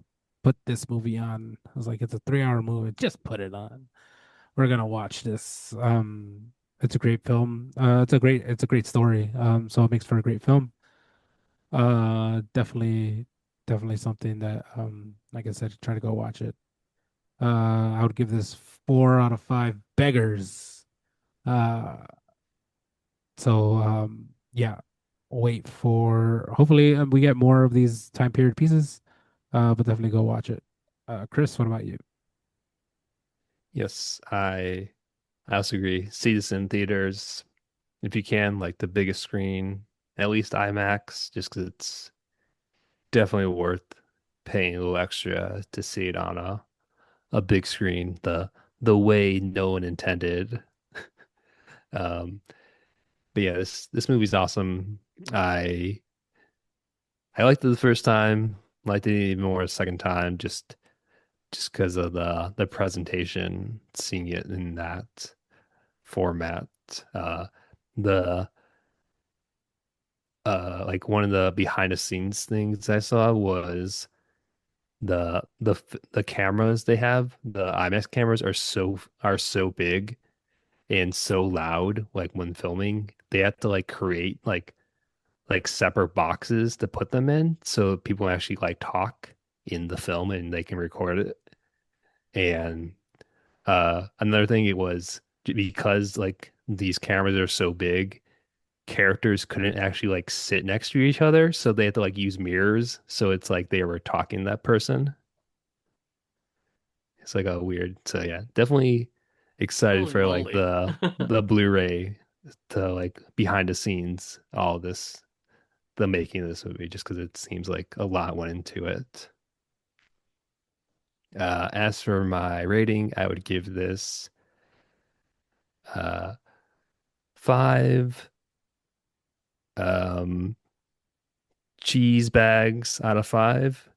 C: put this movie on. I was like, it's a 3 hour movie, just put it on. We're gonna watch this. It's a great film. It's a great story. So it makes for a great film. Definitely something that, like I said, try to go watch it. I would give this 4 out of 5 beggars. Uh, yeah, wait for hopefully we get more of these time period pieces. But definitely go watch it. Chris, what about you?
B: Yes, I also agree. See this in theaters if you can, like the biggest screen, at least IMAX, just because it's definitely worth paying a little extra to see it on a big screen, the way no one intended. Um, but yeah, this movie's awesome. I I liked it the first time, liked it even more the second time, just because of the presentation, seeing it in that format. The like one of the behind the scenes things I saw was the cameras they have, the IMAX cameras are so big and so loud, like when filming, they have to like create like separate boxes to put them in so people actually like talk in the film and they can record it. And another thing it was because like these cameras are so big, characters couldn't actually like sit next to each other, so they had to like use mirrors. So it's like they were talking to that person. It's like a weird. So yeah, definitely excited
A: Holy
B: for like
A: moly.
B: the Blu-ray to like behind the scenes, all this, the making of this movie, just because it seems like a lot went into it. As for my rating, I would give this uh 5 cheese bags out of 5.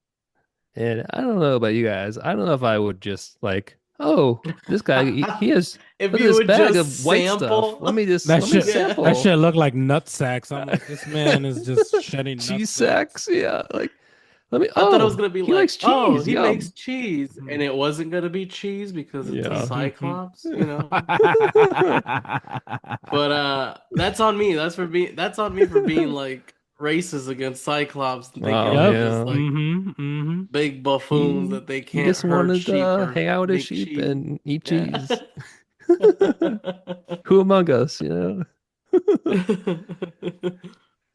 B: And I don't know about you guys. I don't know if I would just like, oh, this guy he has
A: If
B: look at
A: you
B: this
A: would
B: bag of
A: just
B: white stuff.
A: sample,
C: That
B: Let me
C: shit,
A: yeah.
C: that
B: sample
C: shit looked like nut sacks. I'm like, this man is just shedding nut
B: cheese
C: sacks.
B: sacks. Yeah, like let me.
A: I thought it was
B: Oh,
A: gonna be
B: he
A: like,
B: likes
A: oh,
B: cheese.
A: he makes
B: Yum.
A: cheese, and it wasn't gonna be cheese because it's a
B: Yeah.
A: Cyclops, you know. But that's on me. That's on me for being like racist against Cyclops and thinking
B: Oh
A: they're
C: Yep.
A: just
B: yeah.
A: like
C: Mm-hmm.
A: big buffoons
B: He
A: that they
B: he
A: can't
B: just
A: herd
B: wanted
A: sheep
B: to
A: or
B: hang out with his
A: make
B: sheep
A: cheese.
B: and eat
A: Yeah.
B: cheese. Who among us,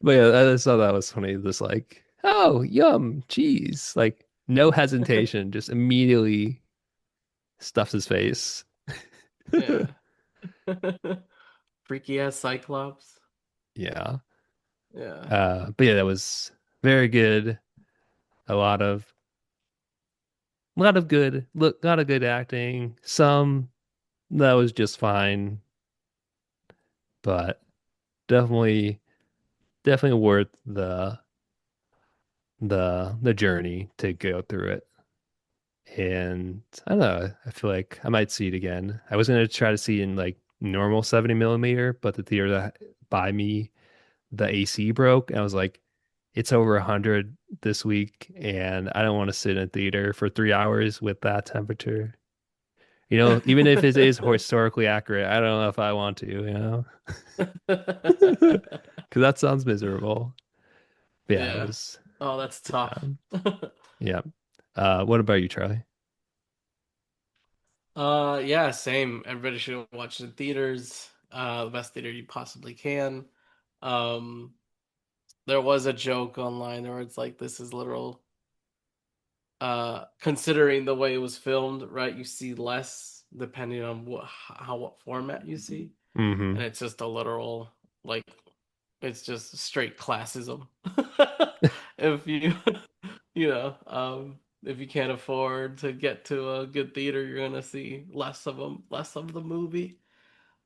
B: But yeah, I just thought that was funny. Just like, oh, yum, cheese. Like, no hesitation, just immediately stuffs his face.
A: Yeah. Freaky ass Cyclops.
B: Yeah.
A: Yeah.
B: But yeah, that was very good. A lot of good, look, lot of good acting. Some that was just fine, but definitely, definitely worth the journey to go through it. And I don't know, I feel like I might see it again. I was gonna try to see in like normal 70 millimeter, but the theater that by me, the AC broke, and I was like, it's over 100 this week, and I don't want to sit in a theater for 3 hours with that temperature. Even if it is historically accurate, I don't know if I want to. Because that sounds miserable. But yeah, it
A: Yeah.
B: was,
A: Oh, that's tough.
B: um, yeah. What about you, Charlie?
A: Yeah, same. Everybody should watch it in theaters. The best theater you possibly can. Um, there was a joke online where it's like this is literal considering the way it was filmed, right? You see less depending on what format you see.
B: Mm-hmm.
A: And it's just a literal like it's just straight classism. If you if you can't afford to get to a good theater, you're gonna see less of the movie.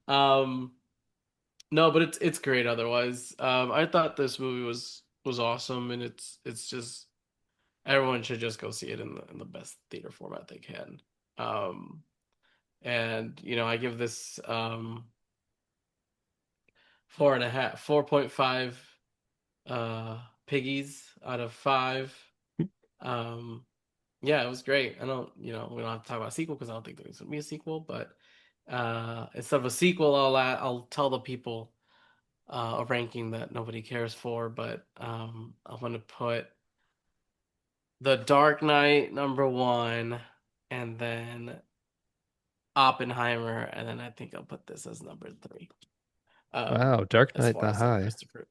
A: Um, no, but it's great otherwise. I thought this movie was awesome, and it's just everyone should just go see it in the best theater format they can. Um, and I give this 4.5, 4.5 piggies out of 5. Um, yeah, it was great. I don't, we don't have to talk about a sequel because I don't think there's gonna be a sequel, but instead of a sequel, I'll tell the people a ranking that nobody cares for, but I'm gonna put The Dark Knight number 1, and then Oppenheimer, and then I think I'll put this as number 3.
B: Wow, Dark
A: As
B: Knight
A: far
B: that
A: as
B: high.
A: Christopher.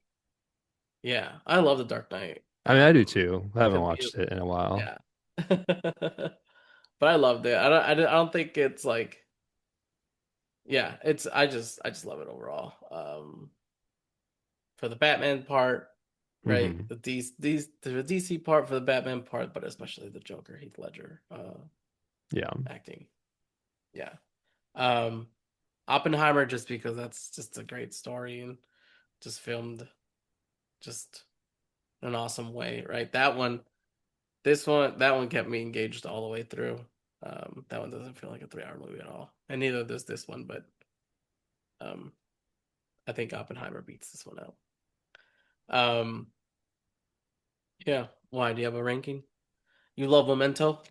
A: Yeah, I love The Dark Knight.
B: I mean, I do too. I haven't
A: To me,
B: watched it in a while.
A: yeah. But I loved it. I don't think it's like, yeah, I just love it overall. For the Batman part, right?
B: Hmm.
A: The DC part for the Batman part, but especially the Joker, Heath Ledger,
B: Yeah.
A: acting. Yeah. Um, Oppenheimer just because that's just a great story and just filmed just in an awesome way, right? That one kept me engaged all the way through. That one doesn't feel like a 3 hour movie at all, and neither does this one. But um, I think Oppenheimer beats this one out. Um, yeah. Why do you have a ranking? You love Memento.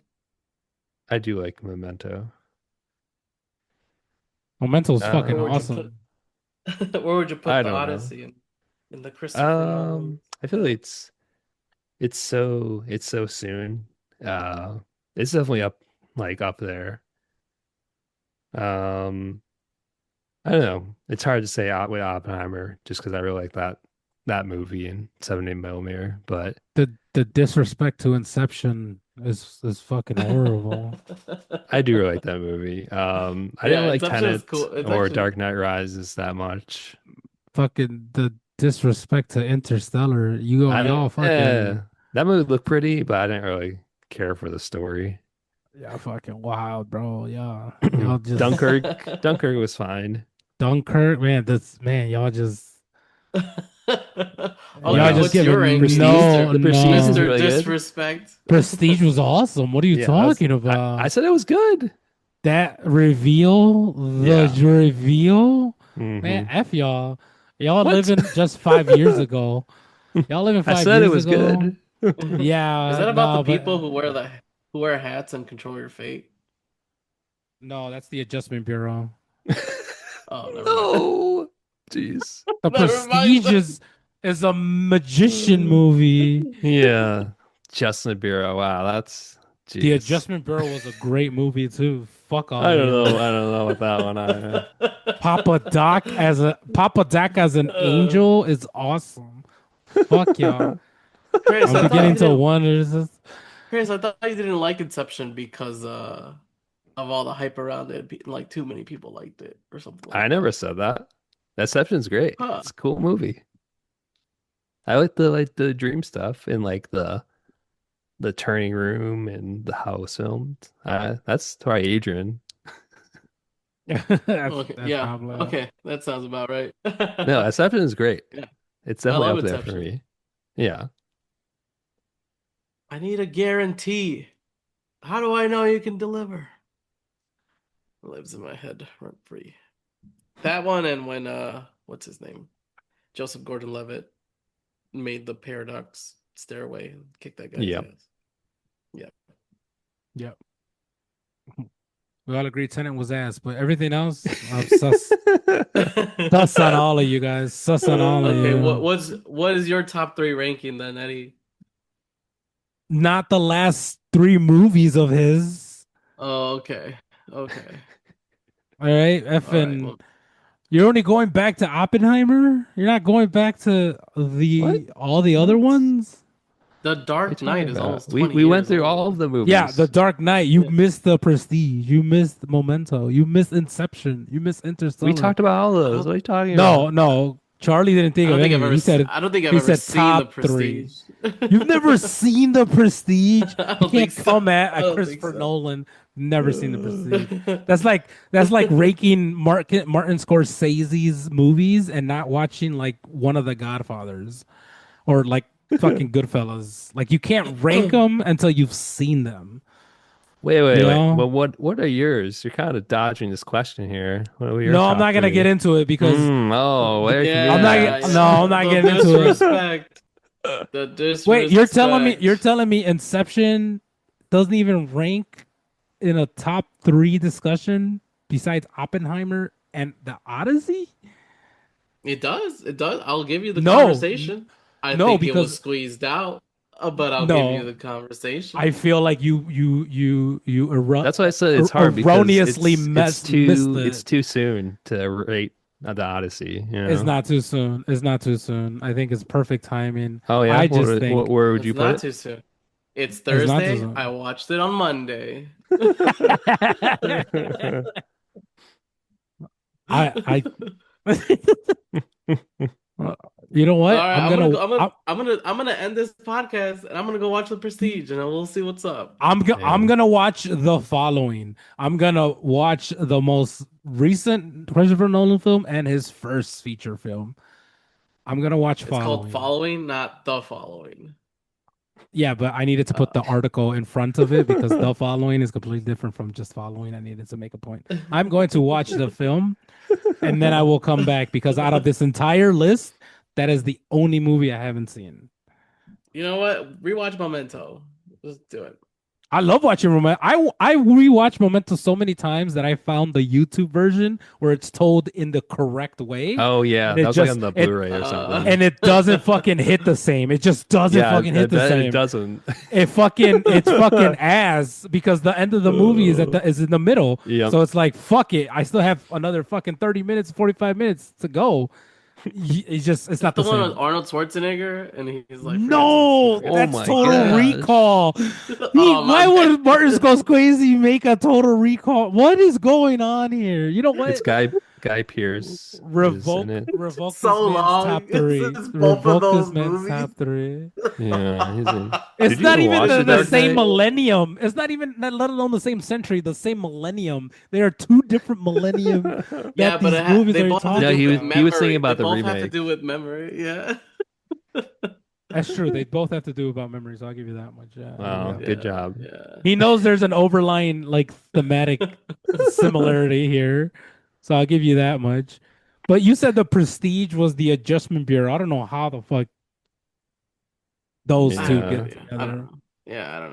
B: I do like Memento.
C: Memento's fucking
A: Where would you
B: Um,
A: put?
C: awesome.
A: Where would you put
B: I
A: the
B: don't know.
A: Odyssey in the Christopher Nolan?
B: I feel like it's so soon. Uh, it's definitely up there. Um, I don't know. It's hard to say out with Oppenheimer just because I really like that movie in 70 millimeter, but
C: The disrespect to Inception is fucking horrible.
B: I do really like that movie. I didn't
A: Yeah,
B: like
A: Inception is
B: Tenet
A: cool. It's
B: or
A: actually
B: Dark Knight Rises that much.
C: Fucking the disrespect to Interstellar.
B: I
C: Y'all fucking
B: that movie looked pretty, but I didn't really care for the story.
C: y'all fucking wild, bro. Y'all just
B: Dunkirk was fine.
C: Dunkirk, man. This man,
A: Okay,
C: y'all
B: Uh,
C: just
A: what's your
C: giving
A: ranking,
B: Prestige,
C: no
A: Mister
B: The Prestige is
C: no.
A: Mister
B: really good.
A: Disrespect?
C: Prestige was awesome. What are you
B: Yeah,
C: talking
B: I
C: about?
B: said it was good.
C: That reveal, the
B: Yeah.
C: reveal, man,
B: Hmm.
C: F y'all. Y'all
B: What?
C: living just 5 years ago. Y'all living
B: I
C: five
B: said it
C: years
B: was
C: ago.
B: good.
A: Is
C: Yeah,
A: that about the
C: no,
A: people
C: but
A: who wear hats and control your fate?
C: no, that's the Adjustment Bureau.
A: Oh, never mind.
B: No. Jeez.
C: The
A: Never mind.
C: Prestige is a magician
B: Uh,
C: movie.
B: yeah. Justin Bureau. Wow, that's
C: The
B: jeez.
C: Adjustment Bureau was a great movie too. Fuck all
B: I
C: of
B: don't know.
C: y'all.
B: I don't know about that one.
C: Papa Doc as an
A: Uh,
C: angel is awesome. Fuck y'all.
A: Chris,
C: I'm
A: I thought
C: beginning
A: you
C: to
A: didn't.
C: wonder. Is this-
A: Chris, I thought you didn't like Inception because of all the hype around it. Like too many people liked it or something
B: I
A: like
B: never
A: that.
B: said that. Deception's great.
A: Huh.
B: It's a cool movie. I like the dream stuff and like the turning room and the house filmed. That's probably Adrian.
A: Okay.
C: that's
A: Yeah.
C: probably
A: Okay. That sounds about right.
B: No, Deception is great.
A: Yeah.
B: It's
A: I
B: definitely
A: love
B: up there for
A: Inception.
B: me. Yeah.
A: I need a guarantee. How do I know you can deliver? It lives in my head rent free. That one and when what's his name? Joseph Gordon-Levitt made the Paradox Stairway and kicked that guy's
B: Yeah.
A: ass. Yeah.
C: yep. We all agree Tenant was ass, but everything else, sus on all of you guys. Sus on all of
A: Okay,
C: you.
A: what is your top three ranking then, Eddie?
C: Not the last three movies of his.
A: Oh, okay. Okay.
C: All right,
A: All right.
C: effing.
A: Well,
C: You're only going back to Oppenheimer. You're not going back to
B: What?
C: the all the other
B: What?
C: ones.
A: The
B: What are you
A: Dark
B: talking
A: Knight is
B: about?
A: almost
B: We
A: 20
B: we went
A: years
B: through all
A: old.
B: of the
C: Yeah, The
B: movies.
C: Dark Knight. You
A: Yeah.
C: missed The Prestige. You missed Memento. You missed Inception. You missed
B: We
C: Interstellar.
B: talked about all
A: I
B: those.
A: don't
B: What are you talking
C: No,
B: about?
C: no. Charlie didn't think of any.
A: I don't think I've
C: He
A: ever
C: said
A: seen The
C: top three.
A: Prestige.
C: You've never seen The Prestige.
A: I
C: You
A: don't think
C: can't
A: so.
C: come
A: I
C: at
A: don't think
C: Christopher
A: so.
C: Nolan. Never seen The Prestige. That's like raking Martin Scorsese's movies and not watching like one of the Godfathers or like fucking Goodfellas. Like you can't rank them until you've seen them.
B: Wait, wait,
C: You
B: wait.
C: know?
B: Well, what are yours? You're kind of dodging this question here. What are your
C: No, I'm
B: top
C: not gonna get
B: three?
C: into it because
B: Oh, very
C: I'm not.
A: Yeah,
B: convenient.
C: No, I'm
A: yeah.
C: not
A: The
C: getting into it.
A: disrespect. The
C: Wait, you're
A: disrespect.
C: telling me Inception doesn't even rank in a top three discussion besides Oppenheimer and the Odyssey?
A: It does. It does. I'll give you the
C: No,
A: conversation. I
C: no,
A: think it was
C: because
A: squeezed out, but I'll give you
C: no,
A: the
C: I
A: conversation.
C: feel like
B: That's why I said it's hard because
C: erroneously missed
B: it's
C: it.
B: too soon to rate the Odyssey, you
C: It's
B: know?
C: not too soon. It's not too soon. I think it's perfect timing.
B: Oh yeah,
C: I just think
B: where would
A: It's
B: you put
A: not
B: it?
A: too soon. It's
C: it's not too
A: Thursday. I
C: soon.
A: watched it on Monday.
C: I Uh, you know
A: All
C: what?
A: right, I'm gonna go. I'm gonna end this podcast and I'm gonna go watch The Prestige and then we'll see what's up.
C: I'm
B: Man.
C: gonna watch the following. I'm gonna watch the most recent Christopher Nolan film and his first feature film. I'm gonna watch
A: It's called
C: following.
A: Following, not The Following.
C: Yeah, but I needed to put the article in front of it because the following is completely different from just following. I needed to make a point. I'm going to watch the film and then I will come back because out of this entire list, that is the only movie I haven't seen.
A: You know what? Rewatch Memento. Just do it.
C: I love watching Memento. I rewatch Memento so many times that I found the YouTube version where it's told in the correct way,
B: Oh yeah,
C: and
B: that
C: it
B: was like on
C: just
B: the
C: it
B: Blu-ray or
A: Uh,
B: something.
C: and it doesn't fucking hit the same. It just doesn't
B: Yeah,
C: fucking
B: I
C: hit the
B: bet it
C: same.
B: doesn't.
C: It's fucking ass because the end of the movie is in the middle.
B: Yep.
C: So it's like fuck it. I still have another fucking 30 minutes, 45 minutes to go. It's
A: is that
C: not
A: the
C: the
A: one with
C: same.
A: Arnold Schwarzenegger and he's like he
C: No,
A: forgets
B: Oh
A: his
C: that's
B: my
C: Total
A: father?
B: gosh.
C: Recall.
A: Oh my
C: Why would Martin
A: bad.
C: Scorsese make a Total Recall? What is going on here? You know
B: It's
C: what?
B: Guy Pierce is in it.
A: It's
C: Revoke this
A: so
C: man's
A: long.
C: top three.
A: It's both of
C: Revoke this
A: those
C: man's
A: movies.
C: top three.
B: Yeah, he's in.
C: It's
B: Did you
C: not
B: even
C: even
B: watch The
C: the
B: Dark
A: It's
C: same
B: Knight?
A: so
C: millennium. It's not even, let alone the same century, the same millennium. They are two different millennium
A: yeah,
C: that
A: but
C: these movies
A: they
C: are
A: both have to
B: No,
C: talking
A: do with
C: about.
B: he was thinking
A: memory. They
B: about the
A: both have to
B: remake.
A: do with memory. Yeah.
C: That's true. They both have to do about memories. I'll give you that much. Yeah, I'll give you
B: Wow,
C: that
B: good
C: much.
A: Yeah,
B: job.
A: yeah.
C: He knows there's an overlying like thematic similarity here, so I'll give you that much. But you said the Prestige was the Adjustment Bureau. I don't know how the fuck those
A: I have
C: two
A: no
B: Yeah.
C: get
A: idea. I don't
C: together.
A: know. Yeah, I don't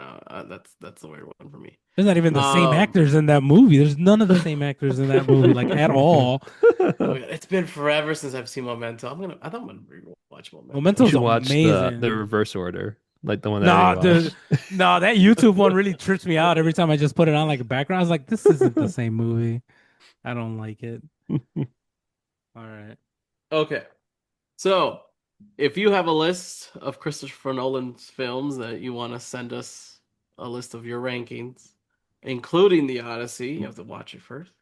A: know. That's a weird one for me.
C: There's not even the same
A: Um,
C: actors in that movie. There's none of the same actors in that movie, like at all.
A: oh my God, it's been forever since I've seen Memento. I thought I'm gonna rewatch
B: You
A: Memento.
C: Memento's
B: should watch the
C: amazing.
B: reverse order, like the one that I already
C: Nah, dude.
B: watched.
C: Nah, that YouTube one really trips me out every time I just put it on like a background. I was like, this isn't the same movie. I don't like it. All right.
A: Okay, so if you have a list of Christopher Nolan's films that you want to send us a list of your rankings, including the Odyssey, you have to watch it first.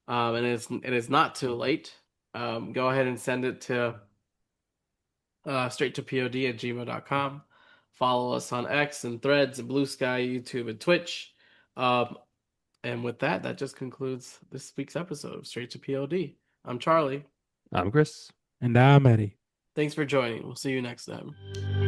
A: And it's not too late. Go ahead and send it to straight to pod at gmail.com. Follow us on X and Threads and Blue Sky, YouTube, and Twitch. Um, and with that, that just concludes this week's episode of Straight to POD. I'm Charlie.
B: I'm Chris.
C: And I'm Eddie.
A: Thanks for joining. We'll see you next time.